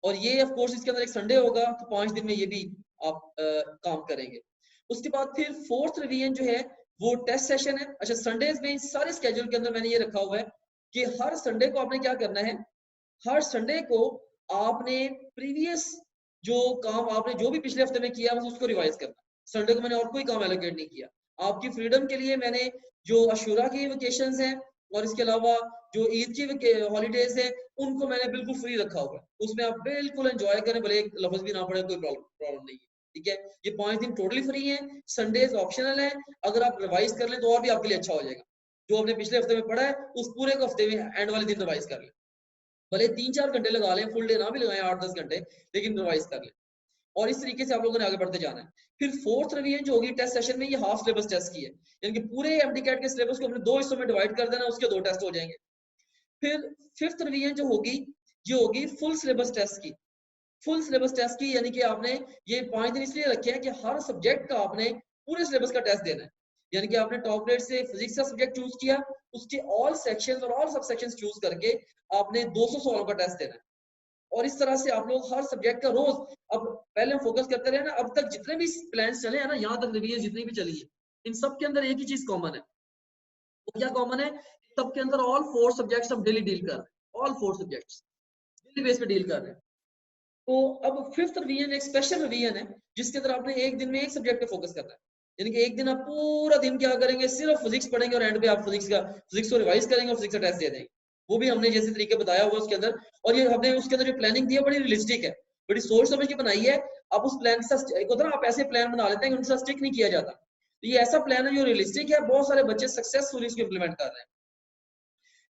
और ये ऑफ कोर्स इसके अंदर एक संडे होगा, तो 5 दिन में ये भी आप काम करेंगे। उसके बाद फिर फोर्थ रिवीजन जो है वो टेस्ट सेशन है। अच्छा, संडेज में सारे स्केड्यूल के अंदर मैंने ये रखा हुआ है कि हर संडे को आपने क्या करना है, हर संडे को आपने प्रीवियस जो काम आपने जो भी पिछले हफ्ते में किया बस उसको रिवाइज करना। संडे को मैंने और कोई काम एलोकेट नहीं किया। आपकी फ्रीडम के लिए मैंने जो अशूरा की वेकेशंस हैं और इसके अलावा जो ईद की हॉलीडेज हैं उनको मैंने बिल्कुल फ्री रखा हुआ है, उसमें आप बिल्कुल एंजॉय करें, भले एक लफ्ज भी ना पड़े, कोई प्रॉब्लम नहीं है, ठीक है। ये 5 दिन टोटली फ्री हैं, संडेज ऑप्शनल है, अगर आप रिवाइज कर लें तो और भी आपके लिए अच्छा हो जाएगा। जो आपने पिछले हफ्ते में पढ़ा है उस पूरे को हफ्ते में एंड वाले दिन रिवाइज कर लें, भले 3-4 घंटे लगा लें, फुल डे ना भी लगाएं 8-10 घंटे, लेकिन रिवाइज कर लें। और इस तरीके से आप लोगों ने आगे बढ़ते जाना है। फिर फोर्थ रिवीजन जो होगी टेस्ट सेशन में, ये हाफ सिलेबस टेस्ट की है, यानी कि पूरे एमडीकैट के सिलेबस को हमने 2 हिस्सों में डिवाइड कर देना, उसके 2 टेस्ट हो जाएंगे। फिर फिफ्थ रिवीजन जो होगी ये होगी फुल सिलेबस टेस्ट की। फुल सिलेबस टेस्ट की यानी कि आपने ये 5 दिन इसलिए रखे हैं कि हर सब्जेक्ट का आपने पूरे सिलेबस का टेस्ट देना है, यानी कि आपने टॉप ग्रेड से फिजिक्स का सब्जेक्ट चूज किया, उसके ऑल सेक्शंस और ऑल सब सेक्शंस चूज करके आपने 200 सवालों का टेस्ट देना है। और इस तरह से आप लोग हर सब्जेक्ट का रोज, अब पहले हम फोकस करते रहे ना, अब तक जितने भी प्लान चले हैं ना, यहाँ तक रिवीजन जितनी भी चली है, इन सब के अंदर एक ही चीज कॉमन है। वो क्या कॉमन है? सबके अंदर ऑल 4 सब्जेक्ट्स हम डेली डील कर रहे हैं, ऑल 4 सब्जेक्ट्स डेली बेस पे डील कर रहे हैं। तो अब फिफ्थ रिवीजन एक स्पेशल रिवीजन है, जिसके अंदर आपने एक दिन में एक सब्जेक्ट पे फोकस करना है, यानी कि एक दिन आप पूरा दिन क्या करेंगे, सिर्फ फिजिक्स पढ़ेंगे और एंड पे आप फिजिक्स को रिवाइज करेंगे और फिजिक्स का टेस्ट दे देंगे। वो भी हमने जैसे तरीके बताया हुआ उसके अंदर, और ये हमने उसके अंदर जो प्लानिंग दी है बड़ी रियलिस्टिक है, बड़ी सोच समझ के बनाई है। अब उस प्लान के साथ एक होता है ना, आप ऐसे प्लान बना लेते हैं कि उनके साथ स्टिक नहीं किया जाता, तो ये ऐसा प्लान है जो रियलिस्टिक है, बहुत सारे बच्चे सक्सेसफुली इसको इंप्लीमेंट कर रहे हैं।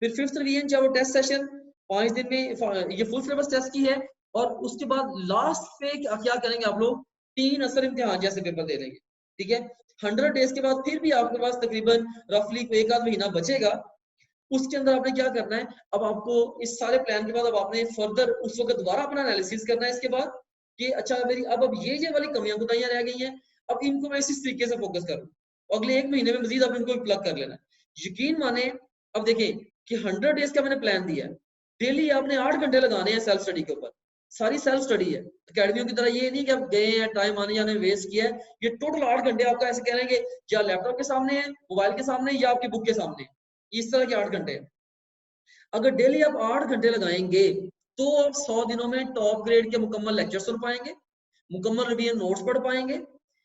फिर फिफ्थ रिवीजन चाहे वो टेस्ट सेशन 5 दिन में ये फुल सिलेबस टेस्ट की है, और उसके बाद लास्ट पे क्या करेंगे आप लोग, 3 असर इम्तिहान जैसे पेपर दे देंगे, ठीक है। 100 डेज के बाद फिर भी आपके पास तकरीबन रफली एक आध महीना बचेगा, उसके अंदर आपने क्या करना है, अब आपको इस सारे प्लान के बाद अब आपने फर्दर उस वक्त दोबारा अपना एनालिसिस करना है इसके बाद कि अच्छा मेरी अब ये वाली कमियां कुताहियां रह गई हैं, अब इनको मैं इस तरीके से फोकस करूं, अगले 1 महीने में मजीद आप इनको प्लग कर लेना। यकीन माने, अब देखिए कि 100 डेज का मैंने प्लान दिया है, डेली आपने 8 घंटे लगाने हैं सेल्फ स्टडी के ऊपर, सारी सेल्फ स्टडी है, अकेडमियों की तरह ये नहीं कि आप गए हैं टाइम आने जाने वेस्ट किया है, ये टोटल 8 घंटे आपका ऐसे कह रहे हैं कि या लैपटॉप के सामने है, मोबाइल के सामने, या आपकी बुक के सामने, इस तरह के 8 घंटे। अगर डेली आप 8 घंटे लगाएंगे तो आप 100 दिनों में टॉप ग्रेड के मुकम्मल लेक्चर सुन पाएंगे, मुकम्मल रिवीजन नोट्स पढ़ पाएंगे,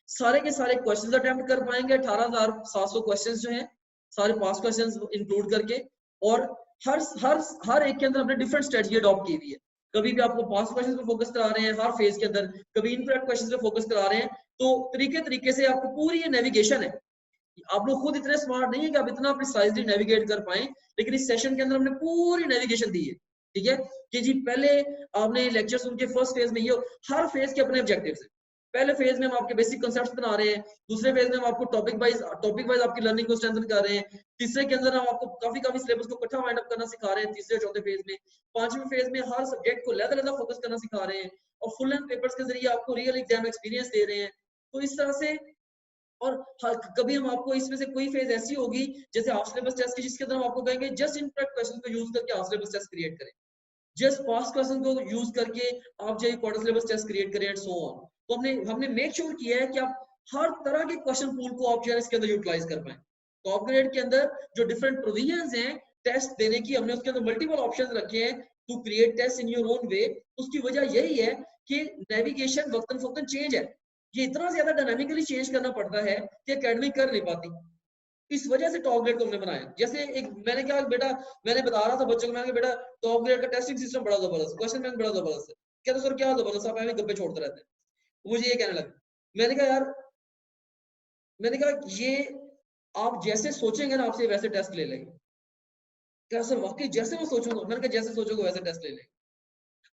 सारे के सारे क्वेश्चंस अटेम्प्ट कर पाएंगे, 18,700 क्वेश्चंस जो हैं सारे पास क्वेश्चंस इंक्लूड करके। और हर हर हर एक के अंदर हमने डिफरेंट स्ट्रेटजी अडॉप्ट की हुई है, कभी भी आपको पास क्वेश्चंस पे फोकस करा रहे हैं हर फेज के अंदर, कभी इनकरेक्ट क्वेश्चंस पे फोकस करा रहे हैं, तो तरीके से आपको पूरी ये नेविगेशन है। आप लोग खुद इतने स्मार्ट नहीं है कि आप इतना प्रिसाइजली नेविगेट कर पाए, लेकिन इस सेशन के अंदर हमने पूरी नेविगेशन दी है, ठीक है। कि जी पहले आपने लेक्चर सुन के फर्स्ट फेज में ये, हर फेज के अपने ऑब्जेक्टिव्स हैं। पहले फेज में हम आपके बेसिक कांसेप्ट्स बना रहे हैं, दूसरे फेज में हम आपको टॉपिक वाइज आपकी लर्निंग को स्ट्रेंथन कर रहे हैं, तीसरे के अंदर हम आपको काफी सिलेबस को इकट्ठा वाइंड अप करना सिखा रहे हैं तीसरे चौथे फेज में, पांचवें फेज में हर सब्जेक्ट को लहदा फोकस करना सिखा रहे हैं, और फुल लेंथ पेपर्स के जरिए आपको रियल एग्जाम एक्सपीरियंस दे रहे हैं। तो इस तरह से और कभी हम आपको इसमें से कोई फेज ऐसी होगी जैसे हाफ सिलेबस टेस्ट की, जिसके अंदर हम आपको कहेंगे जस्ट इनकरेक्ट क्वेश्चन को यूज करके हाफ सिलेबस टेस्ट क्रिएट करें, जस्ट पास्ट क्वेश्चन को यूज करके आप जो क्वार्टर सिलेबस टेस्ट क्रिएट करें एंड सो ऑन। तो हमने मेक श्योर किया है कि आप हर तरह के क्वेश्चन पूल को आप जो है इसके अंदर यूटिलाइज कर पाए। टॉप ग्रेड के अंदर जो डिफरेंट प्रोविजंस हैं टेस्ट देने की, हमने उसके अंदर मल्टीपल ऑप्शंस रखे हैं to create test in your own way. उसकी वजह यही है कि नेविगेशन वक्तन फक्तन चेंज है, ये इतना ज्यादा डायनामिकली चेंज करना पड़ता है कि एकेडमी कर नहीं पाती। इस वजह से टॉप ग्रेड को हमने बनाया। जैसे एक मैंने क्या बेटा, मैंने बता रहा था बच्चों को, मैंने बेटा टॉप ग्रेड का टेस्टिंग सिस्टम बड़ा जबरदस्त, क्वेश्चन बैंक बड़ा जबरदस्त है। कहते सर क्या जबरदस्त, आप ऐसे गप्पे छोड़ते रहते हैं। मुझे ये कहने लगा, मैंने कहा यार, मैंने कहा ये आप जैसे सोचेंगे ना आपसे वैसे टेस्ट ले लेंगे। क्या सर वाकई जैसे मैं सोचूंगा? मैंने कहा जैसे सोचोगे वैसे टेस्ट ले लेंगे।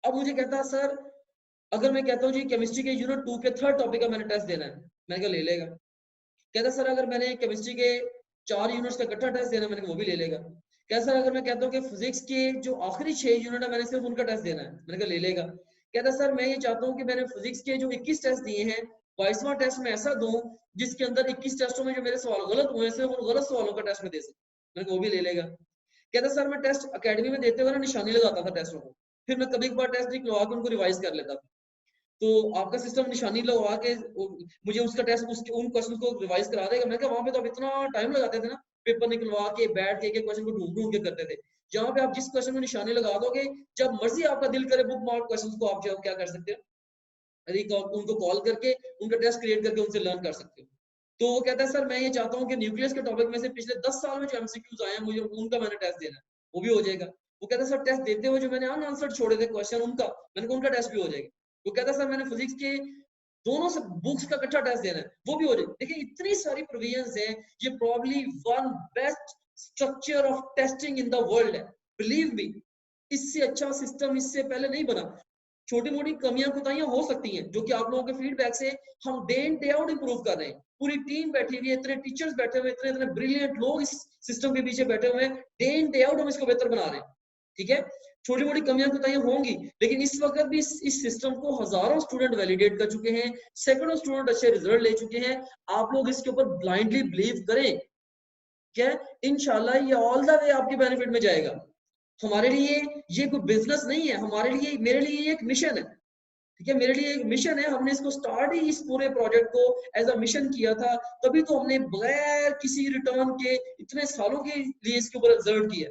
अब मुझे कहता सर अगर मैं कहता हूँ जी केमिस्ट्री के यूनिट 2 के थर्ड टॉपिक का मैंने टेस्ट देना है, मैंने कहा ले लेगा। कहता सर अगर मैंने केमिस्ट्री के 4 यूनिट्स का इकट्ठा टेस्ट देना है, मैंने कहा वो भी ले लेगा। कहता सर अगर मैं कहता हूँ कि फिजिक्स के जो आखिरी 6 यूनिट है मैंने सिर्फ उनका टेस्ट देना है, मैंने कहा ले लेगा। कहता सर मैं ये चाहता हूँ कि मैंने फिजिक्स के जो 21 टेस्ट दिए हैं 22वां टेस्ट में ऐसा दूं जिसके अंदर 21 टेस्टों में जो मेरे सवाल गलत हुए सिर्फ उन गलत सवालों का टेस्ट में दे सकूं, मैंने कहा वो भी ले लेगा। कहता सर मैं टेस्ट अकेडमी में देते हुए ना निशानी लगाता था टेस्टों को, फिर मैं कभी कभार टेस्ट निकलवा के उनको रिवाइज कर लेता था। तो आपका सिस्टम निशानी लगवा के मुझे उसका टेस्ट उसके उन क्वेश्चन को रिवाइज करा देगा। मैं कहा वहां पे तो आप इतना टाइम लगाते थे ना, पेपर निकलवा के बैठ के क्वेश्चन को ढूंढ ढूंढ के करते थे। जहां पे आप जिस क्वेश्चन में निशानी लगा दोगे, जब मर्जी आपका दिल करे बुक मार्क क्वेश्चन को आप जो क्या कर सकते हो, उनको कॉल करके उनका टेस्ट क्रिएट करके उनसे लर्न कर सकते हो। तो वो कहता है सर मैं ये चाहता हूँ कि न्यूक्लियस के टॉपिक में से पिछले 10 साल में जो एमसीक्यूज आए हैं मुझे उनका मैंने टेस्ट देना है, वो भी हो जाएगा। वो कहता है सर टेस्ट देते हुए जो मैंने अनआंसर्ड छोड़े थे क्वेश्चन उनका, मैंने कहा उनका टेस्ट भी हो जाएगा। वो कहता है सर मैंने फिजिक्स के दोनों से बुक्स का इकट्ठा टेस्ट देना है, वो भी हो जाएगा। देखिए इतनी सारी प्रोविजंस हैं, ये probably one best structure of testing in the world है, बिलीव मी। इससे अच्छा सिस्टम इससे पहले नहीं बना। छोटी मोटी कमियां कुताहियां हो सकती हैं जो कि आप लोगों के फीडबैक से हम day in day out improve कर रहे हैं। पूरी टीम बैठी हुई है, इतने टीचर्स बैठे हुए, इतने इतने ब्रिलियंट लोग इस सिस्टम के पीछे बैठे हुए हैं, डे इन डे आउट हम इसको बेहतर बना रहे हैं। ठीक है, छोटी मोटी कमियां कुताहियां होंगी, लेकिन इस वक्त भी इस सिस्टम को हजारों स्टूडेंट वैलिडेट कर चुके हैं, सैकड़ों स्टूडेंट अच्छे रिजल्ट ले चुके हैं। आप लोग इसके ऊपर ब्लाइंडली बिलीव करें, क्या इंशाल्लाह ये ऑल द वे आपके बेनिफिट में जाएगा। हमारे लिए ये कोई बिजनेस नहीं है, हमारे लिए मेरे लिए ये एक मिशन है। ठीक है, मेरे लिए एक मिशन है। हमने इसको स्टार्ट ही इस पूरे प्रोजेक्ट को एज अ मिशन किया था, तभी तो हमने बगैर किसी रिटर्न के इतने सालों के लिए इसके ऊपर रिजल्ट किया,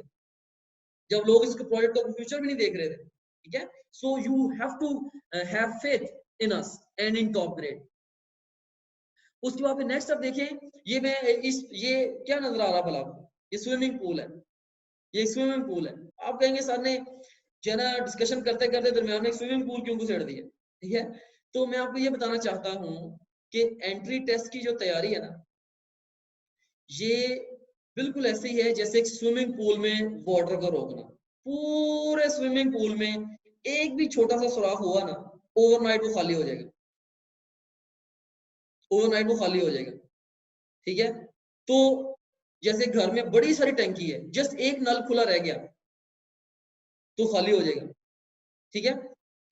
जब लोग इसके प्रोजेक्ट का फ्यूचर भी नहीं देख रहे थे। ठीक है, so you have to have faith in us and in top grade. उसके बाद नेक्स्ट आप देखें, ये मैं ये क्या नजर आ रहा भला आपको? ये स्विमिंग पूल है, ये स्विमिंग पूल है। आप कहेंगे सर ने जो है ना डिस्कशन करते करते दरमियान में स्विमिंग पूल क्यों घुसेड़ दिया? ठीक है, तो मैं आपको ये बताना चाहता हूँ कि एंट्री टेस्ट की जो तैयारी है ना, ये बिल्कुल ऐसे ही है जैसे एक स्विमिंग पूल में वाटर को रोकना। पूरे स्विमिंग पूल में एक भी छोटा सा सुराख हुआ ना, ओवरनाइट वो खाली हो जाएगा, ओवरनाइट वो खाली हो जाएगा। ठीक है, तो जैसे घर में बड़ी सारी टंकी है, जस्ट एक नल खुला रह गया तो खाली हो जाएगा। ठीक है,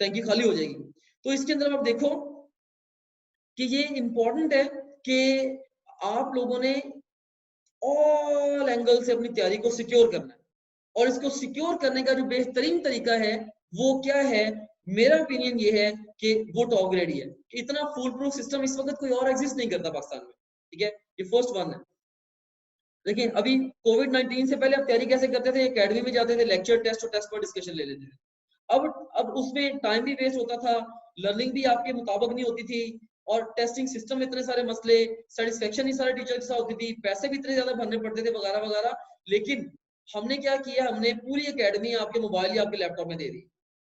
टंकी खाली हो जाएगी। तो इसके अंदर आप देखो कि ये इंपॉर्टेंट है कि आप लोगों ने ऑल एंगल से अपनी तैयारी को सिक्योर करना है, और इसको सिक्योर करने का जो बेहतरीन तरीका है वो क्या है? मेरा ओपिनियन ये है कि वो टॉप ग्रेड ही है। इतना फुल प्रूफ सिस्टम इस वक्त कोई और एग्जिस्ट नहीं करता पाकिस्तान में। ठीक है, ये फर्स्ट वन है। देखिए अभी कोविड-19 से पहले आप तैयारी कैसे करते थे? एकेडमी में जाते थे, लेक्चर टेस्ट और टेस्ट पर डिस्कशन ले लेते थे। अब उसमें टाइम भी वेस्ट होता था, लर्निंग भी आपके मुताबिक नहीं होती थी, और टेस्टिंग सिस्टम में इतने सारे मसले, सेटिस्फेक्शन ही सारे टीचर के साथ होती थी, पैसे भी इतने ज्यादा भरने पड़ते थे वगैरह वगैरह। लेकिन हमने क्या किया, हमने पूरी एकेडमी आपके मोबाइल या आपके लैपटॉप में दे दी,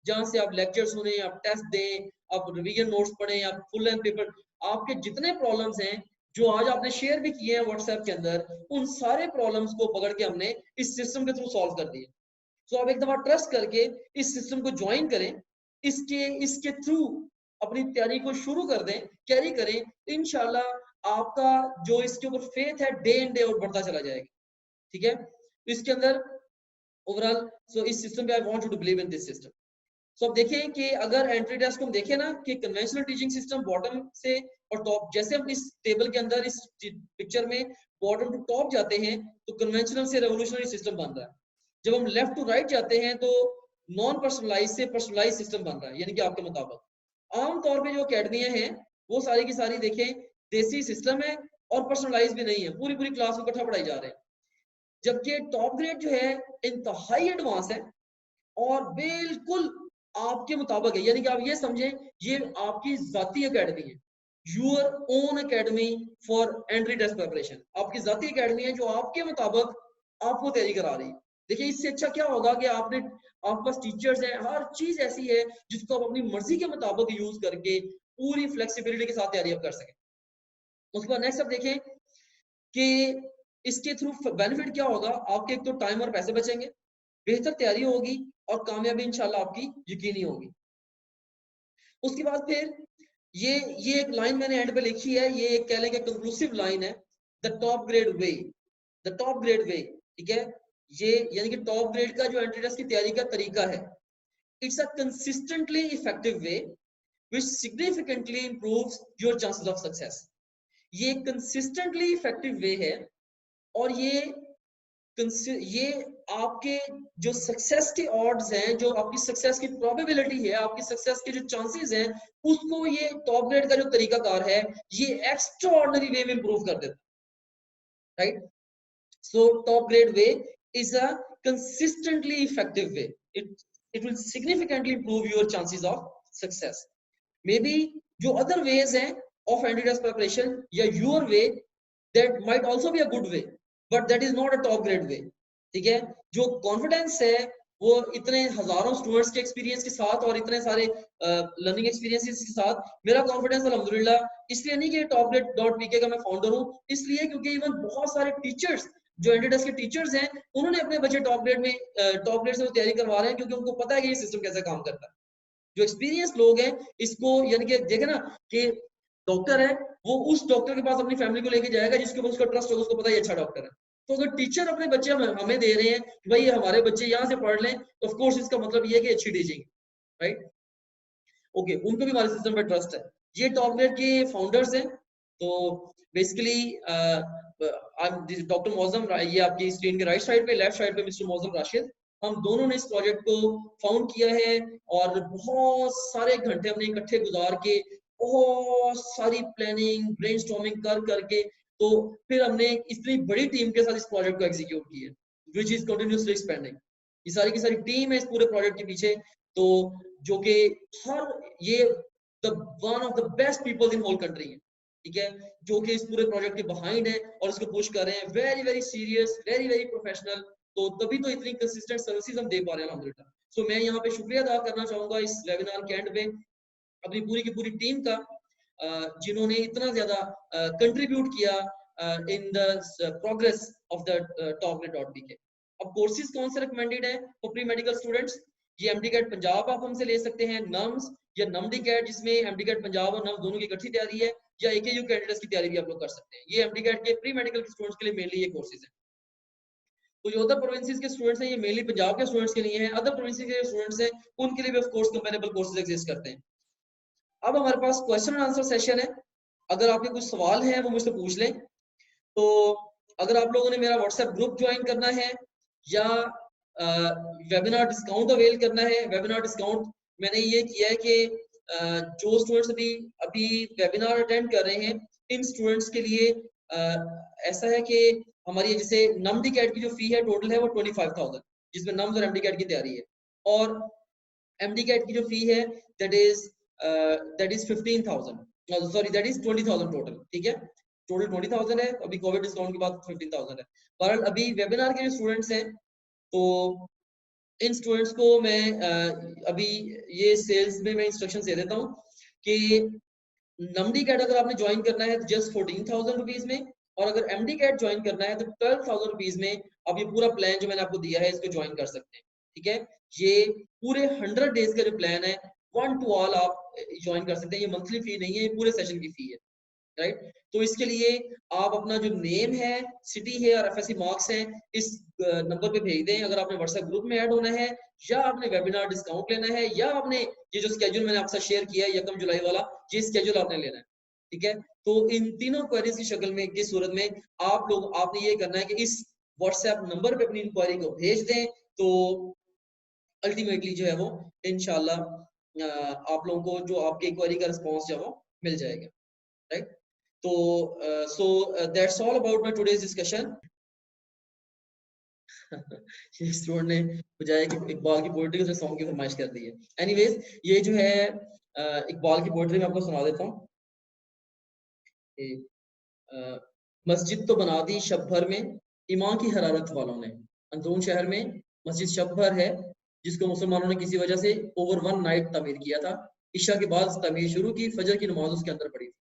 जहां से आप लेक्चर सुने, आप टेस्ट दें, आप रिवीजन नोट्स पढ़ें, आप फुल लेंथ पेपर, आपके जितने प्रॉब्लम्स हैं जो आज आपने शेयर भी किए हैं व्हाट्सएप के अंदर, उन सारे प्रॉब्लम्स को पकड़ के हमने इस सिस्टम के थ्रू सॉल्व कर दिए। तो आप एक दफा ट्रस्ट करके इस सिस्टम को ज्वाइन करें, इसके इसके थ्रू अपनी तैयारी को शुरू कर दें, कैरी करें। इंशाल्लाह आपका जो इसके ऊपर फेथ है डे इन डे आउट बढ़ता चला जाएगा। ठीक है, इसके अंदर ओवरऑल सो इस सिस्टम पे I want you to believe in this system. So अब देखें कि अगर एंट्री टेस्ट को हम देखें ना कि कन्वेंशनल टीचिंग सिस्टम बॉटम से और टॉप, जैसे हम इस टेबल के अंदर इस पिक्चर में बॉटम टू टॉप जाते हैं तो कन्वेंशनल से रेवोल्यूशनरी सिस्टम बन रहा है। जब हम लेफ्ट टू राइट जाते हैं तो नॉन पर्सनलाइज से पर्सनलाइज सिस्टम बन रहा है, यानी कि आपके मुताबिक। आमतौर पे जो अकेडमियां हैं वो सारी की सारी देखें देसी सिस्टम है और पर्सनलाइज भी नहीं है, पूरी पूरी क्लास को इकट्ठा पढ़ाई जा रहे हैं। जबकि टॉप ग्रेड जो है इंतहाई एडवांस है और बिल्कुल आपके मुताबिक है, यानी कि आप ये समझें ये आपकी जाती एकेडमी है, your own academy for entry test preparation. आपकी जाती एकेडमी है जो आपके मुताबिक आपको तैयारी करा रही है। देखिए इससे अच्छा क्या होगा कि आपके पास टीचर्स हैं, हर चीज ऐसी है जिसको आप अपनी मर्जी के मुताबिक यूज करके पूरी फ्लेक्सिबिलिटी के साथ तैयारी आप कर सकें। उसके बाद नेक्स्ट आप देखें कि इसके थ्रू बेनिफिट क्या होगा। आपके एक तो टाइम और पैसे बचेंगे, बेहतर तैयारी होगी और कामयाबी इंशाल्लाह आपकी यकीनी होगी। उसके बाद फिर ये एक लाइन मैंने एंड पे लिखी है, ये एक कह लेंगे कंक्लूसिव लाइन है, the top grade way, the top grade way, ठीक है। ये यानी कि टॉप ग्रेड का जो एंट्री टेस्ट की तैयारी का तरीका है, it's a consistently effective way which significantly improves your chances of success. ये कंसिस्टेंटली इफेक्टिव वे है और ये आपके जो सक्सेस के ऑड्स हैं, जो आपकी सक्सेस की प्रोबेबिलिटी है, आपकी सक्सेस के जो चांसेस हैं, उसको ये टॉप ग्रेड का जो तरीकाकार है ये एक्स्ट्रा ऑर्डिनरी वे में इंप्रूव कर देता है, right. So top grade way is a consistently effective way. It will significantly improve your chances of success. Maybe जो other ways हैं of entry test preparation या your way that might also be a good way, but that is not a top grade way. ठीक है, जो confidence है वो इतने हजारों स्टूडेंट्स के एक्सपीरियंस के साथ और इतने सारे लर्निंग एक्सपीरियंसेस के साथ मेरा कॉन्फिडेंस अल्हम्दुलिल्लाह इसलिए नहीं कि टॉप ग्रेड डॉट पीके का मैं फाउंडर हूँ, इसलिए क्योंकि इवन बहुत सारे टीचर्स जो एंट्री टेस्ट के टीचर्स हैं उन्होंने अपने बच्चे टॉप ग्रेड से वो तैयारी करवा रहे हैं क्योंकि उनको पता है कि ये सिस्टम कैसे काम करता है। जो एक्सपीरियंस लोग हैं इसको, यानी कि देखे ना कि डॉक्टर है वो उस डॉक्टर के पास अपनी फैमिली को लेके जाएगा जिसके ऊपर उसका ट्रस्ट होगा, उसको पता है ये अच्छा डॉक्टर है। तो अगर टीचर अपने बच्चे हमें दे रहे हैं कि भाई ये हमारे बच्चे यहाँ से पढ़ लें, तो ऑफ कोर्स इसका मतलब ये है कि अच्छी टीचिंग, राइट। ओके, उनको भी हमारे सिस्टम पे ट्रस्ट है। ये टॉप ग्रेड के फाउंडर्स हैं। तो बेसिकली डॉक्टर मौजम, ये आपकी स्क्रीन के राइट साइड पे, लेफ्ट साइड पे मिस्टर मौजम राशिद, हम दोनों ने इस प्रोजेक्ट को फाउंड किया है और बहुत सारे घंटे हमने इकट्ठे गुजार के बहुत सारी प्लानिंग ब्रेनस्टॉर्मिंग कर करके तो फिर हमने इतनी बड़ी टीम के साथ इस प्रोजेक्ट को एग्जीक्यूट किया, व्हिच इज कंटिन्यूअसली एक्सपेंडिंग। ये सारी की सारी टीम है इस पूरे प्रोजेक्ट के पीछे, तो जो कि ये one of the best people in whole country है, ठीक है, जो कि इस पूरे प्रोजेक्ट के बिहाइंड है और इसको पुश कर रहे हैं, very very serious, very very professional. तो तभी तो इतनी कंसिस्टेंट सर्विसेज हम दे पा रहे हैं अल्हम्दुलिल्लाह। सो मैं यहाँ पे शुक्रिया अदा करना चाहूंगा इस वेबिनार के एंड पे अपनी पूरी की पूरी टीम का, जिन्होंने इतना ज्यादा कंट्रीब्यूट किया in the progress of the topgrade.pk। अब कोर्सेज कौन से रिकमेंडेड है फॉर प्री मेडिकल स्टूडेंट्स? ये एमडी कैट पंजाब आप हमसे ले सकते हैं, नम्स या नमडी कैट जिसमें एमडी कैट पंजाब और नम्स दोनों की इकट्ठी तैयारी है, या एकेयू कैंडिडेट्स की तैयारी भी आप लोग कर सकते हैं। ये एमडी कैट के प्री मेडिकल स्टूडेंट्स के लिए मेनली ये कोर्सेज हैं। तो जो अदर प्रोविंसेस के स्टूडेंट्स हैं ये मेनली पंजाब के स्टूडेंट्स के लिए हैं, अदर प्रोविंसेस के स्टूडेंट्स हैं उनके लिए भी of course comparable courses exist करते हैं। अब हमारे पास क्वेश्चन एंड आंसर सेशन है, अगर आपके कुछ सवाल हैं वो मुझसे पूछ लें। तो अगर आप लोगों ने मेरा व्हाट्सएप ग्रुप ज्वाइन करना है या वेबिनार डिस्काउंट अवेल करना है, वेबिनार डिस्काउंट मैंने ये किया है कि जो स्टूडेंट्स अभी वेबिनार अटेंड कर रहे हैं इन स्टूडेंट्स के लिए ऐसा है कि हमारी जैसे नमडी कैट की जो फी है टोटल है वो 25,000, जिसमें नम्स और एमडी कैट की तैयारी है, और एमडी कैट की जो फी है that is 15,000, sorry that is 20,000 total, ठीक है, टोटल 20,000 है, अभी कोविड डिस्काउंट के बाद 15,000 है। पर अभी वेबिनार के जो स्टूडेंट्स हैं तो इन स्टूडेंट्स को मैं अभी ये सेल्स में मैं इंस्ट्रक्शन दे देता हूँ कि नमडी कैट अगर आपने ज्वाइन करना है तो जस्ट 14,000 रुपीज में, और अगर एमडी कैट ज्वाइन करना है तो 12,000 रुपीज में आप ये पूरा प्लान जो मैंने आपको दिया है इसको ज्वाइन कर सकते हैं, ठीक है। ये पूरे 100 डेज का जो प्लान है 1 to all आप ज्वाइन कर सकते हैं, ये मंथली फी नहीं है, ये पूरे सेशन की फी है, राइट। तो इसके लिए आप अपना जो नेम है, सिटी है और एफएससी मार्क्स है इस नंबर पे भेज दें अगर आपने व्हाट्सएप ग्रुप में ऐड होना है, या आपने वेबिनार डिस्काउंट लेना है, या आपने ये जो स्केड्यूल मैंने आपसे शेयर किया है 1 जुलाई वाला, ये स्केड्यूल आपने लेना है। ठीक है। तो इन तीनों क्वेरीज की शक्ल में की सूरत में आपने ये करना है कि इस व्हाट्सएप नंबर पे अपनी इंक्वायरी को भेज दें, तो अल्टीमेटली जो है वो इंशाल्लाह आप लोगों को जो आपकी इंक्वायरी का रिस्पॉन्स जो है वो मिल जाएगा, राइट। तो so that's all about my today's discussion. Student ने बजाय कि इकबाल की पोएट्री से सॉन्ग की फरमाइश कर दी है। एनीवेज ये जो है इकबाल की पोएट्री मैं आपको सुना देता हूँ। मस्जिद तो बना दी शब भर में ईमान की हरारत वालों ने। अंदरून शहर में मस्जिद शब भर है जिसको मुसलमानों ने किसी वजह से ओवर वन नाइट तामीर किया था। ईशा के बाद तामीर शुरू की, फजर की नमाज उसके अंदर पड़ी थी।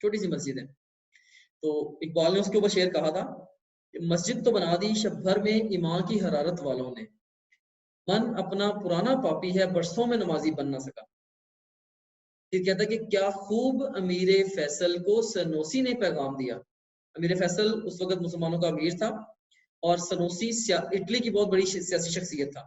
छोटी सी मस्जिद है। तो इकबाल ने उसके ऊपर शेर कहा था, मस्जिद तो बना दी शब भर में ईमान की हरारत वालों ने, मन अपना पुराना पापी है बरसों में नमाजी बन ना सका। फिर कहता है कि क्या खूब अमीर फैसल को सनोसी ने पैगाम दिया। अमीर फैसल उस वक्त मुसलमानों का अमीर था और सनोसी इटली की बहुत बड़ी सियासी शख्सियत था।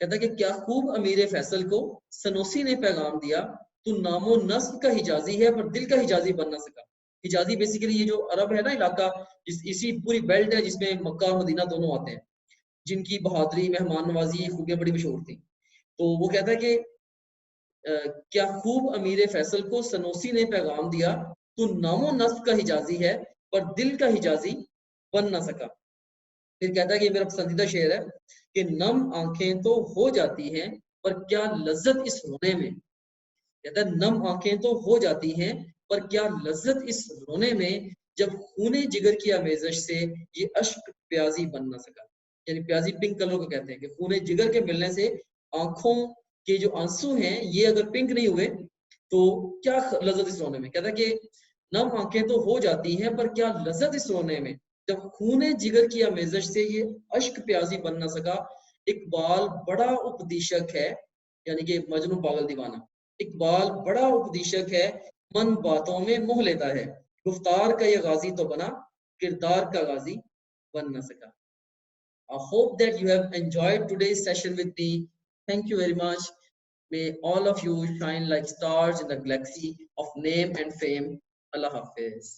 कहता है कि क्या खूब अमीर फैसल को सनोसी ने पैगाम दिया, तू नामो नस्ब का हिजाजी है पर दिल का हिजाजी बन ना सका। हिजाजी बेसिकली ये जो अरब है ना इलाका, इसी पूरी बेल्ट है जिसमें मक्का और मदीना दोनों आते हैं, जिनकी बहादुरी मेहमान नवाजी खूबियां बड़ी मशहूर थी। तो वो कहता है कि क्या खूब अमीर फैसल को सनोसी ने पैगाम दिया, तू नामो नस्ब का हिजाजी है पर दिल का हिजाजी बन ना सका। फिर कहता है कि मेरा पसंदीदा शेर है कि नम आंखें तो हो जाती हैं पर क्या लज्जत इस रोने में। कहता है नम आंखें तो हो जाती हैं पर क्या लज्जत इस रोने में, जब खूने जिगर की आमेजश से ये अश्क प्याजी बन ना सका। यानी प्याजी पिंक कलर को कहते हैं कि खूने जिगर के मिलने से आंखों के जो आंसू हैं ये अगर पिंक नहीं हुए तो क्या लज्जत इस रोने में। कहता है कि नम आंखें तो हो जाती हैं पर क्या लज्जत इस रोने में, जब खूने जिगर की आमेजश से ये अश्क प्याजी बन ना सका। इकबाल बड़ा उपदेशक है, यानी कि मजनू पागल दीवाना। इकबाल बड़ा उपदेशक है, मन बातों में मोह लेता है। गुफ्तार का ये गाजी तो बना, किरदार का गाजी बन ना सका। I hope that you have enjoyed today's session with me. Thank you very much. May all of you shine like stars in the galaxy of name and fame. Allah Hafiz.